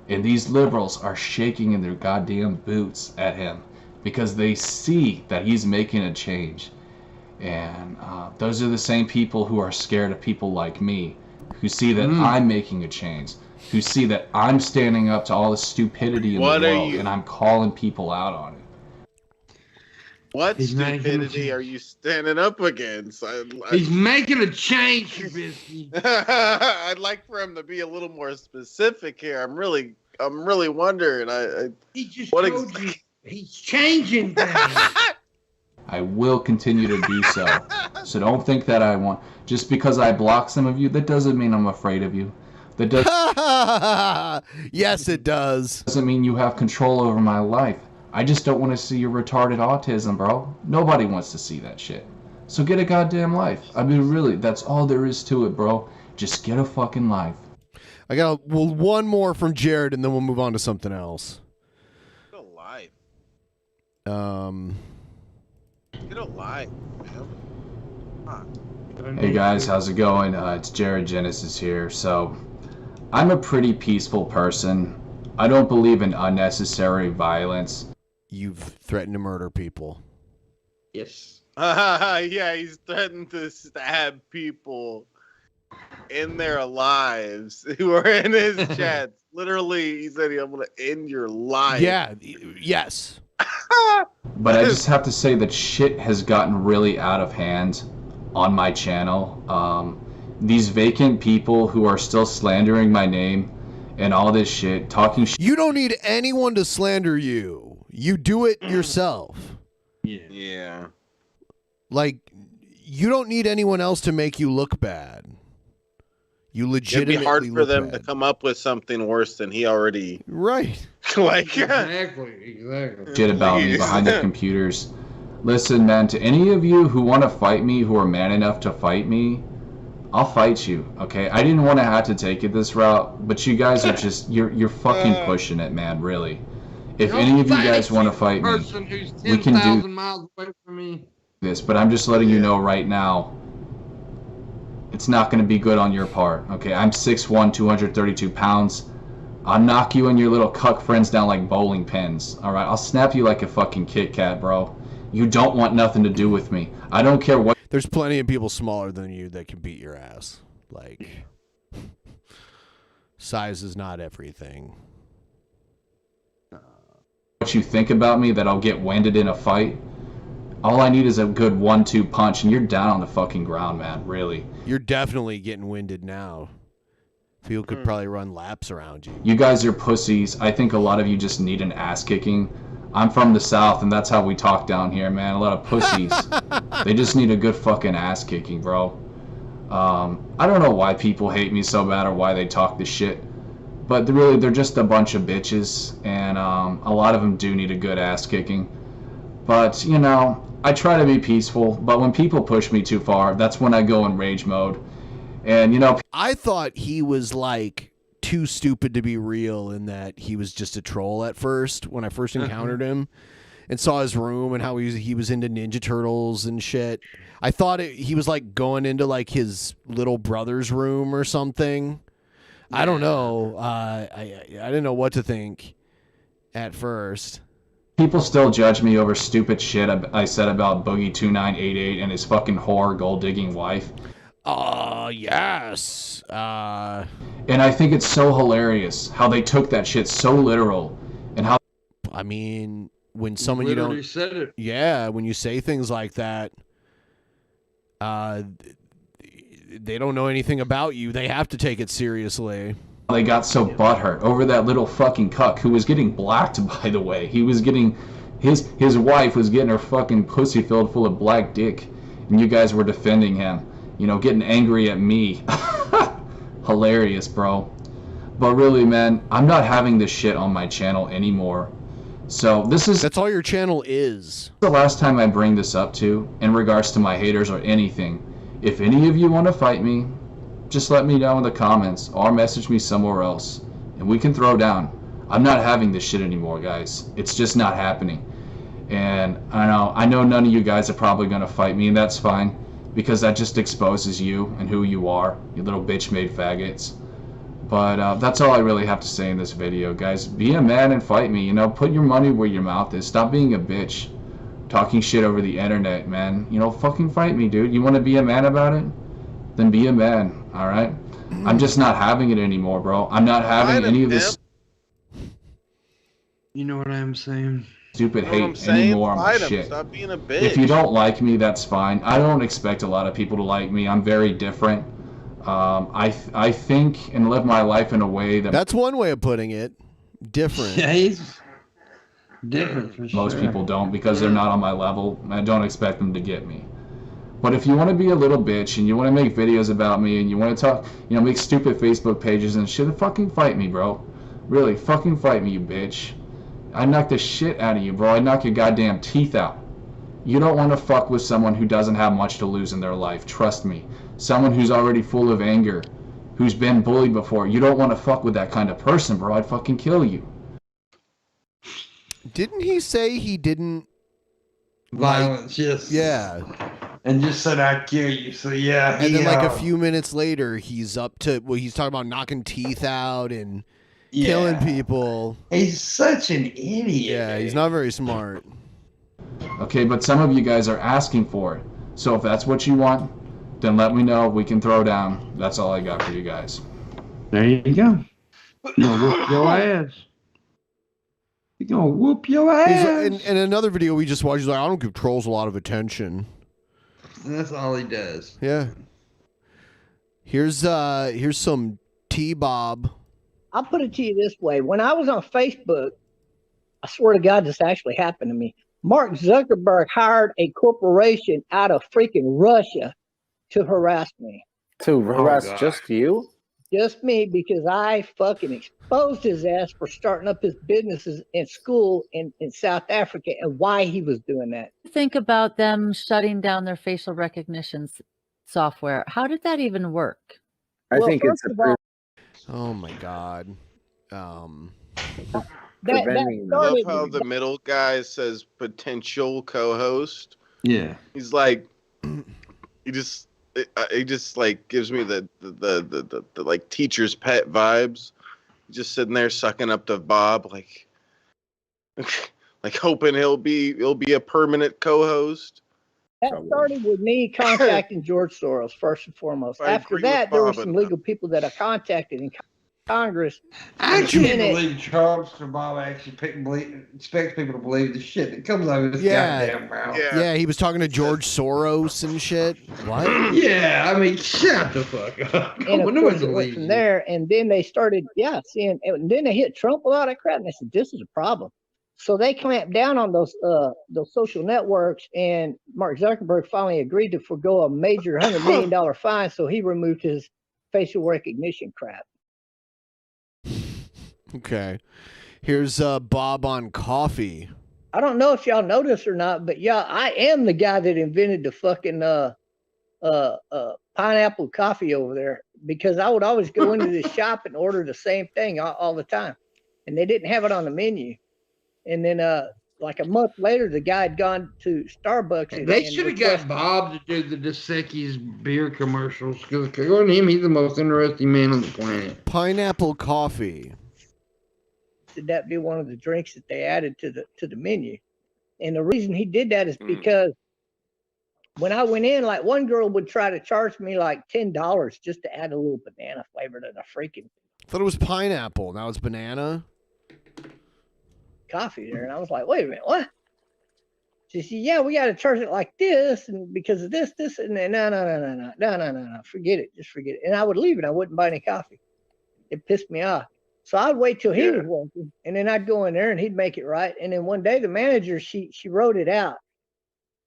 And these liberals are shaking in their goddamn boots at him because they see that he's making a change. And those are the same people who are scared of people like me, who see that I'm making a change, who see that I'm standing up to all the stupidity in the world, and I'm calling people out on it. What stupidity are you standing up against? He's making a change, Shabisky. I'd like for him to be a little more specific here. I'm really wondering. He just told you he's changing things. I will continue to do so. So don't think that I want. Just because I block some of you, that doesn't mean I'm afraid of you. That doesn't. Yes, it does. Doesn't mean you have control over my life. I just don't want to see your retarded autism, bro. Nobody wants to see that shit. So get a goddamn life. I mean, really, that's all there is to it, bro. Just get a fucking life. I got one more from Jared, and then we'll move on to something else. Get a life. Get a life, man. Hey guys, how's it going? It's Jared Genesis here. So, I'm a pretty peaceful person. I don't believe in unnecessary violence. You've threatened to murder people. Yes. Yeah, he's threatened to stab people in their lives who are in his chats. Literally, he said, I'm going to end your life. Yeah, yes. But I just have to say that shit has gotten really out of hand on my channel. These vacant people who are still slandering my name and all this shit, talking shit. You don't need anyone to slander you. You do it yourself. Yeah. Like, you don't need anyone else to make you look bad. You legitimately It'd be hard for them bad. to come up with something worse than he already. Right. Like exactly. Shit about me behind the computers. Listen, man, to any of you who want to fight me, who are man enough to fight me, I'll fight you, okay? I didn't want to have to take it this route, but you guys are just, you're fucking pushing it, man, really. If any of you guys want to fight me, we can do miles away from me. this, but I'm just letting you know right now, it's not going to be good on your part, okay? I'm 6'1", 232 pounds. I'll knock you and your little cuck friends down like bowling pins, alright? I'll snap you like a fucking Kit Kat, bro. You don't want nothing to do with me. I don't care what... There's plenty of people smaller than you that can beat your ass. Like... size is not everything. What you think about me that I'll get winded in a fight? All I need is a good 1-2 punch, and you're down on the fucking ground, man. Really. You're definitely getting winded now. People could probably run laps around you. You guys are pussies. I think a lot of you just need an ass kicking. I'm from the South, and that's how we talk down here, man. A lot of pussies. They just need a good fucking ass kicking, bro. I don't know why people hate me so bad or why they talk this shit. But they're just a bunch of bitches, and a lot of them do need a good ass kicking. But, you know, I try to be peaceful, but when people push me too far, that's when I go in rage mode. And, you know... I thought he was, like, too stupid to be real in that he was just a troll at first when I first encountered him and saw his room and how he was into Ninja Turtles and shit. I thought he was, like, going into, like, his little brother's room or something. I don't know. I didn't know what to think at first. People still judge me over stupid shit I said about Boogie2988 and his fucking whore gold-digging wife. Yes. And I think it's so hilarious how they took that shit so literal and how... I mean, when someone you don't... said it. Yeah, when you say things like that, they don't know anything about you. They have to take it seriously. They got so butthurt over that little fucking cuck who was getting blacked, by the way. He was getting... His wife was getting her fucking pussy filled full of black dick. And you guys were defending him. You know, getting angry at me. Hilarious, bro. But really, man, I'm not having this shit on my channel anymore. So this is... That's all your channel is. The last time I bring this up to, in regards to my haters or anything. If any of you want to fight me, just let me know in the comments or message me somewhere else. And we can throw down. I'm not having this shit anymore, guys. It's just not happening. And I know none of you guys are probably going to fight me, and that's fine. Because that just exposes you and who you are, you little bitch-made faggots. But that's all I really have to say in this video, guys. Be a man and fight me, you know? Put your money where your mouth is. Stop being a bitch. Talking shit over the internet, man. You know, fucking fight me, dude. You want to be a man about it? Then be a man, alright? I'm just not having it anymore, bro. I'm not having any of this... You know what I'm saying? Stupid hate anymore on my shit. Stop being a bitch. If you don't like me, that's fine. I don't expect a lot of people to like me. I'm very different. I think and live my life in a way that... That's one way of putting it. Different. Yeah, he's different for sure. Most people don't because they're not on my level. I don't expect them to get me. But if you want to be a little bitch and you want to make videos about me and you want to talk, you know, make stupid Facebook pages and shit, fucking fight me, bro. Really, fucking fight me, you bitch. I'd knock the shit out of you, bro. I'd knock your goddamn teeth out. You don't want to fuck with someone who doesn't have much to lose in their life. Trust me. Someone who's already full of anger, who's been bullied before. You don't want to fuck with that kind of person, bro. I'd fucking kill you. Didn't he say he didn't... Violence, yes. Yeah. And just said I'd kill you, so yeah. And then like a few minutes later, he's up to... Well, he's talking about knocking teeth out and... Yeah. Killing people. He's such an idiot. Yeah, he's not very smart. Okay, but some of you guys are asking for it. So if that's what you want, then let me know. We can throw down. That's all I got for you guys. There you go. You're gonna whoop your ass. You're gonna whoop your ass. In another video we just watched, he's like, I don't give trolls a lot of attention. And that's all he does. Yeah. Here's some T-Bob. I'll put it to you this way. When I was on Facebook, I swear to God, this actually happened to me. Mark Zuckerberg hired a corporation out of freaking Russia to harass me. To harass just you? Just me, because I fucking exposed his ass for starting up his businesses in school in South Africa and why he was doing that. Think about them shutting down their facial recognition software. How did that even work? I think it's Oh my God. I love how the middle guy says potential co-host. Yeah. He's like, he just like gives me the like teacher's pet vibes. Just sitting there sucking up to Bob, like hoping he'll be a permanent co-host. That started with me contacting George Soros first and foremost. After that, there were some legal people that I contacted. Congress. I can't believe Charles Bob actually expects people to believe the shit that comes out of his goddamn mouth. Yeah, he was talking to George Soros and shit. What? Yeah, I mean, shut the fuck up. And of No one course, it went believes from you. there. And then they started, seeing, and then they hit Trump with all that crap. And they said, this is a problem. So they clamped down on those social networks. And Mark Zuckerberg finally agreed to forgo a major $100 million fine. So he removed his facial recognition crap. Okay. Here's Bob on coffee. I don't know if y'all know this or not, but yeah, I am the guy that invented the fucking pineapple coffee over there, because I would always go into this shop and order the same thing all the time, and they didn't have it on the menu. And then like a month later, the guy had gone to Starbucks. They should have got Bob to do the Dos Equis beer commercials, because according to him, he's the most interesting man on the planet. Pineapple coffee. Should that be one of the drinks that they added to the menu? And the reason he did that is because when I went in, like one girl would try to charge me like $10 just to add a little banana flavor to the freaking I thought it was pineapple. Now it's banana. coffee there. And I was like, wait a minute, what? She said, yeah, we got to charge it like this, and because of this, and then no, forget it, just forget it. And I would leave and I wouldn't buy any coffee. It pissed me off. So I'd wait till he was working, and then I'd go in there and he'd make it right. And then one day the manager, she wrote it out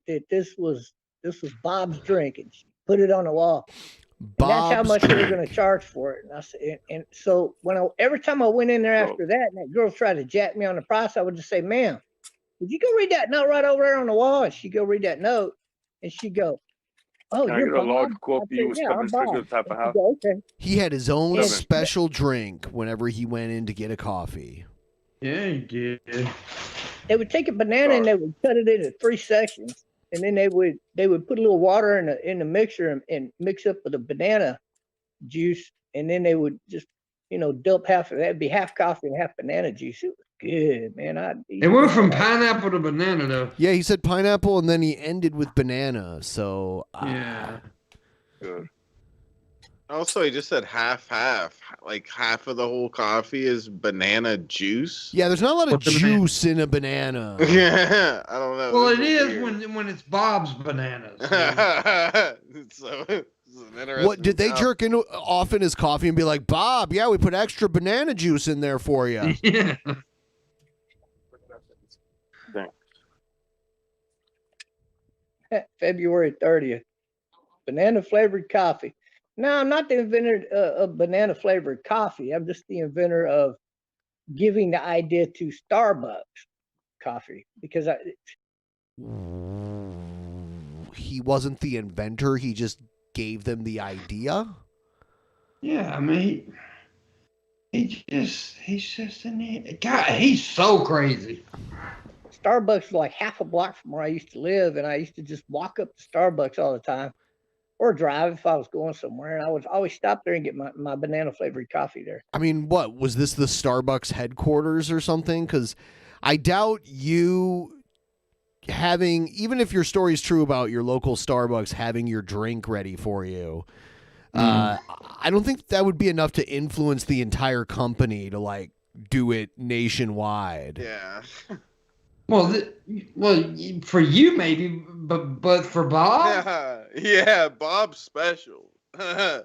that this was Bob's drink, and she put it on the wall. And that's how much they were going to charge for it. And I said, and so every time I went in there after that, and that girl tried to jack me on the price, I would just say, ma'am, would you go read that note right over there on the wall? And she'd go read that note, and she'd go, oh, Can I you're get a large Bob? coffee? You was Yeah, coming I'm straight to Bob. the type of And she'd house. go, okay. He had his own Yeah. special drink whenever he went in to get a coffee. Yeah, he did. They would take a banana and they would cut it into 3 sections, and then they would put a little water in the mixer and mix up with the banana juice, and then they would just dump half of that. It'd be half coffee and half banana juice. It was good, man. It went from pineapple to banana, though. Yeah, he said pineapple and then he ended with banana. So yeah. Good. Also, he just said half. Like half of the whole coffee is banana juice. Yeah, there's not a lot of juice in a banana. Yeah, I don't know. Well, This it is is weird. when it's Bob's bananas. So this is an interesting What did they topic. jerk off in his coffee and be like, Bob? Yeah, we put extra banana juice in there for you. Yeah. February 30th, banana flavored coffee. No, I'm not the inventor of banana flavored coffee. I'm just the inventor of giving the idea to Starbucks coffee, because He wasn't the inventor. He just gave them the idea. Yeah, I mean, he's just an idiot. God, he's so crazy. Starbucks is like half a block from where I used to live, and I used to just walk up to Starbucks all the time, or drive if I was going somewhere, and I would always stop there and get my banana flavored coffee there. I mean, what was this, the Starbucks headquarters or something? Because I doubt you having, even if your story is true about your local Starbucks having your drink ready for you, I don't think that would be enough to influence the entire company to like do it nationwide. Yeah. Well, for you maybe, but for Bob, Yeah, Bob's special. And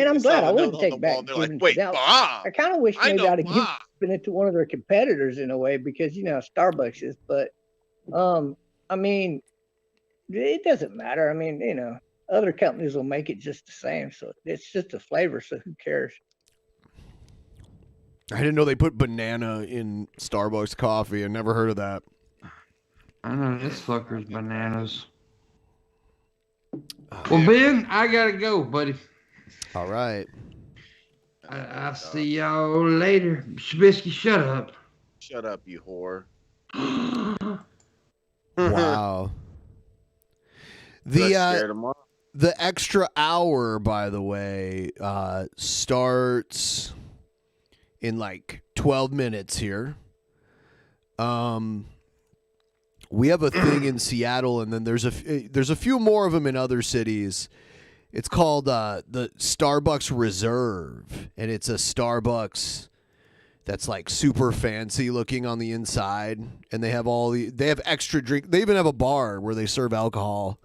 I'm glad I Someone wouldn't knows on take the back. wall, they're like, giving- "Wait, now, Bob? I kind of wish I maybe know I'd have Bob." given it to one of their competitors in a way, because how Starbucks is. But I mean, it doesn't matter. I mean, other companies will make it just the same, so it's just a flavor. So who cares? I didn't know they put banana in Starbucks coffee. I never heard of that. I know this fucker's bananas. Well, Ben, I gotta go, buddy. All right. I'll see y'all later. Shabisky, shut up. Shut up, you whore. Wow. The extra hour, by the way, starts in like 12 minutes here. We have a thing in Seattle, and then there's a few more of them in other cities. It's called the Starbucks Reserve, and it's a Starbucks that's like super fancy looking on the inside, and they have extra drink. They even have a bar where they serve alcohol,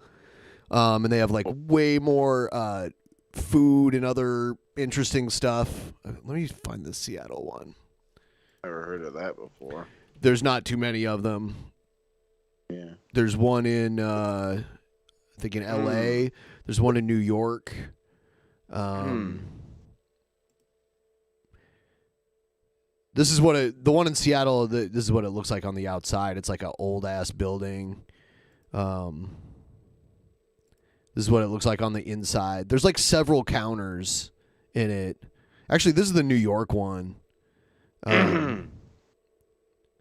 and they have like way more food and other interesting stuff. Let me find the Seattle one. Never heard of that before. There's not too many of them. Yeah. There's one in I think in LA. There's one in New York. This is what the one in Seattle. This is what it looks like on the outside. It's like an old ass building. This is what it looks like on the inside. There's like several counters in it. Actually, this is the New York one.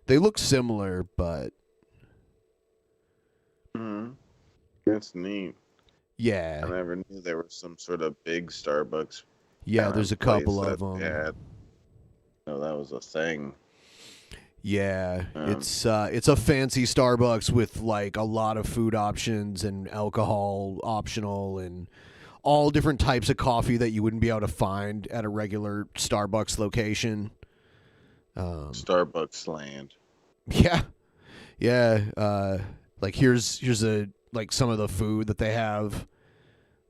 They look similar, but that's neat. Yeah. I never knew there was some sort of big Starbucks. Yeah, there's a couple of them. Yeah. No, that was a thing. Yeah, it's a fancy Starbucks with like a lot of food options and alcohol optional and all different types of coffee that you wouldn't be able to find at a regular Starbucks location. Starbucks land. Yeah. Yeah, like here's a like some of the food that they have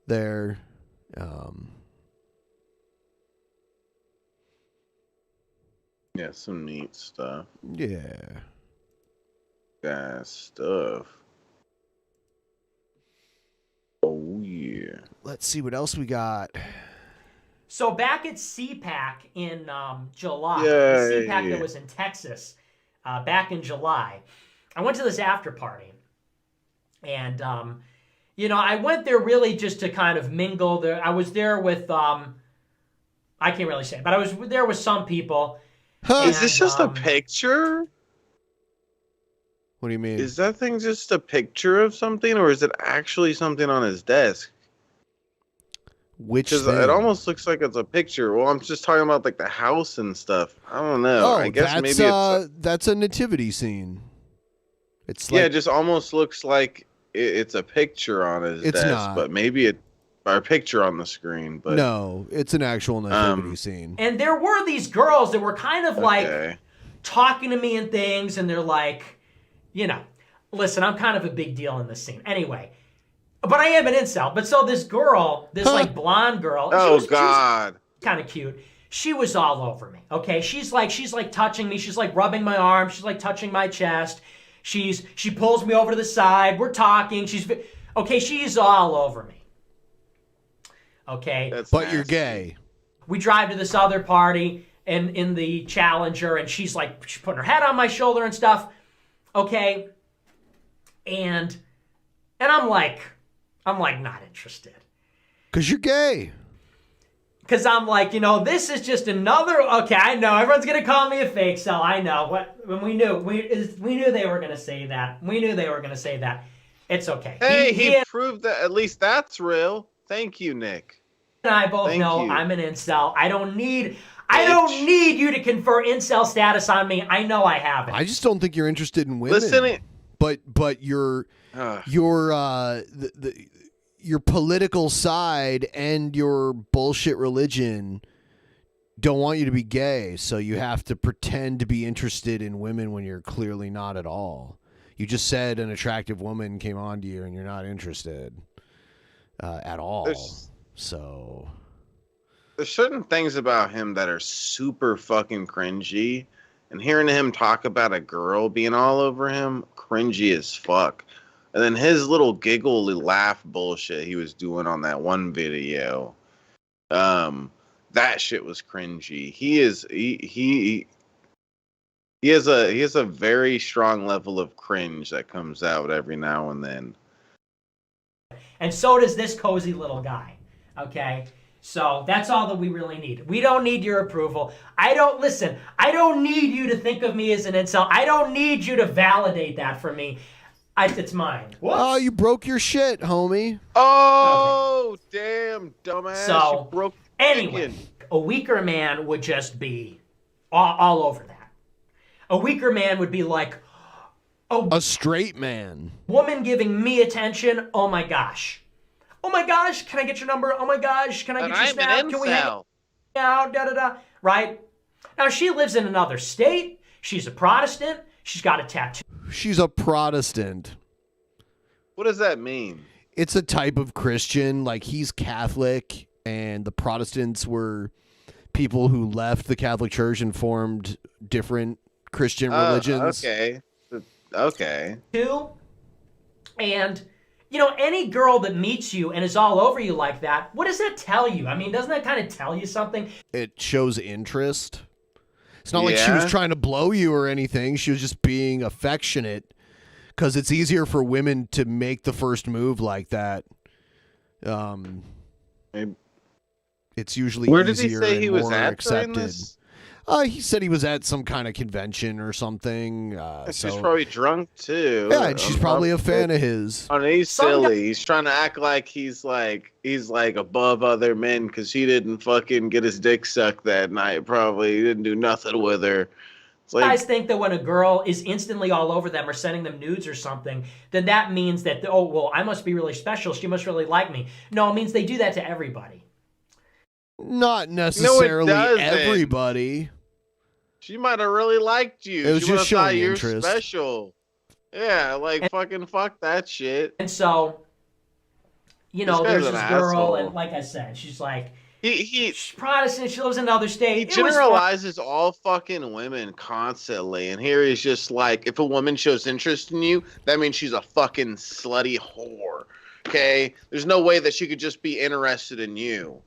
there. Yeah, some neat stuff. Yeah. Got stuff. Oh, yeah. Let's see what else we got. So back at CPAC in July, Yay. CPAC that was in Texas, back in July, I went to this after party. And, you know, I went there really just to kind of mingle. I was there with, I can't really say, but I was there with some people. Huh, is this just a picture? What do you mean? Is that thing just a picture of something, or is it actually something on his desk? Which Because thing? it almost looks like it's a picture. Well, I'm just talking about like the house and stuff. I don't know. Oh, I guess that's, maybe that's a nativity scene. It's yeah, like, it just almost looks like it's a picture on his It's desk, not. but maybe or a picture on the screen. But no, it's an actual nativity scene. And there were these girls that were kind of like Okay. talking to me and things, and they're like, you know, listen, I'm kind of a big deal in this scene. Anyway, but I am an incel. But so this girl, this like blonde girl, Oh, God. kind of cute. She was all over me. Okay, she's like touching me. She's like rubbing my arm. She's like touching my chest. She pulls me over to the side. We're talking. She's all over me. Okay, But you're gay. we drive to this other party and in the Challenger, and she's putting her head on my shoulder and stuff. Okay, and I'm like not interested. Because you're gay. Because I'm like, you know, this is just another. Okay, I know everyone's gonna call me a fake cell. I know when we knew they were gonna say that. We knew they were gonna say that. It's okay. Hey, he proved that at least that's real. Thank you, Nick. And I both know I'm an incel. I don't need you to confer incel status on me. I know I have it. I just don't think you're interested in women. But your political side and your bullshit religion don't want you to be gay, so you have to pretend to be interested in women when you're clearly not at all. You just said an attractive woman came on to you and you're not interested at all. There's certain things about him that are super fucking cringy, and hearing him talk about a girl being all over him, cringy as fuck. And then his little giggly laugh bullshit he was doing on that one video, that shit was cringy. He has a very strong level of cringe that comes out every now and then. And so does this cozy little guy. Okay? So that's all that we really need. We don't need your approval. I don't need you to think of me as an incel. I don't need you to validate that for me. It's mine. Whoops. Oh, you broke your shit, homie. Oh, damn, dumbass. So, you broke anyway, a weaker man would just be all over that. A weaker man would be like, a straight man. Woman giving me attention, oh my gosh. Oh my gosh, can I get your number? Oh my gosh, can I get your snap? Can we hang out? Da da da. Right? Now she lives in another state. She's a Protestant. She's got a tattoo. She's a Protestant. What does that mean? It's a type of Christian. Like, he's Catholic, and the Protestants were people who left the Catholic Church and formed different Christian religions. Okay. And, you know, any girl that meets you and is all over you like that, what does that tell you? I mean, doesn't that kind of tell you something? It shows interest. It's not like she was trying to blow you or anything. She was just being affectionate, because it's easier for women to make the first move like that. It's usually Where did easier he say and he was more at accepted. during this? He said he was at some kind of convention or something. She's probably drunk too. Yeah, and she's probably a fan of his. Oh, he's silly. He's trying to act like he's like above other men because he didn't fucking get his dick sucked that night. Probably he didn't do nothing with her. It's like, Guys think that when a girl is instantly all over them or sending them nudes or something, then that means that, oh, well, I must be really special. She must really like me. No, it means they do that to everybody. Not necessarily everybody. She might have really liked you. It was she just thought showing you're interest. special. Yeah, like fucking fuck that shit. And so, you know, This guy's there's this an girl, asshole. and like I said, she's like, she's Protestant, she lives in another state. He generalizes all fucking women constantly, and here he's just like, if a woman shows interest in you, that means she's a fucking slutty whore. Okay? There's no way that she could just be interested in you.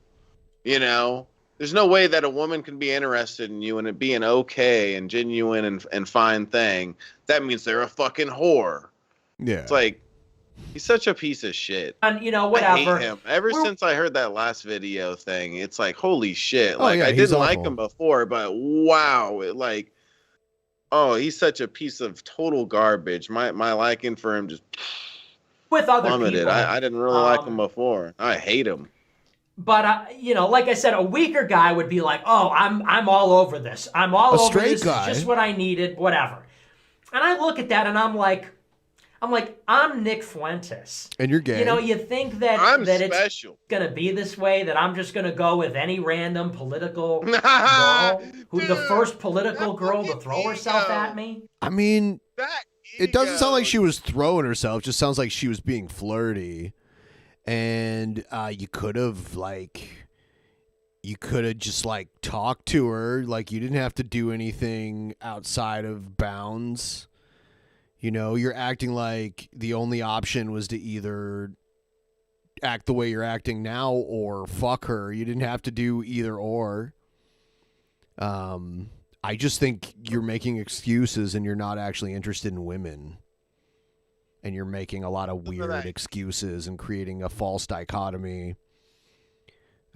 You know? There's no way that a woman can be interested in you and it be an okay and genuine and fine thing. That means they're a fucking whore. Yeah. It's like, he's such a piece of shit. And, you know, whatever. I hate him. Ever since I heard that last video thing, it's like, holy shit. Oh, Like, yeah, I he's didn't like awful. him before, but wow. It like, oh, he's such a piece of total garbage. My liking for him just with other plummeted. people. I didn't really like him before. I hate him. But you know, like I said, a weaker guy would be like, "Oh, I'm all over this. I'm all over straight this. guy. It's just what I needed, whatever." And I look at that and I'm like, I'm Nick Fuentes. And you're gay. You know, you think that I'm that special. it's gonna be this way, that I'm just gonna go with any random political girl, who's the first political girl to throw herself at me? I mean, it doesn't sound like she was throwing herself. It just sounds like she was being flirty. And you could have just like talked to her. Like, you didn't have to do anything outside of bounds. You know, you're acting like the only option was to either act the way you're acting now or fuck her. You didn't have to do either or. I just think you're making excuses and you're not actually interested in women. And you're making a lot of weird excuses and creating a false dichotomy.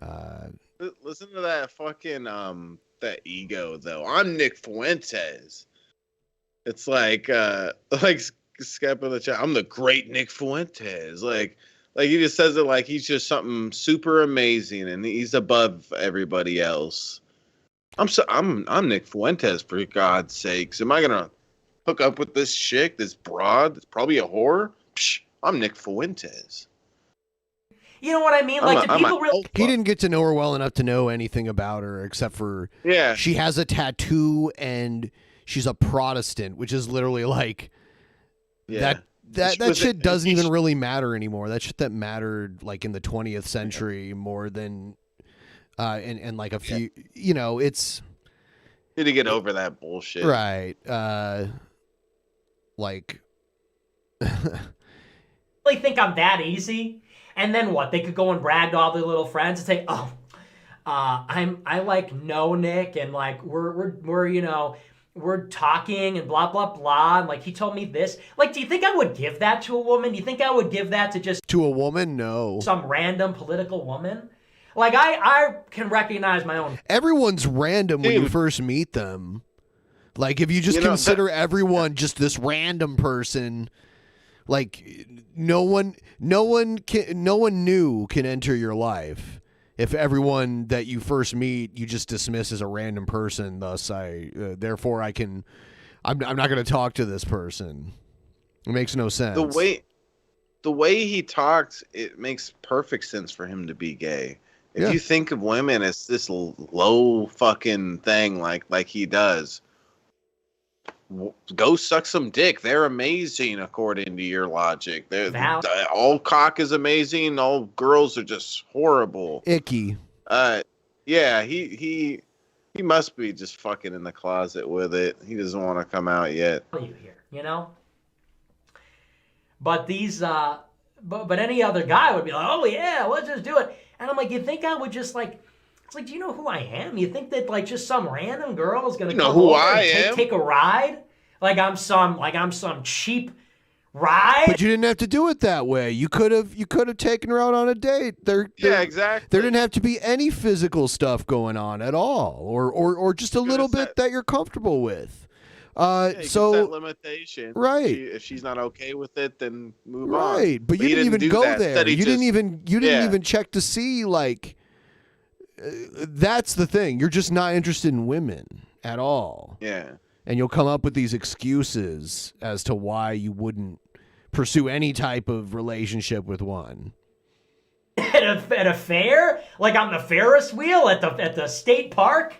Listen to that fucking that ego though. I'm Nick Fuentes. It's like Skep in the chat. I'm the great Nick Fuentes. Like he just says it like he's just something super amazing and he's above everybody else. I'm Nick Fuentes, for God's sakes. Am I gonna hook up with this chick, this broad? That's probably a whore. Psh, I'm Nick Fuentes. You know what I mean? Like, do people really? He didn't get to know her well enough to know anything about her except for she has a tattoo and she's a Protestant, which is literally like that shit doesn't even really matter anymore. That shit that mattered like in the 20th century more than and like a few, you know, it's need to get over that bullshit. Right. Like really think I'm that easy? And then what? They could go and brag to all their little friends and say, "Oh, I like know Nick, and like we're you know, we're talking and blah blah blah, and like he told me this." Like, do you think I would give that to a woman? Do you think I would give that to just to a woman? No. Some random political woman? Like, I can recognize my own. Everyone's random when you first meet them. Like, if you just consider everyone just this random person, like no one new can enter your life. If everyone that you first meet you just dismiss as a random person, thus I'm not going to talk to this person. It makes no sense. The the way he talks, it makes perfect sense for him to be gay. If you think of women as this low fucking thing like he does, go suck some dick. They're amazing according to your logic. All cock is amazing. All girls are just horrible. Icky. Yeah, he must be just fucking in the closet with it. He doesn't want to come out yet. You know? But these, but any other guy would be like, oh yeah, let's just do it. And I'm like, you think I would just like, it's like, do you know who I am? You think that like just some random girl is gonna come over and take a ride? Like I'm some cheap ride? But you didn't have to do it that way. You could have taken her out on a date. Yeah, exactly. There didn't have to be any physical stuff going on at all, or just a little bit that you're comfortable with. So that limitation, right? If she's not okay with it, then move on. Right, but you didn't even go there. You didn't even check to see like. That's the thing. You're just not interested in women at all. Yeah. And you'll come up with these excuses as to why you wouldn't pursue any type of relationship with one. At a fair, like on the Ferris wheel at the state park,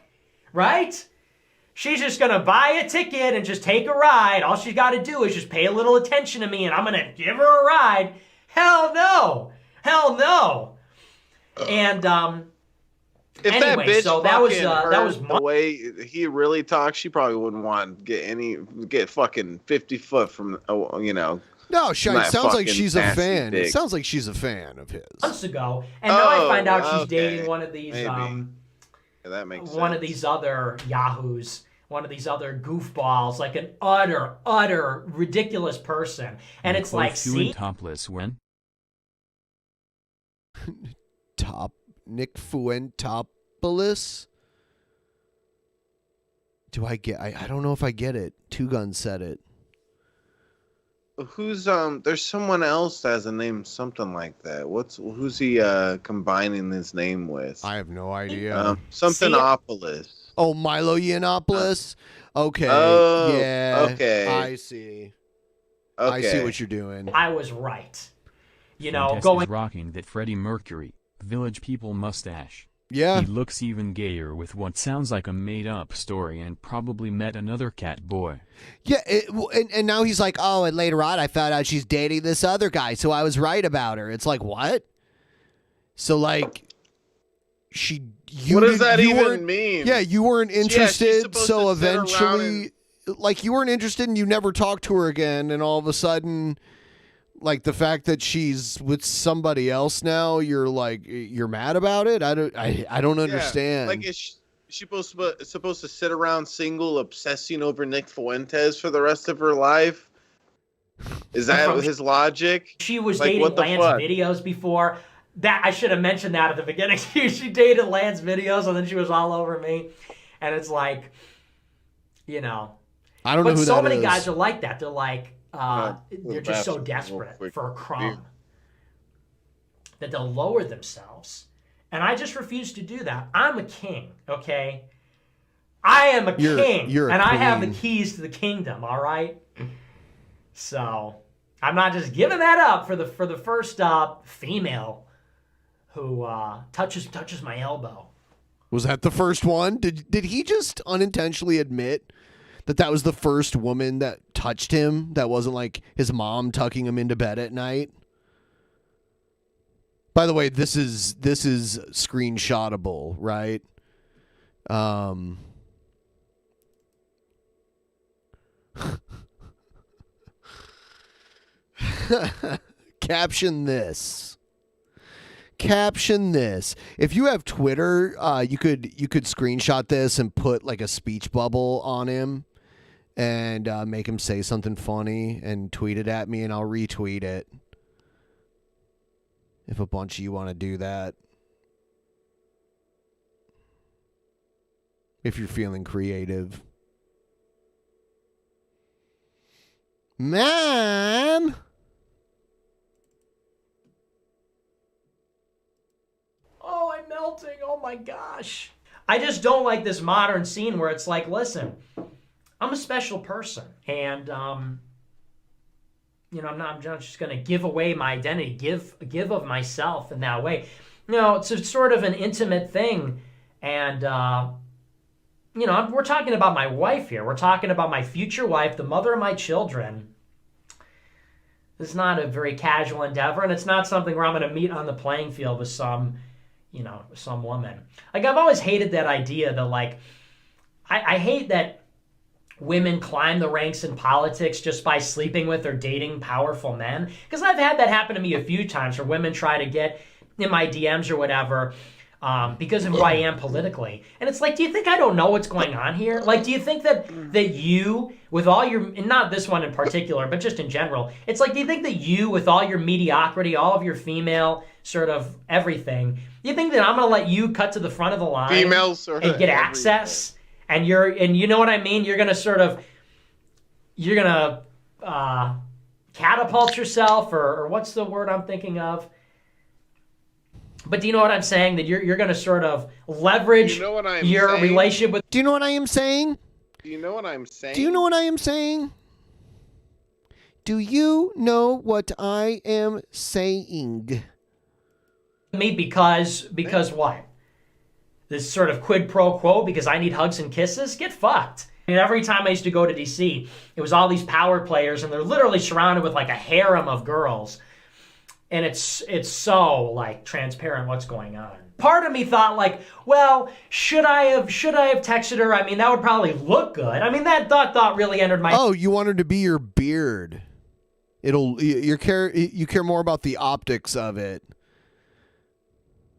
right? She's just gonna buy a ticket and just take a ride. All she's got to do is just pay a little attention to me, and I'm gonna give her a ride. Hell no, hell no. And if anyway, that bitch so that was the way he really talks, she probably wouldn't want to get fucking 50 foot from No, sounds like she's a fan. It sounds like she's a fan of his. Months ago, and now I find out she's dating one of these that makes one of these other yahoos, one of these other goofballs, like an utter ridiculous person. And it's like, see, topless when Nick Fuentopoulos. Do I get? I don't know if I get it. Two Gun said it. Who's there's someone else that has a name something like that. Who's he combining his name with? I have no idea. Somethingopoulos. Oh, Milo Yiannopoulos. Okay. Oh, yeah. okay. I see. Okay. I see what you're doing. I was right. You know, Fuentes going is rocking that Freddie Mercury Village People mustache. Yeah. He looks even gayer with what sounds like a made-up story and probably met another cat boy. Yeah, and now he's like, oh, and later on I found out she's dating this other guy, so I was right about her. It's like, what? So, like, what does that even mean? Yeah, you weren't interested, so to eventually, like, you weren't interested and you never talked to her again, and all of a sudden, like, the fact that she's with somebody else now, you're mad about it? I don't understand. Like, is she supposed to sit around single, obsessing over Nick Fuentes for the rest of her life? Is that his logic? She was dating Lance Videos before. That I should have mentioned that at the beginning. She dated Lance Videos, and then she was all over me. And it's like, you know. I don't know who that is. But so many guys are like that. They're like, they're just so desperate for a crumb that they'll lower themselves. And I just refuse to do that. I'm a king, okay? I am a king, you're a and I have queen. the keys to the kingdom, all right? So I'm not just giving that up for the first female who touches my elbow. Was that the first one? Did he just unintentionally admit that was the first woman that touched him? That wasn't like his mom tucking him into bed at night? By the way, this is screenshotable, right? Caption this. If you have Twitter, you could screenshot this and put like a speech bubble on him and make him say something funny and tweet it at me, and I'll retweet it. If a bunch of you want to do that. If you're feeling creative. Man! Oh, I'm melting. Oh my gosh. I just don't like this modern scene where it's like, listen, I'm a special person, and I'm not just going to give away my identity, give of myself in that way. It's a sort of an intimate thing. And, we're talking about my wife here. We're talking about my future wife, the mother of my children. This is not a very casual endeavor, and it's not something where I'm going to meet on the playing field with some woman. Like, I've always hated that idea that, like, I hate that women climb the ranks in politics just by sleeping with or dating powerful men. Because I've had that happen to me a few times where women try to get in my DMs or whatever because of who I am politically. And it's like, do you think I don't know what's going on here? Like, do you think that you, with all your, and not this one in particular, but just in general, it's like, do you think that you, with all your mediocrity, all of your female sort of everything, do you think that I'm going to let you cut to the front of the line and get access? And you know what I mean? You're going to catapult yourself, or what's the word I'm thinking of? But do you know what I'm saying? That you're going to sort of leverage your relationship with. Do you know what I am saying? Do you know what I'm saying? Do you know what I am saying? Do you know what I am saying? Me because what? This sort of quid pro quo because I need hugs and kisses? Get fucked. I mean, every time I used to go to DC, it was all these power players, and they're literally surrounded with like a harem of girls. And it's so like transparent what's going on. Part of me thought like, well, should I have texted her? I mean, that would probably look good. I mean, that thought really entered my. Oh, you want her to be your beard? You care more about the optics of it.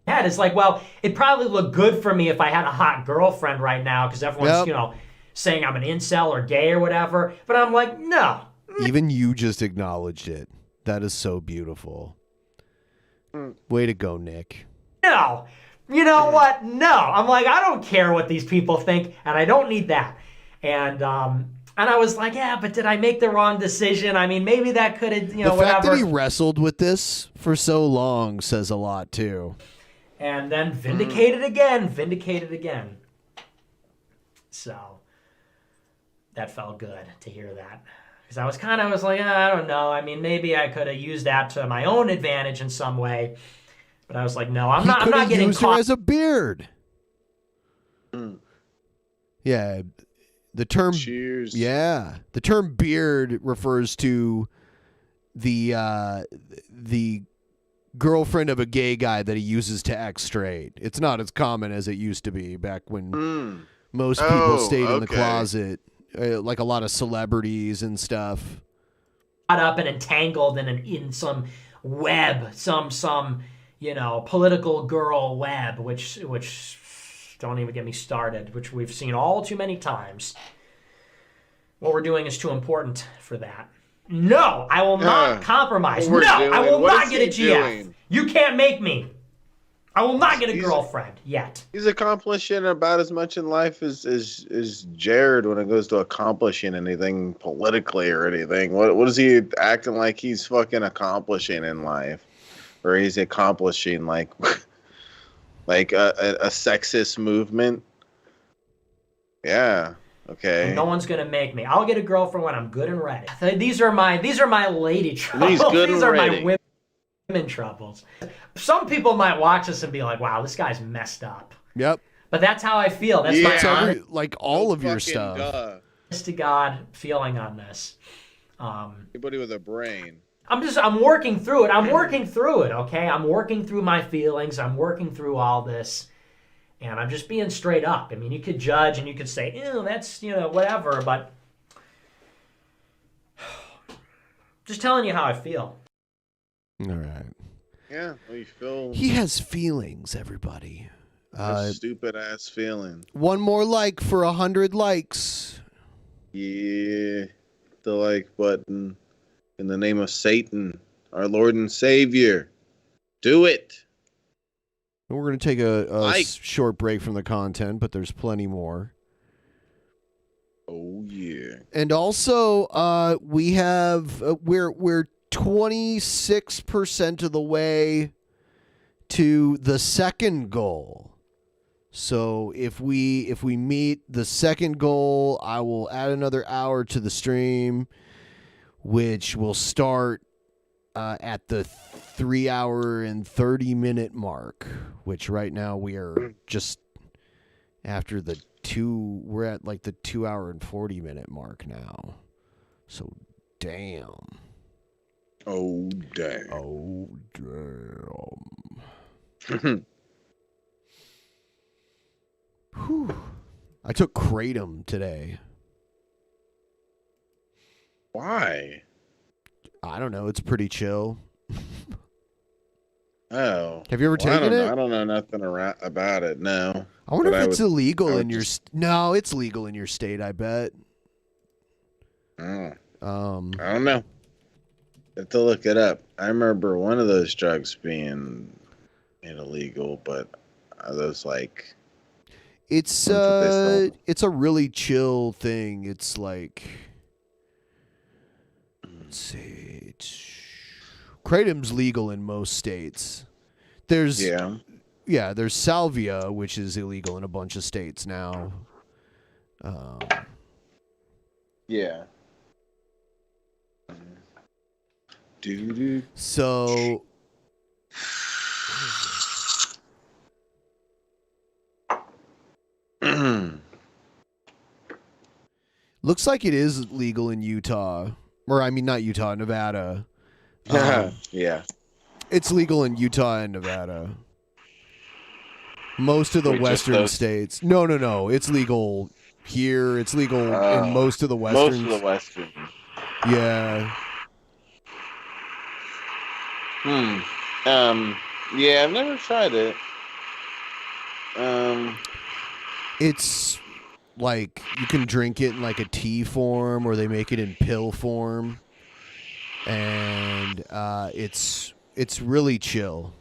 Head. It's like, well, it'd probably look good for me if I had a hot girlfriend right now because everyone's saying I'm an incel or gay or whatever. But I'm like, no. Even you just acknowledged it. That is so beautiful. Way to go, Nick. No. You know what? No. I'm like, I don't care what these people think, and I don't need that. And I was like, yeah, but did I make the wrong decision? I mean, maybe that could have, the fact that he wrestled with this for so long says a lot, too. And then vindicated again. So that felt good to hear that. Because I was like, I don't know. I mean, maybe I could have used that to my own advantage in some way. But I was like, no, I'm not getting used caught. her as a beard. Yeah. The term Cheers. Yeah. The term beard refers to the girlfriend of a gay guy that he uses to act straight. It's not as common as it used to be back when most people stayed in the closet. Like a lot of celebrities and stuff. Caught up and entangled in some web, some political girl web, which don't even get me started, which we've seen all too many times. What we're doing is too important for that. No, I will not compromise. No, I will not get a GF. You can't make me. I will not get a girlfriend yet. He's accomplishing about as much in life as Jared when it goes to accomplishing anything politically or anything. What is he acting like he's fucking accomplishing in life? Or he's accomplishing like a sexist movement? Yeah. Okay. And no one's gonna make me. I'll get a girlfriend when I'm good and ready. These are my lady troubles. These are my women troubles. Some people might watch this and be like, "Wow, this guy's messed up." Yep. But that's how I feel. That's my like all of your stuff. Honest to God feeling on this. Anybody with a brain. I'm working through it. Okay. I'm working through my feelings. I'm working through all this. And I'm just being straight up. I mean, you could judge and you could say, ew, that's, whatever, but just telling you how I feel. All right. Yeah, well, you feel... He has feelings, everybody. Stupid ass feeling. One more like for 100 likes. Yeah, the like button. In the name of Satan, our Lord and Savior. Do it. We're going to take a short break from the content, but there's plenty more. Oh, yeah. And also, we have, we're 26% of the way to the second goal. So if we meet the second goal, I will add another hour to the stream. which will start at the 3 hour and 30-minute mark, which right now we are just after we're at like the 2 hour and 40-minute mark now. So damn. Oh damn. Oh damn. Whew. I took Kratom today. Why? I don't know. It's pretty chill. Oh. Have you ever taken it? I don't know nothing about it. No. I wonder if it's illegal in your. No, it's legal in your state. I bet. Oh. I don't know. Have to look it up. I remember one of those drugs being illegal, but those like. It's a really chill thing. It's like. Let's see. Kratom's legal in most states. There's there's salvia, which is illegal in a bunch of states now. Yeah. So looks like it is legal in Utah. Or I mean not Utah, Nevada. Yeah. It's legal in Utah and Nevada. Most of the western states. No. It's legal here. It's legal in most of the western. Most of the western. Yeah. Yeah, I've never tried it. It's like you can drink it in like a tea form, or they make it in pill form, and it's really chill.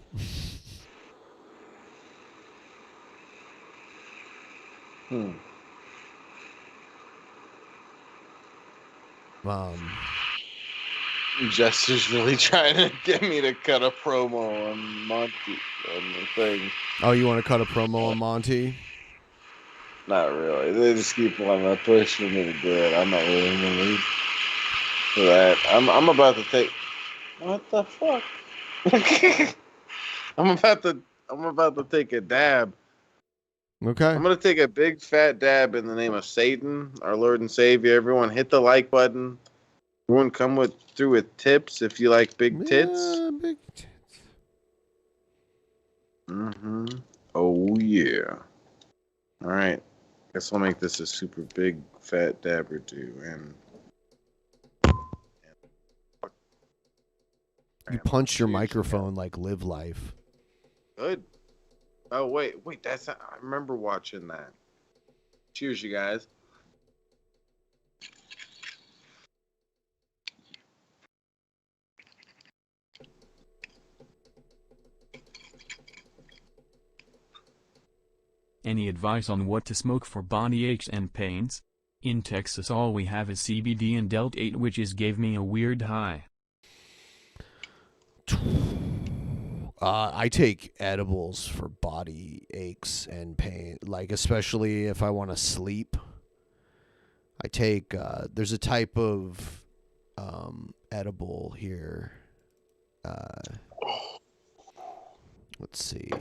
Jester's really trying to get me to cut a promo on Monty on the thing. Oh, you want to cut a promo on Monty? Not really. They just keep on pushing me to do it. I'm not really in the mood for that. I'm about to take. What the fuck? I'm about to take a dab. Okay. I'm gonna take a big fat dab in the name of Satan, our Lord and Savior. Everyone, hit the like button. Everyone, come through with tips if you like big tits. Yeah, big tits. Oh yeah. All right. Guess I'll make this a super big fat dab or two, and you punched your microphone like Live Life. good. Oh wait, I remember watching that. Cheers, you guys. Any advice on what to smoke for body aches and pains? In Texas all we have is CBD and Delta 8, which gave me a weird high. I take edibles for body aches and pain, like especially if I want to sleep. I take there's a type of edible here. Let's see.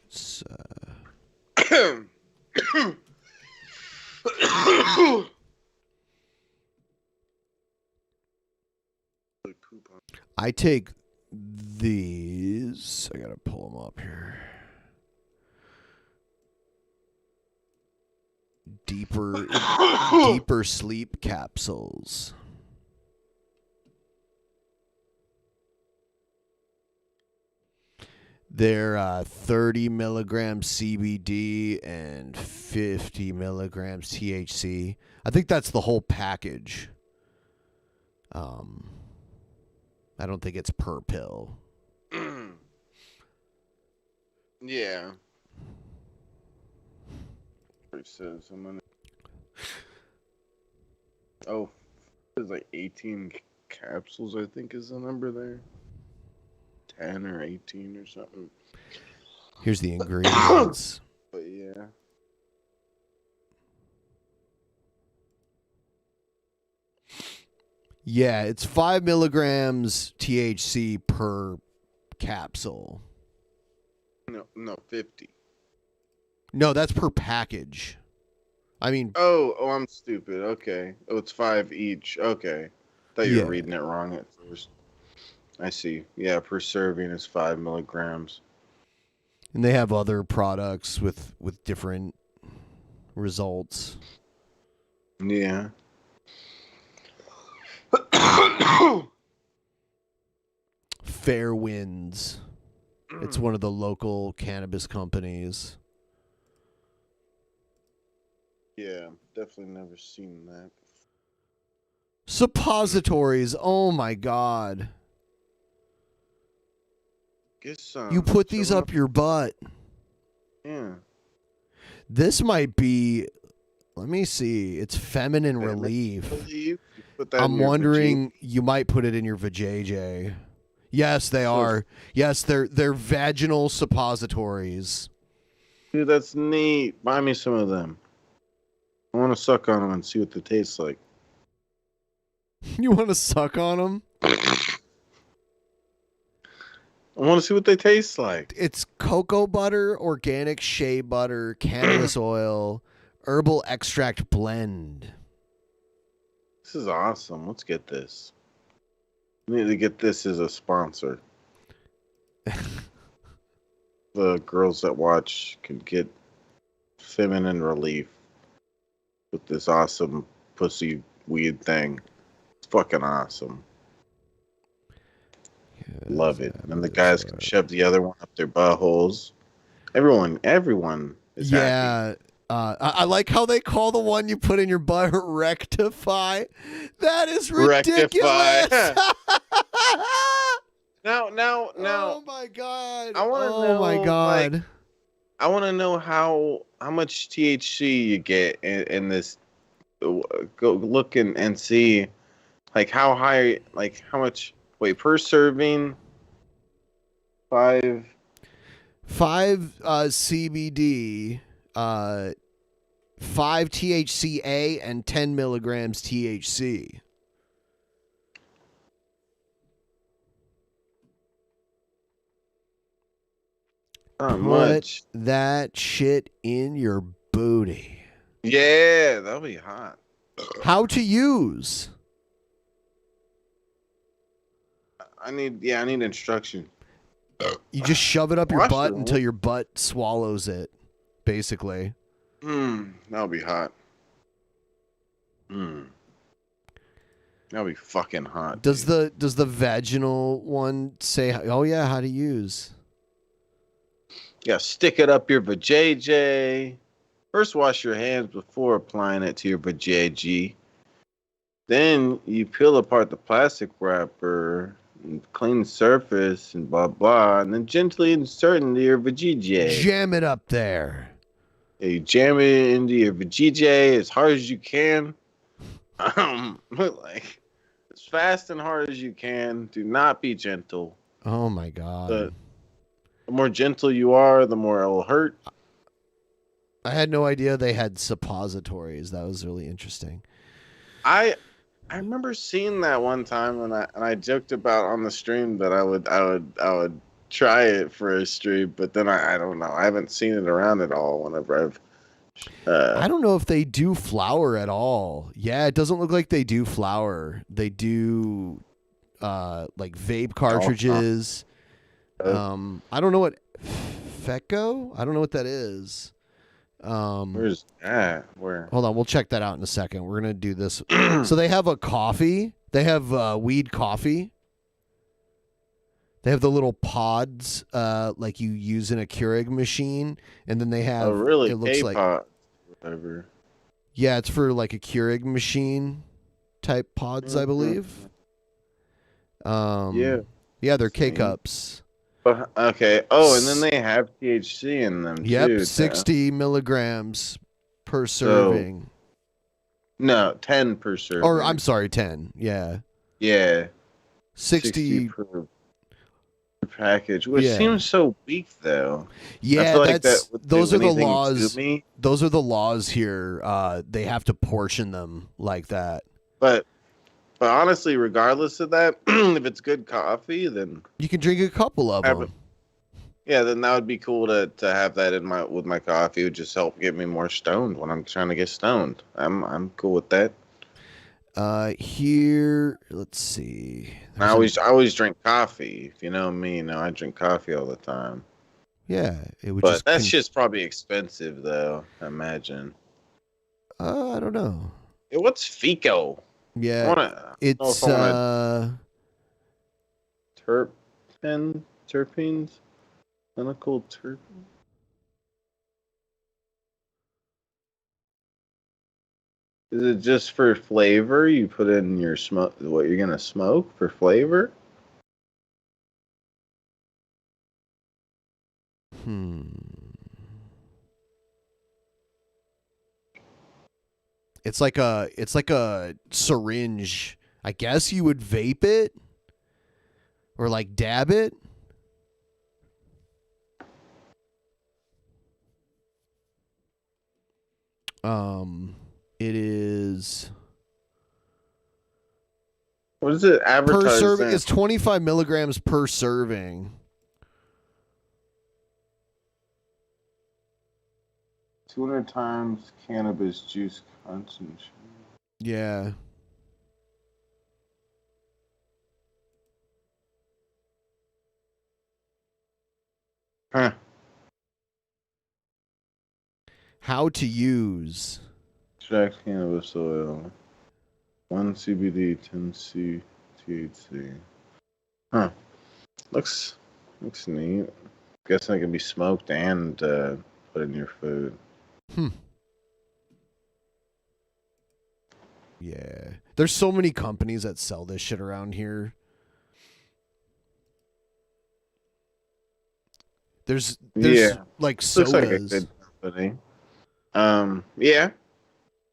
It's I take these. I gotta pull them up here. Deeper sleep capsules. They're 30 milligrams CBD and 50 milligrams THC. I think that's the whole package. I don't think it's per pill. Yeah. It says I'm gonna. Oh, there's like 18 capsules. I think is the number there. 10 or 18 or something. Here's the ingredients. But yeah. Yeah, it's 5 milligrams THC per capsule. No, 50. No, that's per package. I mean, Oh, I'm stupid. Okay. Oh, it's 5 each. Okay. Thought you were reading it wrong at first. I see. Yeah, per serving is 5 milligrams. and they have other products with different results. Yeah. Fair Winds. It's one of the local cannabis companies. Yeah, definitely never seen that. Suppositories. Oh my god. Get some. You put these up your butt. Yeah. This might be, let me see. It's feminine relief. You put that in I'm your wondering, you might put it in your vajayjay. Yes, they are. Yes, they're vaginal suppositories. Dude, that's neat. Buy me some of them. I want to suck on them and see what they taste like. You want to suck on them? I want to see what they taste like. It's cocoa butter, organic shea butter, cannabis oil, herbal extract blend. This is awesome. Let's get this. We need to get this as a sponsor. The girls that watch can get feminine relief with this awesome pussy weed thing. It's fucking awesome. Love it. And the guys can shove the other one up their buttholes. Everyone is happy. I like how they call the one you put in your butt rectify. That is ridiculous. Now. Oh my god. I want to know. Oh my god. Like, I want to know how much THC you get in this. Go look and see, like how high, like how much. Wait, per serving. 5 CBD. 5 THCA and 10 milligrams THC. Not Put much. that shit in your booty. Yeah, that'll be hot. How to use? I need instruction. You just shove it up your Watch butt it. until your butt swallows it, basically. That'll be hot. That'll be fucking hot. Does the vaginal one say, oh yeah, how to use? Yeah, stick it up your vajayjay. First, wash your hands before applying it to your vajayjay. Then you peel apart the plastic wrapper, and clean the surface, and blah blah, and then gently insert into your vajayjay. Jam it up there. Yeah, you jam it into your vajayjay as hard as you can. Like as fast and hard as you can. Do not be gentle. Oh my god. The more gentle you are, the more it will hurt. I had no idea they had suppositories. That was really interesting. I remember seeing that one time, and I joked about on the stream that I would try it for a stream, but then I don't know. I haven't seen it around at all. Whenever I've I don't know if they do flour at all. Yeah, it doesn't look like they do flour. They do like vape cartridges. I don't know what Feco? I don't know what that is. Where's that? Where? Hold on, we'll check that out in a second. We're gonna do this. So they have a coffee. They have weed coffee. They have the little pods, like you use in a Keurig machine, and then they have. Oh, really? It looks like. K-pop, whatever. Yeah, it's for like a Keurig machine type pods, I believe. Yeah. Yeah, they're K cups. Okay. Oh, and then they have THC in them Yep, too. 60 milligrams per serving. No, 10 per serving. Or I'm sorry, 10. Yeah. Yeah. 60 per package, which Yeah. seems so weak though. I Yeah, feel like that's that would those do are the anything to laws. me. Those are the laws here. They have to portion them like that. But But honestly, regardless of that, if it's good coffee, then you can drink a couple of them. Yeah, then that would be cool to have that with my coffee. It would just help get me more stoned when I'm trying to get stoned. I'm cool with that. Here, let's see. I always drink coffee. If you know me, I drink coffee all the time. Yeah, it would. But that's just probably expensive, though. I imagine. I don't know. Hey, what's Fico? Yeah, it's terpenes. Clinical terpenes. Is it just for flavor? You put in your smoke, what you're gonna smoke for flavor? It's like a syringe. I guess you would vape it or like dab it. It is. What is it advertised? Per serving, it's 25 milligrams per serving. 200 times cannabis juice concentration. Yeah. Huh. How to use. Extract cannabis oil. 1 CBD, 10 THC. Huh. Looks neat. Guessing it can be smoked and put in your food. Yeah. There's so many companies that sell this shit around here. There's like sodas. Looks like a good company. Yeah.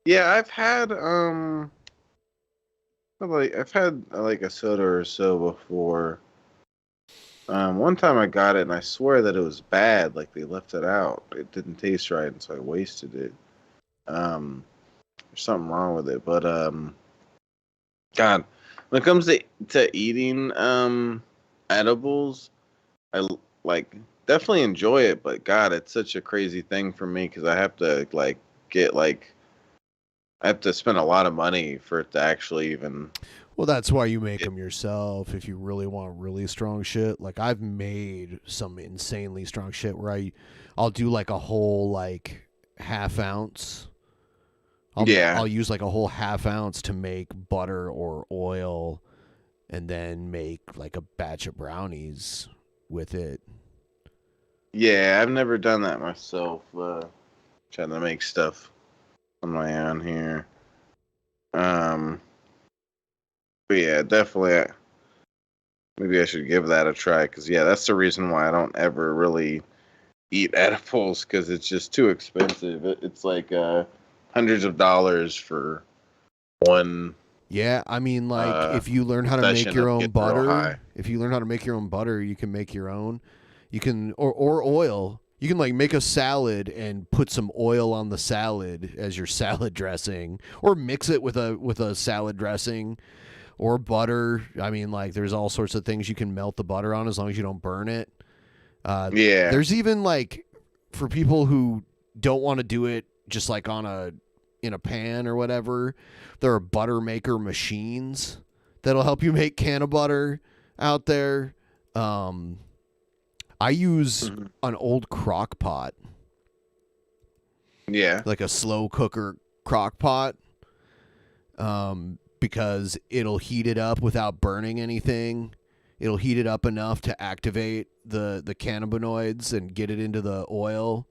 Yeah, I've had like a soda or so before. One time I got it and I swear that it was bad. Like they left it out. It didn't taste right, and so I wasted it. There's something wrong with it, but God, when it comes to eating edibles, I like definitely enjoy it. But God, it's such a crazy thing for me because I have to I have to spend a lot of money for it to actually even. Well, that's why you make them yourself if you really want really strong shit. Like I've made some insanely strong shit where I'll do like a whole like half ounce. I'll use like a whole half ounce to make butter or oil, and then make like a batch of brownies with it. Yeah, I've never done that myself. Trying to make stuff on my own here. But yeah, definitely. Maybe I should give that a try because that's the reason why I don't ever really eat edibles because it's just too expensive. It's like hundreds of dollars for one. Yeah, I mean, like if you learn how to make your own butter, you can make your own. You can or oil. You can like make a salad and put some oil on the salad as your salad dressing, or mix it with a salad dressing, or butter. I mean, like there's all sorts of things you can melt the butter on as long as you don't burn it. There's even like for people who don't want to do it just like in a pan or whatever, there are butter maker machines that'll help you make can of butter out there. I use an old crock pot. Yeah. Like a slow cooker crock pot. Because it'll heat it up without burning anything. It'll heat it up enough to activate the cannabinoids and get it into the oil.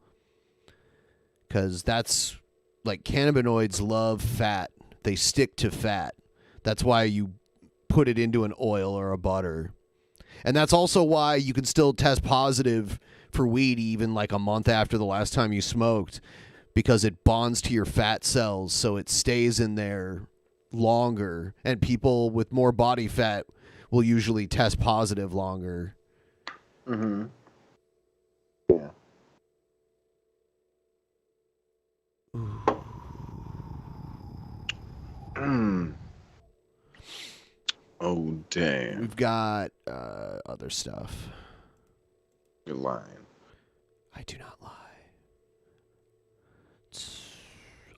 Because that's like cannabinoids love fat. They stick to fat. That's why you put it into an oil or a butter. And that's also why you can still test positive for weed even like a month after the last time you smoked, because it bonds to your fat cells, so it stays in there longer. And people with more body fat will usually test positive longer. Mm-hmm. Yeah. Oh, damn. We've got other stuff. You're lying. I do not lie.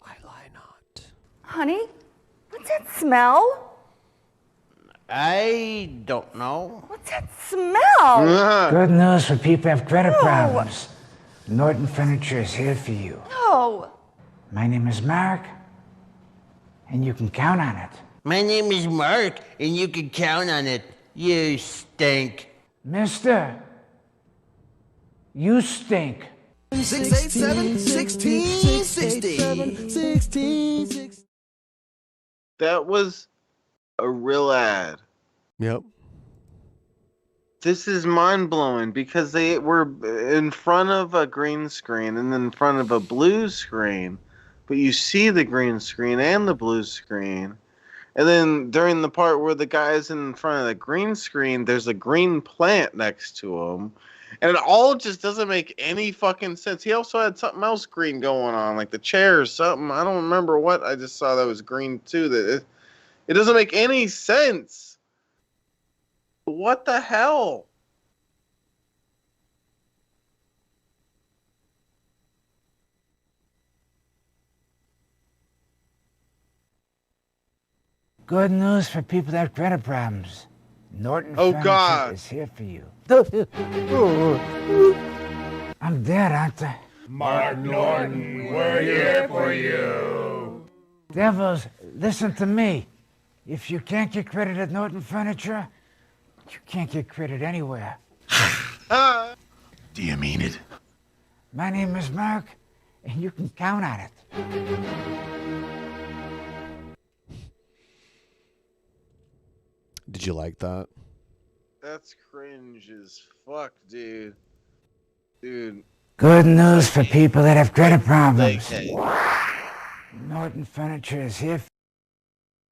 I lie not. Honey, what's that smell? I don't know. What's that smell? Good news for people who have credit problems. Norton Furniture is here for you. No. My name is Mark, and you can count on it. My name is Mark, and you can count on it. You stink. Mister, you stink. 687-1660. That was a real ad. Yep. This is mind-blowing because they were in front of a green screen and then in front of a blue screen, but you see the green screen and the blue screen. And then during the part where the guy's in front of the green screen, there's a green plant next to him. And it all just doesn't make any fucking sense. He also had something else green going on, like the chair or something. I don't remember what. I just saw that was green too. That it doesn't make any sense. What the hell? Good news for people that have credit problems. Norton Furniture God. is here for you. I'm dead, aren't I? Mark Norton, we're here for you. Devils, listen to me. If you can't get credit at Norton Furniture, you can't get credit anywhere. Do you mean it? My name is Mark, and you can count on it. Did you like that? That's cringe as fuck, dude. Dude. Good news for people that have credit problems. Okay. Norton Furniture is here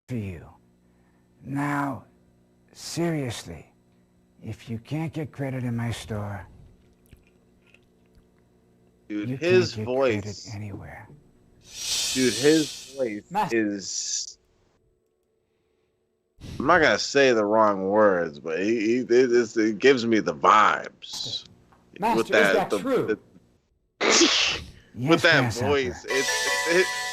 for you. Now, seriously, if you can't get credit in my store, Dude, you his can't get voice. credit anywhere. Dude, his voice is. I'm not gonna say the wrong words, but it gives me the vibes. Master, with that, is that true? With that Grasshopper. voice,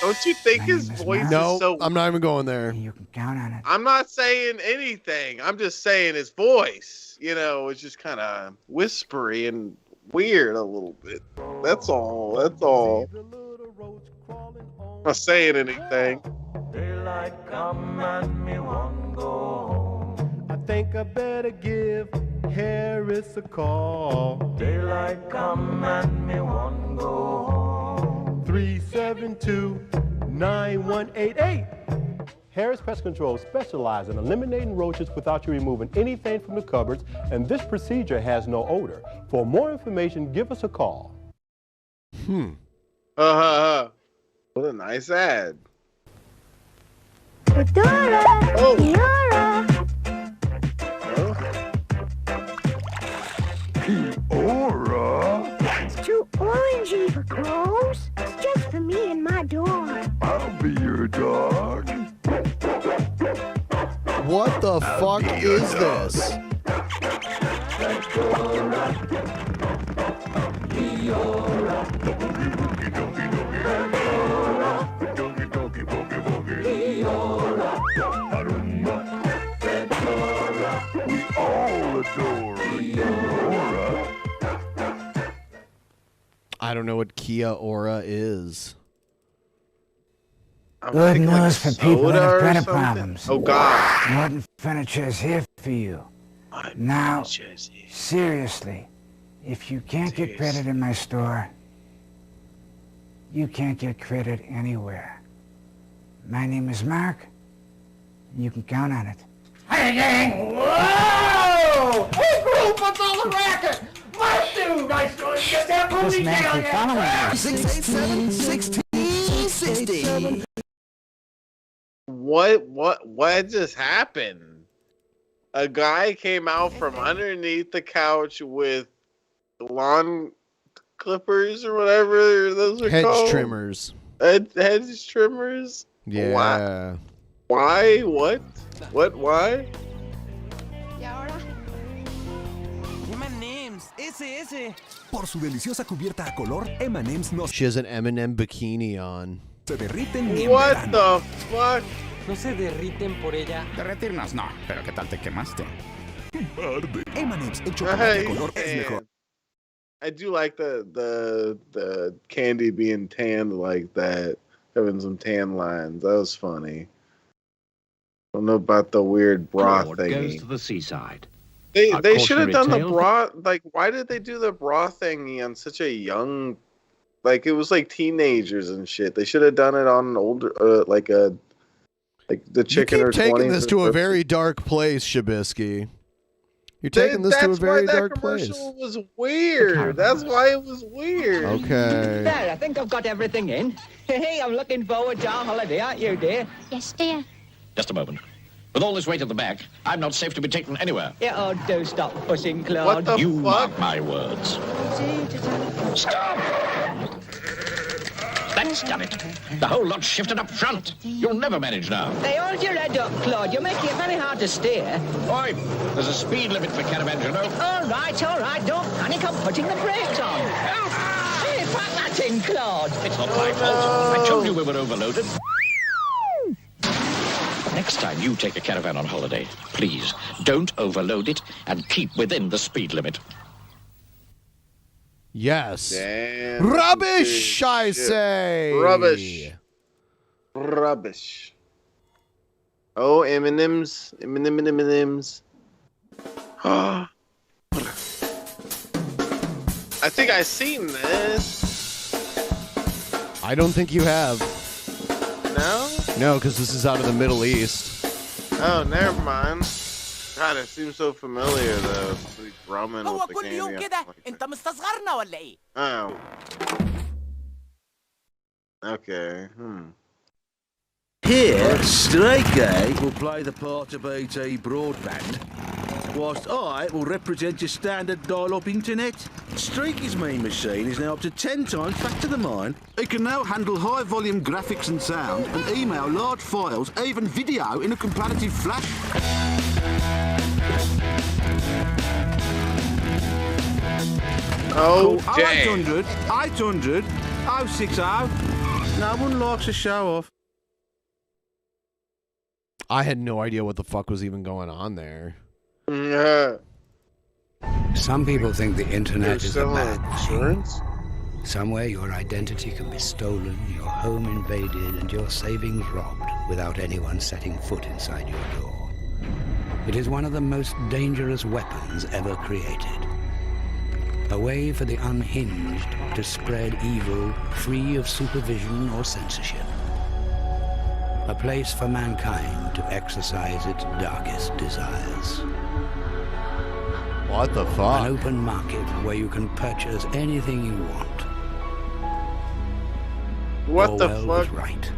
don't you think his voice No, is so? I'm not even going there. You can count on it. I'm not saying anything. I'm just saying his voice. You know, it's just kind of whispery and weird a little bit. That's all. That's all. I'm not saying anything. Daylight come and me want go home. I think I better give Harris a call. Daylight come and me want go home. 372-9188. Harris Pest Control specializes in eliminating roaches without you removing anything from the cupboards, and this procedure has no odor. For more information, give us a call. What a nice ad. Dora, Yara. Aura? It's too orangey for clothes. It's just for me and my dog. I'll be your dog. What the fuck is this? I don't know what Kia Ora is. Good news for people that have credit problems. Oh, God. Norton Furniture is here for you. Now, seriously, if you can't get credit in my store, you can't get credit anywhere. My name is Mark, and you can count on it. Whoa! Hey, group, what's all the racket? My dude, I saw you get that This movie man down keep following me. 687-1660. What just happened? A guy came out from underneath the couch with lawn clippers or whatever those are called. Hedge trimmers. Hedge trimmers? Yeah. Why? What? Why? M&M's, ese. Por su deliciosa cubierta a color, M&M's no She has an M&M bikini on. se derriten ni en What verano. the fuck? ¿No se derriten por ella? Derretirnos no, pero ¿qué tal te quemaste? M&M's, el chocolate a color es mejor. I do like the candy being tanned like that, having some tan lines. That was funny. I don't know about the weird bra thing. Goes to the seaside. They should have done the tale? bra. Like, why did they do the bra thingy on such a young? Like, it was like teenagers and shit. They should have done it on an older, like the chick in her 20s. You're taking this to a very dark place, Shabisky. You're taking this to a very dark place. That's why that commercial was weird. That's why it was weird. Okay. There, I think I've got everything in. Hey, I'm looking forward to our holiday, aren't you, dear? Yes, dear. Just a moment. With all this weight at the back, I'm not safe to be taken anywhere. Yeah, oh, do stop pushing, Claude. You mark my words. Stop! That's done it. The whole lot shifted up front. You'll never manage now. Hey, hold your head up, Claude. You're making it very hard to steer. Oi, there's a speed limit for caravans, you know. All right. Don't panic. I'm putting the brakes on. Hey, pack that in, Claude. It's not my fault. I told you we were overloaded. Next time you take a caravan on holiday, please don't overload it and keep within the speed limit. Yes. Damn, Rubbish, I say. Rubbish. Oh, M&M's. M&M's. I think I've seen this. I don't think you have. No? No, because this is out of the Middle East. Oh, never mind. God, it seems so familiar, though. It's like drumming with the candy. Oh. Okay, Here, Straight Gay will play the part of BT broadband, whilst I will represent your standard dial-up internet. Streaky's mean machine is now up to 10 times back to the mine. It can now handle high-volume graphics and sound, and email large files, even video, in a comparative flash. Oh, damn. 800, 060. No one likes a show-off. I had no idea what the fuck was even going on there. Yeah. Some people think the internet is a bad insurance. Somewhere your identity can be stolen, your home invaded, and your savings robbed without anyone setting foot inside your door. It is one of the most dangerous weapons ever created. A way for the unhinged to spread evil free of supervision or censorship. A place for mankind to exercise its darkest desires. What the fuck? An open market where you can purchase anything you want. What the Orwell was right.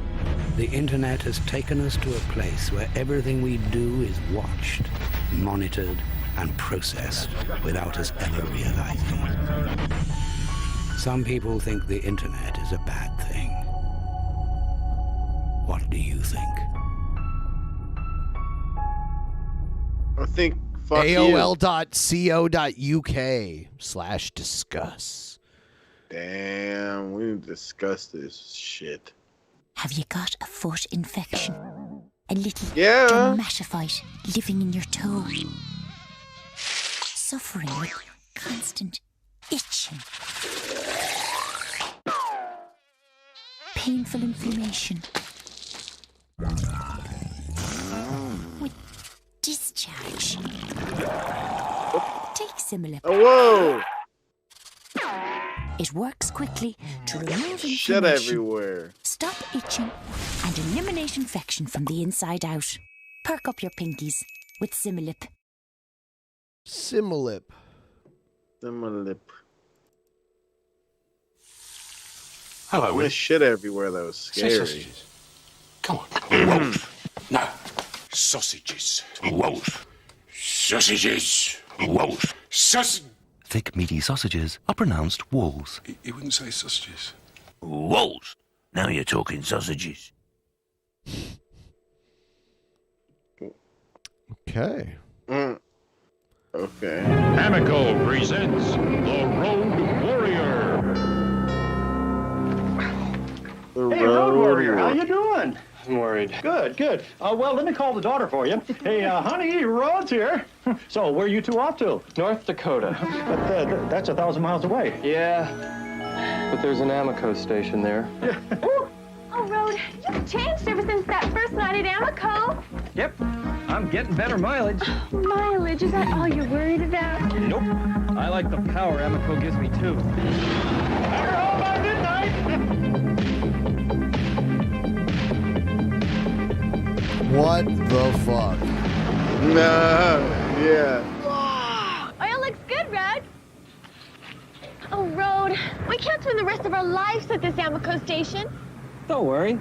The internet has taken us to a place where everything we do is watched, monitored, and processed without us ever realizing. Some people think the internet is a bad thing. What do you think? I think fuck AOL.co.uk/discuss. Damn, we need to discuss this shit. Have you got a foot infection? A little Yeah. dermatophyte living in your toe? Suffering with constant itching? Painful inflammation? With discharge? Take Similip. Whoa! It works quickly to remove Shit inflammation, everywhere. stop itching, and eliminate infection from the inside out. Perk up your pinkies with Similip. Similip. Hello, there's shit everywhere that was scary. Sausages. Come on. Wolf. No. Sausages. Wolf. Sausages. Wolf. Sausage. Thick, meaty sausages are pronounced walls. He wouldn't say sausages. Walls. Now you're talking sausages. Okay. Okay. Amico presents The Road Warrior. Hey, Road Warrior, how you doing? I'm worried. Good. Well, let me call the daughter for you. Hey, honey, Rod's here. So, where are you two off to? North Dakota. But that's 1,000 miles away. Yeah, but there's an Amico station there. Oh, Rode, you've changed ever since that first night at Amico. Yep, I'm getting better mileage. Mileage, is that all you're worried about? Nope, I like the power Amico gives me, too. We're home by midnight. What the fuck? Yeah. Oil looks good, Rode. Oh, Rode, we can't spend the rest of our lives at this Amico station. Don't worry.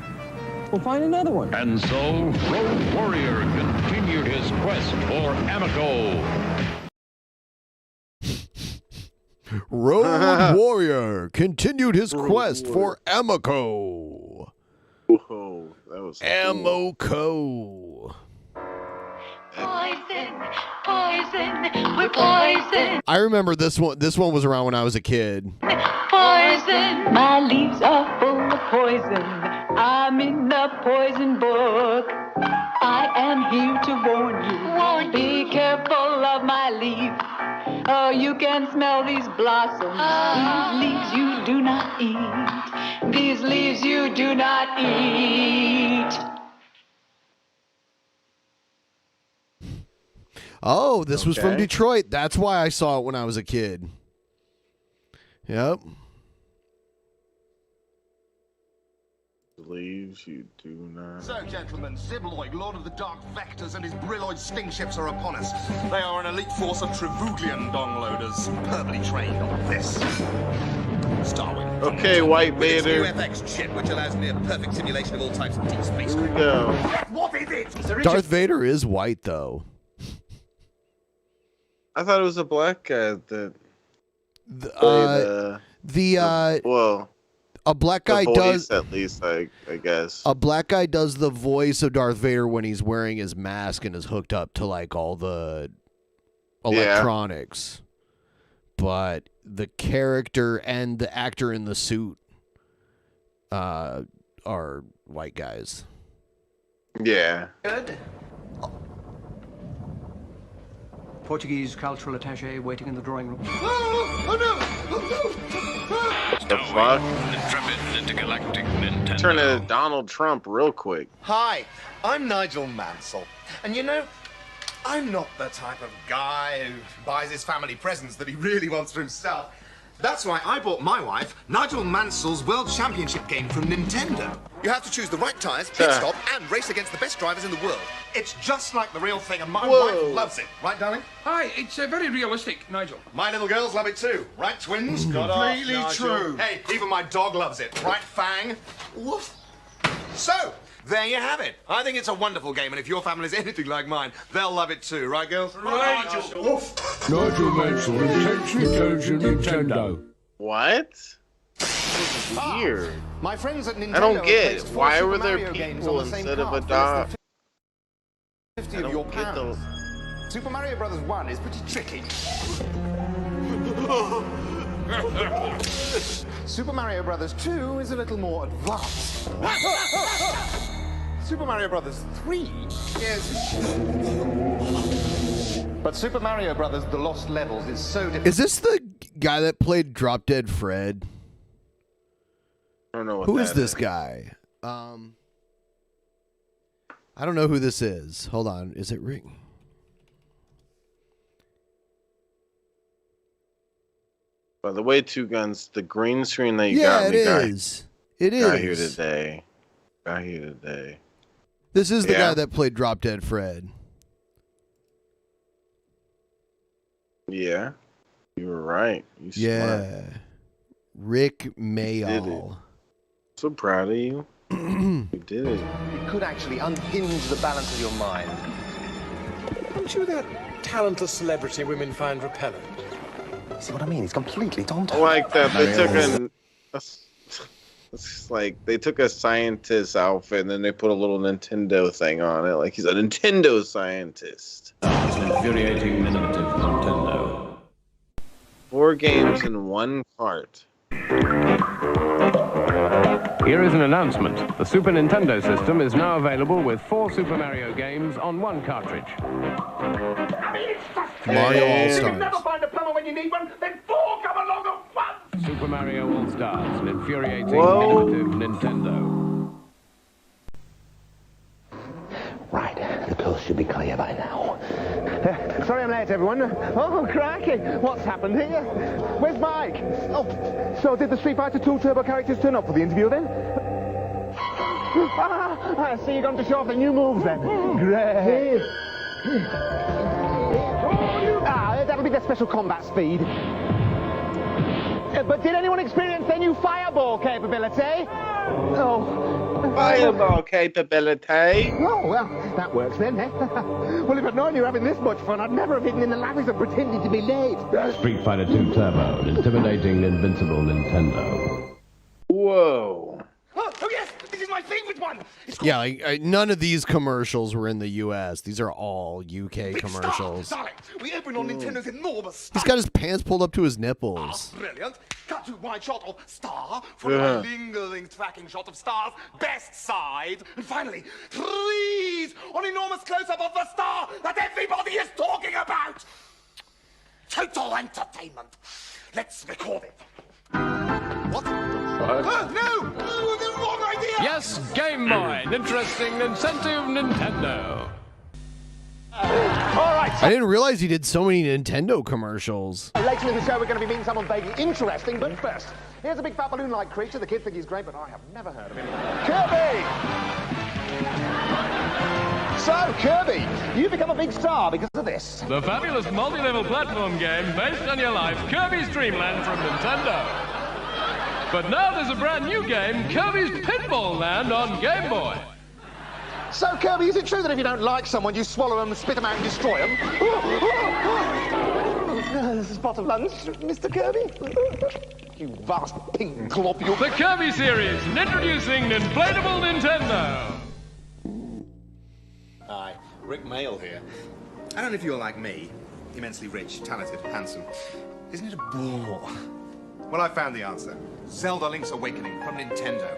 We'll find another one. And so, Road Warrior continued his quest for Amico. Road Warrior continued his quest for Amico. Oh, that was Amico. Poison, poison, we're poison. I remember this one. This one was around when I was a kid. Poison, my leaves are full of poison. I'm in the poison book. I am here to warn you. Be careful of my leaf. Oh, you can smell these blossoms. These leaves you do not eat. These leaves you do not eat. Oh, this was from Detroit. That's why I saw it when I was a kid. Yep. Leaves you do not. So, gentlemen, Sibloid, Lord of the Dark Vectors, and his Brilloid sting ships are upon us. They are an elite force of Trevuglian dongloaders, superbly trained on this. Starwing. Okay, White Vader. UFX chip, which allows near perfect simulation of all types of deep space. Here we go. What is it? Darth Vader is white, though. I thought it was a black guy that. Well. A black guy does, at least, I guess. A black guy does the voice of Darth Vader when he's wearing his mask and is hooked up to like all the electronics. But the character and the actor in the suit are white guys. Yeah. Good. Portuguese cultural attaché waiting in the drawing room. Oh no! The fuck? Intrepid intergalactic Nintendo. Turn into Donald Trump real quick. Hi, I'm Nigel Mansell. And you know, I'm not the type of guy who buys his family presents that he really wants for himself. That's why I bought my wife Nigel Mansell's World Championship game from Nintendo. You have to choose the right tires, pit stop, and race against the best drivers in the world. It's just like the real thing, and my wife loves it. Right, darling? Hi, it's very realistic, Nigel. My little girls love it too. Right, twins? Completely true. Hey, even my dog loves it. Right, Fang? Woof. So, there you have it. I think it's a wonderful game, and if your family's anything like mine, they'll love it too. Right, girls? Right. Nigel. Woof. Nigel Mansell takes return to Nintendo. What? This is weird. My friends at Nintendo I don't get it. have Why four were Super there Mario games people on the same instead of a card for dog? less than 50 of your pounds. Super Mario Brothers 1 is pretty tricky. Super Mario Brothers 2 is a little more advanced. Super Mario Brothers 3 is... But Super Mario Brothers The Lost Levels is so different. Is this the guy that played Drop Dead Fred? I don't know what Who is this guy? I don't know who this is. Hold on. Is it Ring? By the way, Two Guns, the green screen that you got me it is. It is. Got here today. Got here today. This is the guy that played Drop Dead Fred. Yeah. You were right. You smart. Rick Mayall. So proud of you. You did it. It could actually unhinge the balance of your mind. Aren't you that talentless celebrity women find repellent? See what I mean? He's completely Tom. I like that they took it's like they took a scientist outfit and then they put a little Nintendo thing on it, like he's a Nintendo scientist. Infuriating minimum 4 games in one cart. Here is an announcement. The Super Nintendo system is now available with 4 Super Mario games on 1 cartridge. Mario Hey. All-Stars. You can never find a plumber when you need one, then 4 come along at once! Super Mario All-Stars, an infuriating, Whoa. innovative Nintendo. Right, the coast should be clear by now. Sorry I'm late, everyone. Oh, crikey. What's happened here? Where's Mike? Oh, so did the Street Fighter 2 Turbo characters turn up for the interview then? I see you're going to show off the new moves then. Great. That'll be their special combat speed. But did anyone experience their new fireball capability? Oh. Fireball capability. Oh, well, that works then, eh? Well, if I'd known you were having this much fun, I'd never have hidden in the lavvies and pretended to be late. Street Fighter 2 Turbo, an intimidating, invincible Nintendo. Whoa. Oh, yes, this is my favorite one. Yeah, like, none of these commercials were in the U.S. These are all UK commercials. Darling, we opened on Nintendo's enormous He's got his pants pulled up to his nipples. Brilliant. Cut to wide shot of star, followed Yeah. by lingering tracking shot of star's best side, and finally, freeze on enormous close-up of the star that everybody is talking about. Total entertainment. Let's record it. What? No! The wrong idea! Yes, Game Boy, an interesting, incentive Nintendo. All right. I didn't realize he did so many Nintendo commercials. Later in the show, we're going to be meeting someone vaguely interesting, but first, here's a big fat balloon-like creature. The kids think he's great, but I have never heard of him. Kirby! So, Kirby, you've become a big star because of this. The fabulous multi-level platform game based on your life, Kirby's Dream Land from Nintendo. But now there's a brand new game, Kirby's Pinball Land on Game Boy. So, Kirby, is it true that if you don't like someone, you swallow them, spit them out, and destroy them? This is pot of lunch, Mr. Kirby. You vast pink globule. The Kirby series, introducing Inflatable Nintendo. Hi, Rick Mail here. I don't know if you're like me, immensely rich, talented, handsome. Isn't it a bore? Well, I found the answer. Zelda Link's Awakening from Nintendo.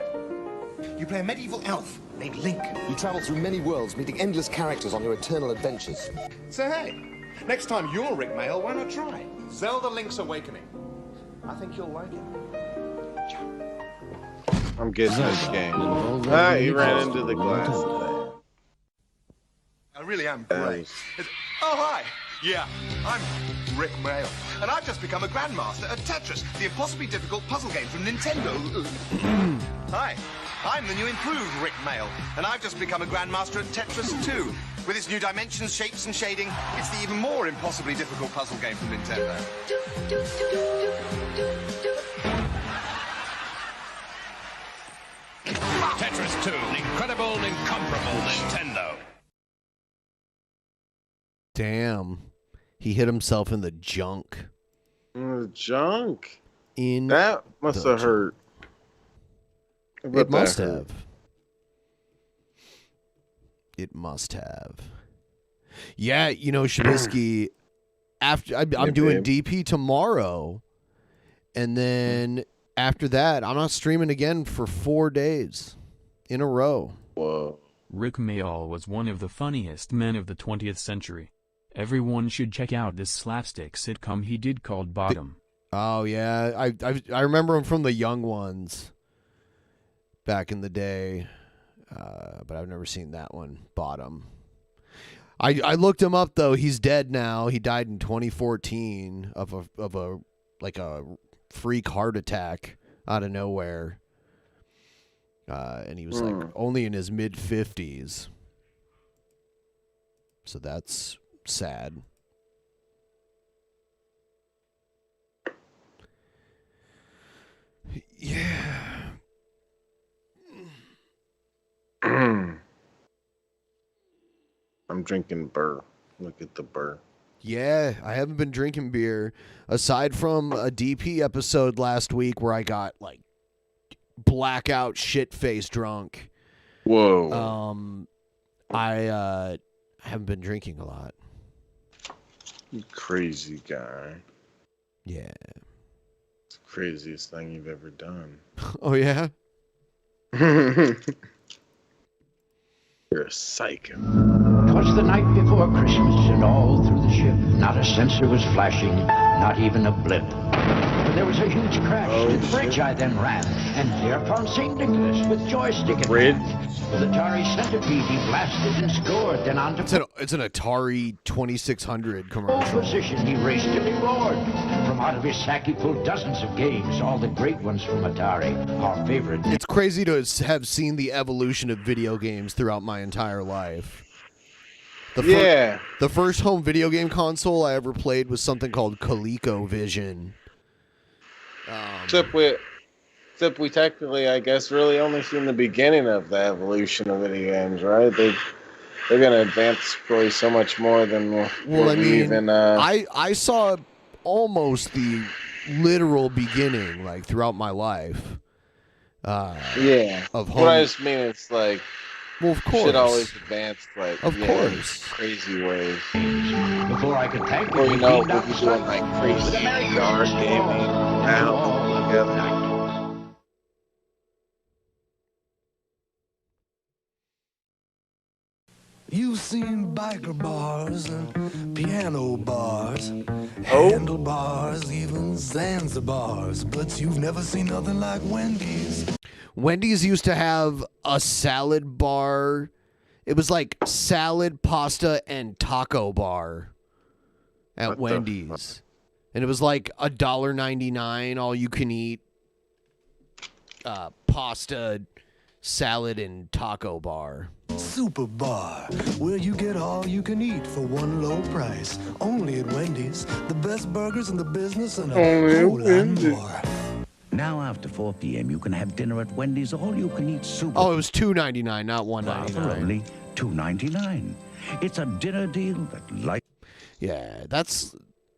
You play a medieval elf named Link. You travel through many worlds, meeting endless characters on your eternal adventures. So hey, next time you're Rick Mail, why not try Zelda Link's Awakening? I think you'll like it. I'm getting this game. Ah, he ran into the glass. I really am great. Oh, hi. Yeah, I'm Rick Mail, and I've just become a grandmaster at Tetris, the impossibly difficult puzzle game from Nintendo. Hi, I'm the new improved Rick Mail, and I've just become a grandmaster at Tetris 2. With its new dimensions, shapes, and shading, it's the even more impossibly difficult puzzle game from Nintendo. Tetris 2, an incredible and incomparable Nintendo. Damn. He hit himself in the junk. Junk? In that must have hurt. It must have. It must have. Yeah, you know, Shabisky, after I'm doing DP tomorrow, and then after that, I'm not streaming again for 4 days in a row. Whoa. Rick Mayall was one of the funniest men of the 20th century. Everyone should check out this slapstick sitcom he did called Bottom. Oh yeah, I remember him from the Young Ones back in the day, but I've never seen that one. Bottom. I looked him up though. He's dead now. He died in 2014 of a freak heart attack out of nowhere, and he was like only in his mid-50s. So that's sad. Yeah. I'm drinking burr. Look at the burr. Yeah, I haven't been drinking beer aside from a DP episode last week where I got like blackout shit-faced drunk. Whoa. I haven't been drinking a lot. You crazy guy. Yeah. It's the craziest thing you've ever done. Oh, yeah? You're a psycho. 'Twas the night before Christmas, and all through the ship, not a sensor was flashing, not even a blip. But there was a huge crash to the bridge. I then ran, and there found St. Nicholas with joystick in hand. With Atari Centipede, he blasted and scored. Then on to It's an Atari 2600 pole commercial. position, he raced and he roared. From out of his sack, he pulled dozens of games, all the great ones from Atari, our favorite. It's crazy to have seen the evolution of video games throughout my entire life. The first home video game console I ever played was something called ColecoVision. Except we technically, I guess, really only seen the beginning of the evolution of video games, right? They're gonna advance probably so much more than I saw almost the literal beginning, like throughout my life. Of home. What I just mean, it's like, well, of course, shit always advanced, like, of course, crazy ways. Before I could thank Or, him, you he know, beamed out we'll be the doing sun like crazy with a Merry VR Christmas gaming now together. You've seen biker bars and piano bars, handlebars, even Zanzibars, but you've never seen nothing like Wendy's. Wendy's used to have a salad bar. It was like salad, pasta, and taco bar at Wendy's. And it was like $1.99, all you can eat pasta, salad, and taco bar. Super Bar, where you get all you can eat for one low price. Only at Wendy's, the best burgers in the business and a whole lot more. Now after 4 p.m. you can have dinner at Wendy's all you can eat super. Oh, it was $2.99, not $1.99. For only $2.99. It's a dinner deal that Yeah, that's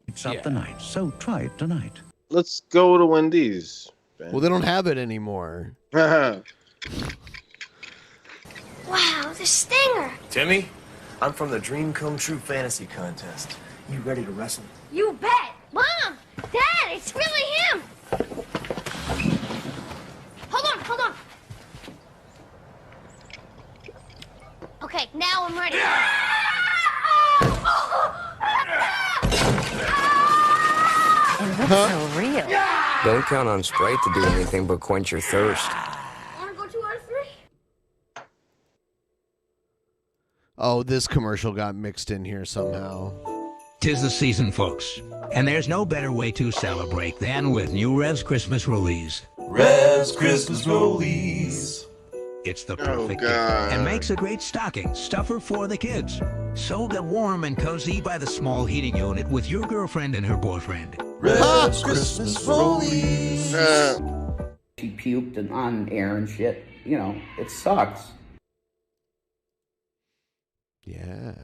lights up the night. So try it tonight. Let's go to Wendy's. Well, they don't have it anymore. Wow, the stinger! Timmy, I'm from the Dream Come True Fantasy Contest. You ready to wrestle? You bet! Mom! Dad, it's really him! Hold on! Okay, now I'm ready. It looks so real. Don't count on Sprite to do anything but quench your thirst. Wanna go 2 out of 3? Oh, this commercial got mixed in here somehow. 'Tis the season, folks, and there's no better way to celebrate than with new Rev's Christmas Rollies. Rev's Christmas Rollies. It's the perfect gift and makes a great stocking stuffer for the kids. So get warm and cozy by the small heating unit with your girlfriend and her boyfriend. Rev's Christmas Rollies. She puked and on air and shit. You know, it sucks. Yeah.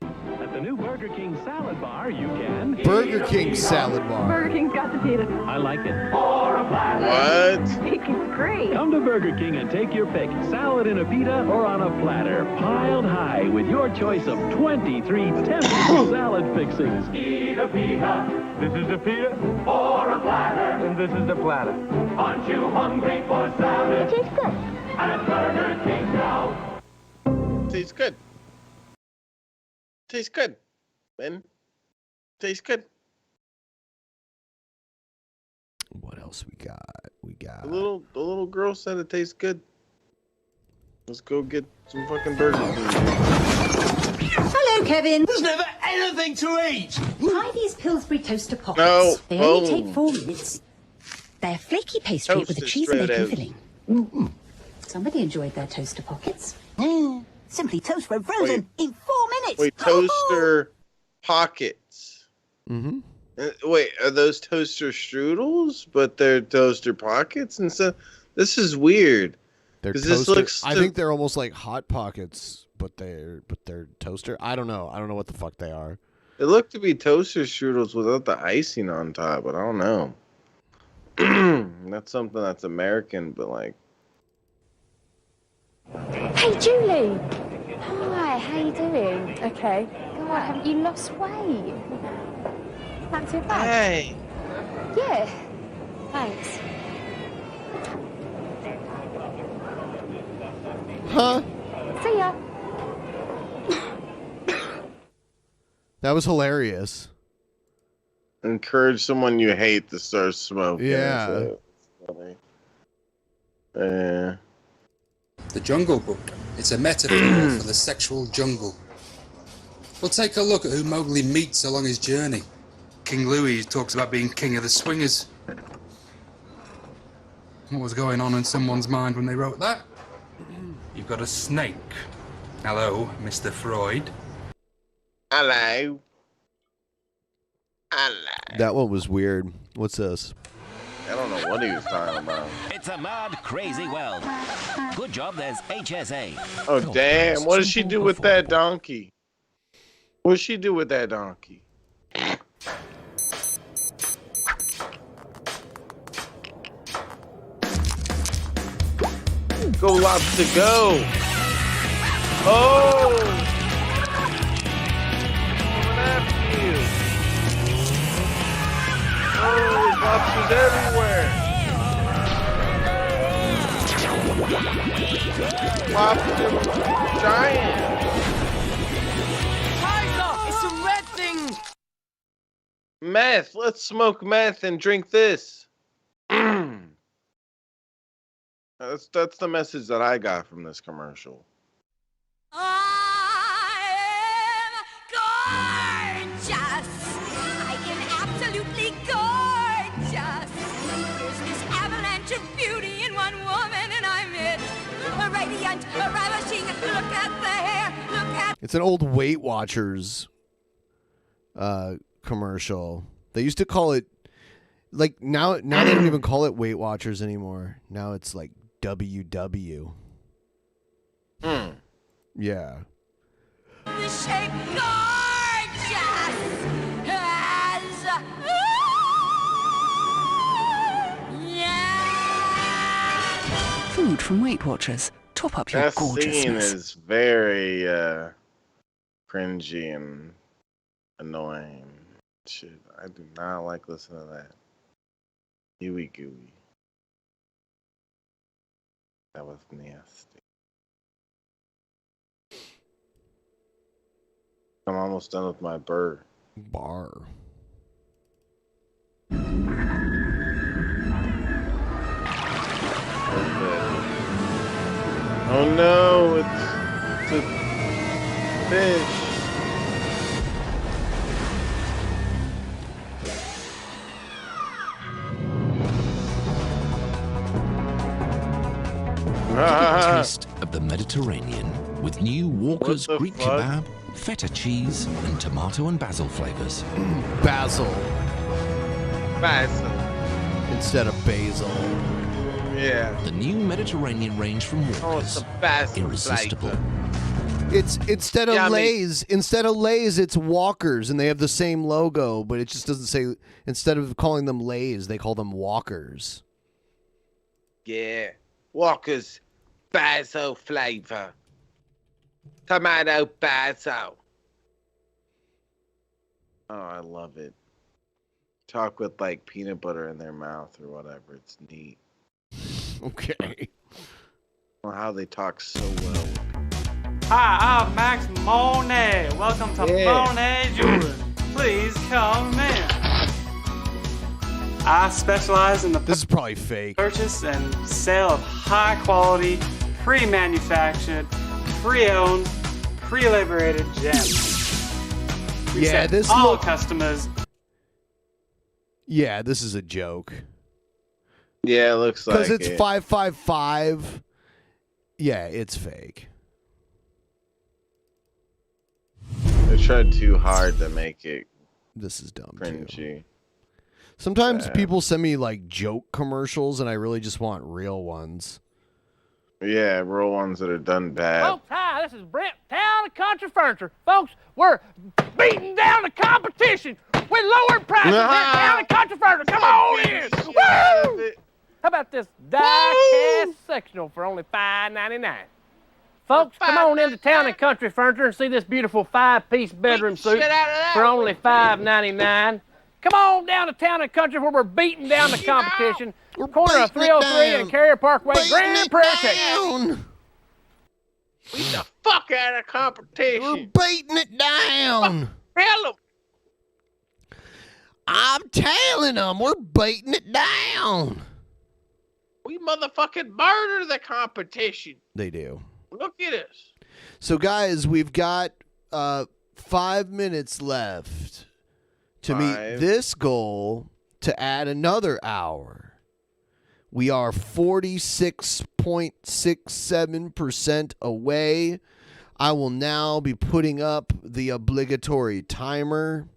At the new Burger King salad bar, you can... Burger King salad bar. Burger King's got the pita. I like it. What? It's great. Come to Burger King and take your pick. Salad in a pita or on a platter. Piled high with your choice of 23 tempting salad fixings. Eat a pita. This is the pita. Or a platter. And this is the platter. Aren't you hungry for salad? It tastes good. At Burger King now. Tastes good. Tastes good, man. Tastes good. What else we got? The little girl said it tastes good. Let's go get some fucking burger. Hello, Kevin. There's never anything to eat. Try these Pillsbury toaster pockets. No. They only take 4 minutes. They're flaky pastry with a Toasted cheese and bacon shredded. filling. Somebody enjoyed their toaster pockets. Simply toast when frozen in 4 minutes. Wait, toaster pockets. Mm-hmm. Wait, are those toaster strudels? But they're toaster pockets and stuff. This is weird. They're 'Cause toaster. this looks I think they're almost like Hot Pockets, but they're toaster. I don't know. I don't know what the fuck they are. It looked to be toaster strudels without the icing on top, but I don't know. That's something that's American, but like. Hey, Julie! Hi, how you doing? Okay. God, haven't you lost weight? Not too bad. Hey. Yeah. Thanks. Huh? See ya. That was hilarious. Encourage someone you hate to start smoking. Yeah. It's funny. Yeah. The Jungle Book. It's a metaphor for the sexual jungle. Well, take a look at who Mowgli meets along his journey. King Louis talks about being king of the swingers. What was going on in someone's mind when they wrote that? You've got a snake. Hello, Mr. Freud. Hello. That one was weird. What's this? I don't know what he was talking about. It's a mad, crazy world. Good job, there's HSA. Oh, damn. What did she do with that donkey? What did she do with that donkey? Go, lobster, go! Oh! Coming after you! Oh, lobsters everywhere! Lobster giant! Tiger, it's a red thing! Meth! Let's smoke meth and drink this! That's the message that I got from this commercial. Gorgeous! I am absolutely gorgeous! There's this avalanche of beauty in one woman, and I'm it. A radiant, a ravishing, look at the hair, look at... It's an old Weight Watchers commercial. They used to call it, like, now they don't even call it Weight Watchers anymore. Now it's like WW. Yeah. The shape gorgeous! As... Food from Weight Watchers. Top up your That scene gorgeousness. is very cringy and annoying. Shit, I do not like listening to that. Huey gooey. That was nasty. I'm almost done with my bird. Bar. Oh no, it's a fish. Get a taste of the Mediterranean with new Walker's Greek kebab, feta cheese, and tomato and basil flavors. Basil. Basil. Instead of basil. Yeah. The new Mediterranean range from Walker's. Oh, it's a basil Irresistible. It's instead of Yummy. Lay's, it's Walkers, and they have the same logo, but it just doesn't say. Instead of calling them Lay's, they call them Walkers. Yeah. Walker's basil flavor. Tomato basil. Oh, I love it. Talk with like peanut butter in their mouth or whatever. It's neat. Okay. Well, how they talk so well. Hi, I'm Max Monet. Welcome to Yeah. Monet Jewelry. Please come in. I specialize in the This is probably fake. purchase and sale of high quality, pre-manufactured, pre-owned, pre-liberated gems. We Yeah, accept this all look- customers. Yeah, this is a joke. Yeah, it looks like Because it's it. 555. Yeah, it's fake. They tried too hard to make it This is dumb cringy. Sometimes people send me like joke commercials, and I really just want real ones. Yeah, real ones that are done bad. Folks, hi, this is Brent, Town and Country Furniture. Folks, we're beating down the competition with lowered prices at Town and Country Furniture. Come on in. Woo! How about this die-cast sectional for only $5.99? Folks, come on into Town and Country Furniture and see this beautiful 5-piece bedroom suite for only $5.99. Come on down to Town and Country where we're beating down the competition. Corner of 303 and Carrier Parkway, Grand Prairie, Texas. Beat the fuck out of competition. We're beating it down. Tell them. I'm telling them we're beating it down. We motherfucking murder the competition. They do. Look at us. So, guys, we've got 5 minutes left to meet this goal to add another hour. We are 46.67% away. I will now be putting up the obligatory timer.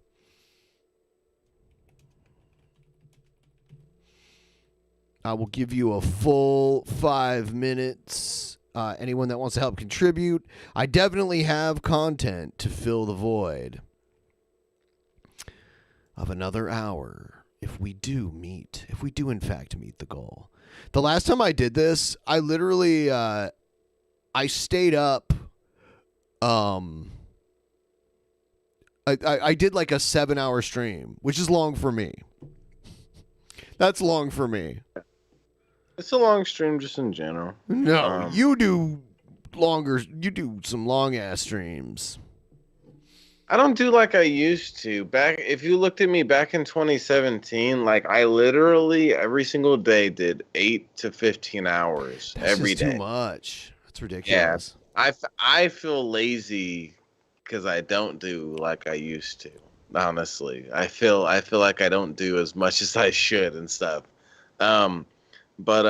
I will give you a full 5 minutes. Anyone that wants to help contribute, I definitely have content to fill the void of another hour if we do in fact meet the goal. The last time I did this, I literally I stayed up. I did like a 7-hour stream, which is long for me. That's long for me. It's a long stream just in general. No, you do longer. You do some long ass streams. I don't do like I used to. If you looked at me back in 2017, like I literally every single day did 8 to 15 hours every day. Too much. That's ridiculous. Yeah, I feel lazy because I don't do like I used to. Honestly, I feel like I don't do as much as I should and stuff. But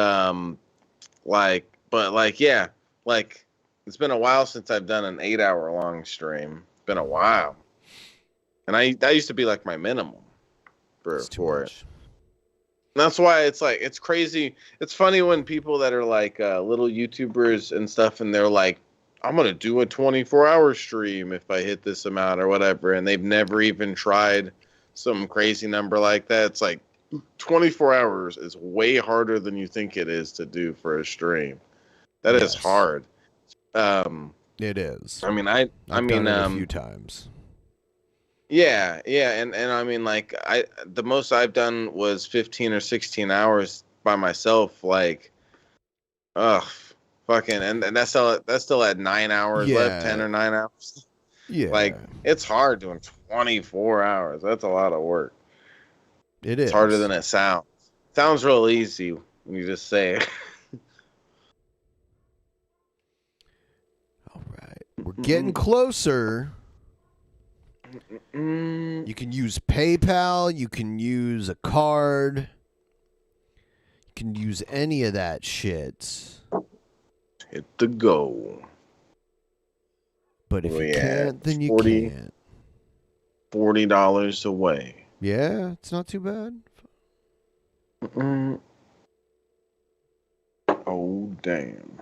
yeah, like it's been a while since I've done an 8-hour long stream. It's been a while, and that used to be like my minimum for it. And that's why it's like it's crazy. It's funny when people that are like little YouTubers and stuff, and they're like, I'm gonna do a 24-hour stream if I hit this amount or whatever, and they've never even tried some crazy number like that. It's like 24 hours is way harder than you think it is to do for a stream. That is hard. It is. I mean, I've done it a few times. Yeah, and I mean, like, the most I've done was 15 or 16 hours by myself. Like, fucking, and that's still at 9 hours left, 10 or 9 hours. Yeah, like it's hard doing 24 hours. That's a lot of work. It is. It's harder than it sounds. Sounds real easy when you just say it. All right. We're getting closer. You can use PayPal. You can use a card. You can use any of that shit. Hit the goal. But if you can't, then you can't. $40 away. Yeah, it's not too bad. Oh, damn.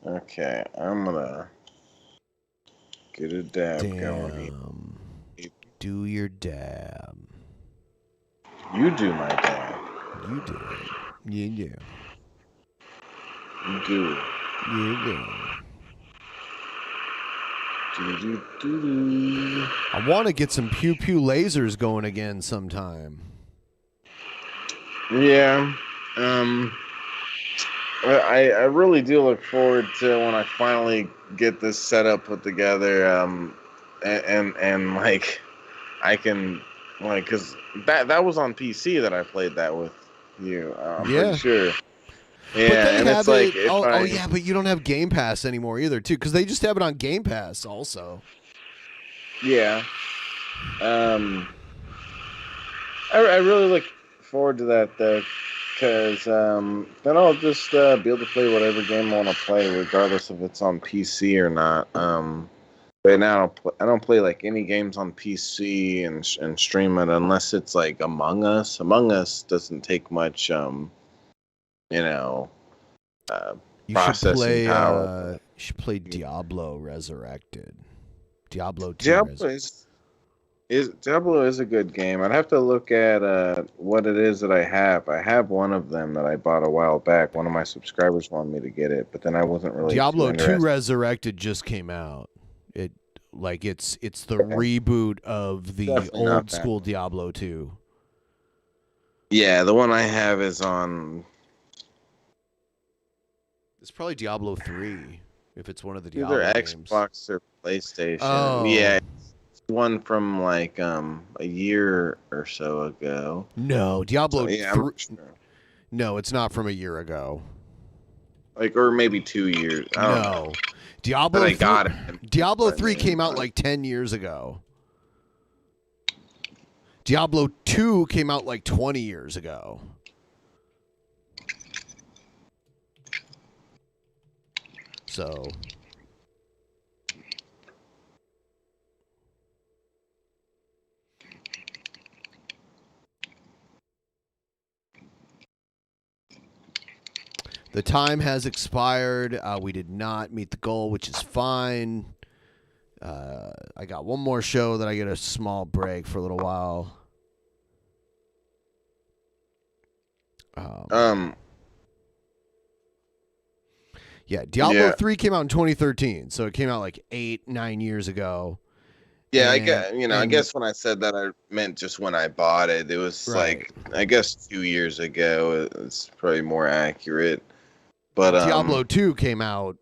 Okay, I'm gonna get a dab going. Do your dab. You do my dab. You do. You do. You do. You do. I want to get some pew pew lasers going again sometime. Yeah. I really do look forward to when I finally get this setup put together. And like I can like because that was on PC that I played that with you. I'm pretty sure. Yeah, and it's like yeah, but you don't have Game Pass anymore either, too, because they just have it on Game Pass also. Yeah. I really look forward to that though, because then I'll just be able to play whatever game I want to play, regardless if it's on PC or not. Right now, I don't play like any games on PC and stream it unless it's like Among Us. Among Us doesn't take much. Processing power. You should play Diablo Resurrected. Diablo 2 Diablo is Diablo is a good game. I'd have to look at what it is that I have. I have one of them that I bought a while back. One of my subscribers wanted me to get it, but then I wasn't really Diablo too 2 interested. Resurrected just came out. It's the reboot of the Definitely not old that school Diablo 2. Yeah, the one I have is on. It's probably Diablo 3 if it's one of the Either Diablo games. Xbox or PlayStation. Oh. Yeah, it's one from like a year or so ago. No, Diablo So, yeah, I'm 3. not sure. No, it's not from a year ago. Like, or maybe 2 years. I don't know. Diablo But I 3, got it. Diablo 3 came out like 10 years ago. Diablo 2 came out like 20 years ago. So the time has expired. We did not meet the goal, which is fine. I got one more show that I get a small break for a little while. Yeah, Diablo 3 came out in 2013, so it came out like 8-9 years ago. Yeah, I And- guess I and- guess when I said that, I meant just when I bought it. It was Right. like I guess 2 years ago. It's probably more accurate. But Diablo 2 came out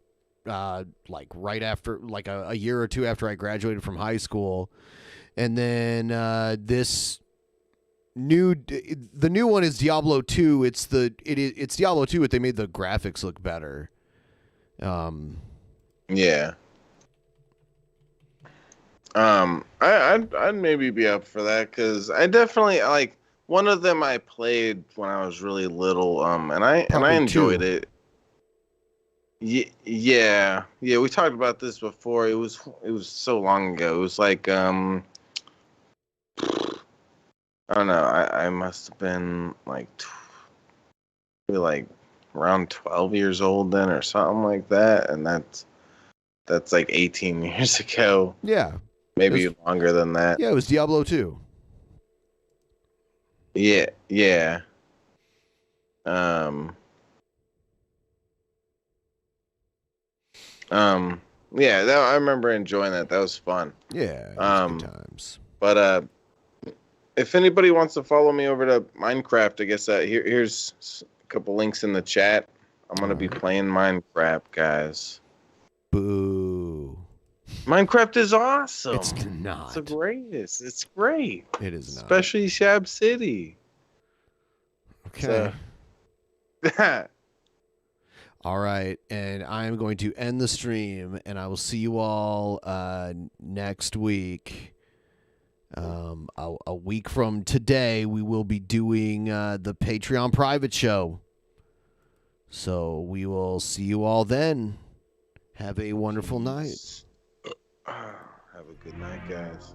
like right after, like a year or two after I graduated from high school, and then the new one is Diablo 2. It's Diablo 2, but they made the graphics look better. Yeah. I'd maybe be up for that because I definitely like one of them I played when I was really little. And I Probably enjoyed 2. it. Yeah. We talked about this before. It was so long ago. It was like I don't know. I must have been like around 12 years old then or something like that, and that's like 18 years ago. Yeah. Maybe longer than that. Yeah, it was Diablo 2. Yeah. Yeah, I remember enjoying that. That was fun. Yeah, it was good times. But if anybody wants to follow me over to Minecraft, I guess here's a couple links in the chat. I'm gonna be playing Minecraft, guys. Boo. Minecraft is awesome. It's not. It's the greatest. It's great. It is not. Especially Shab City. Okay. So, All right, and I'm going to end the stream, and I will see you all next week. A week from today, we will be doing the Patreon private show. So we will see you all then. Have a wonderful night. have a good night, guys.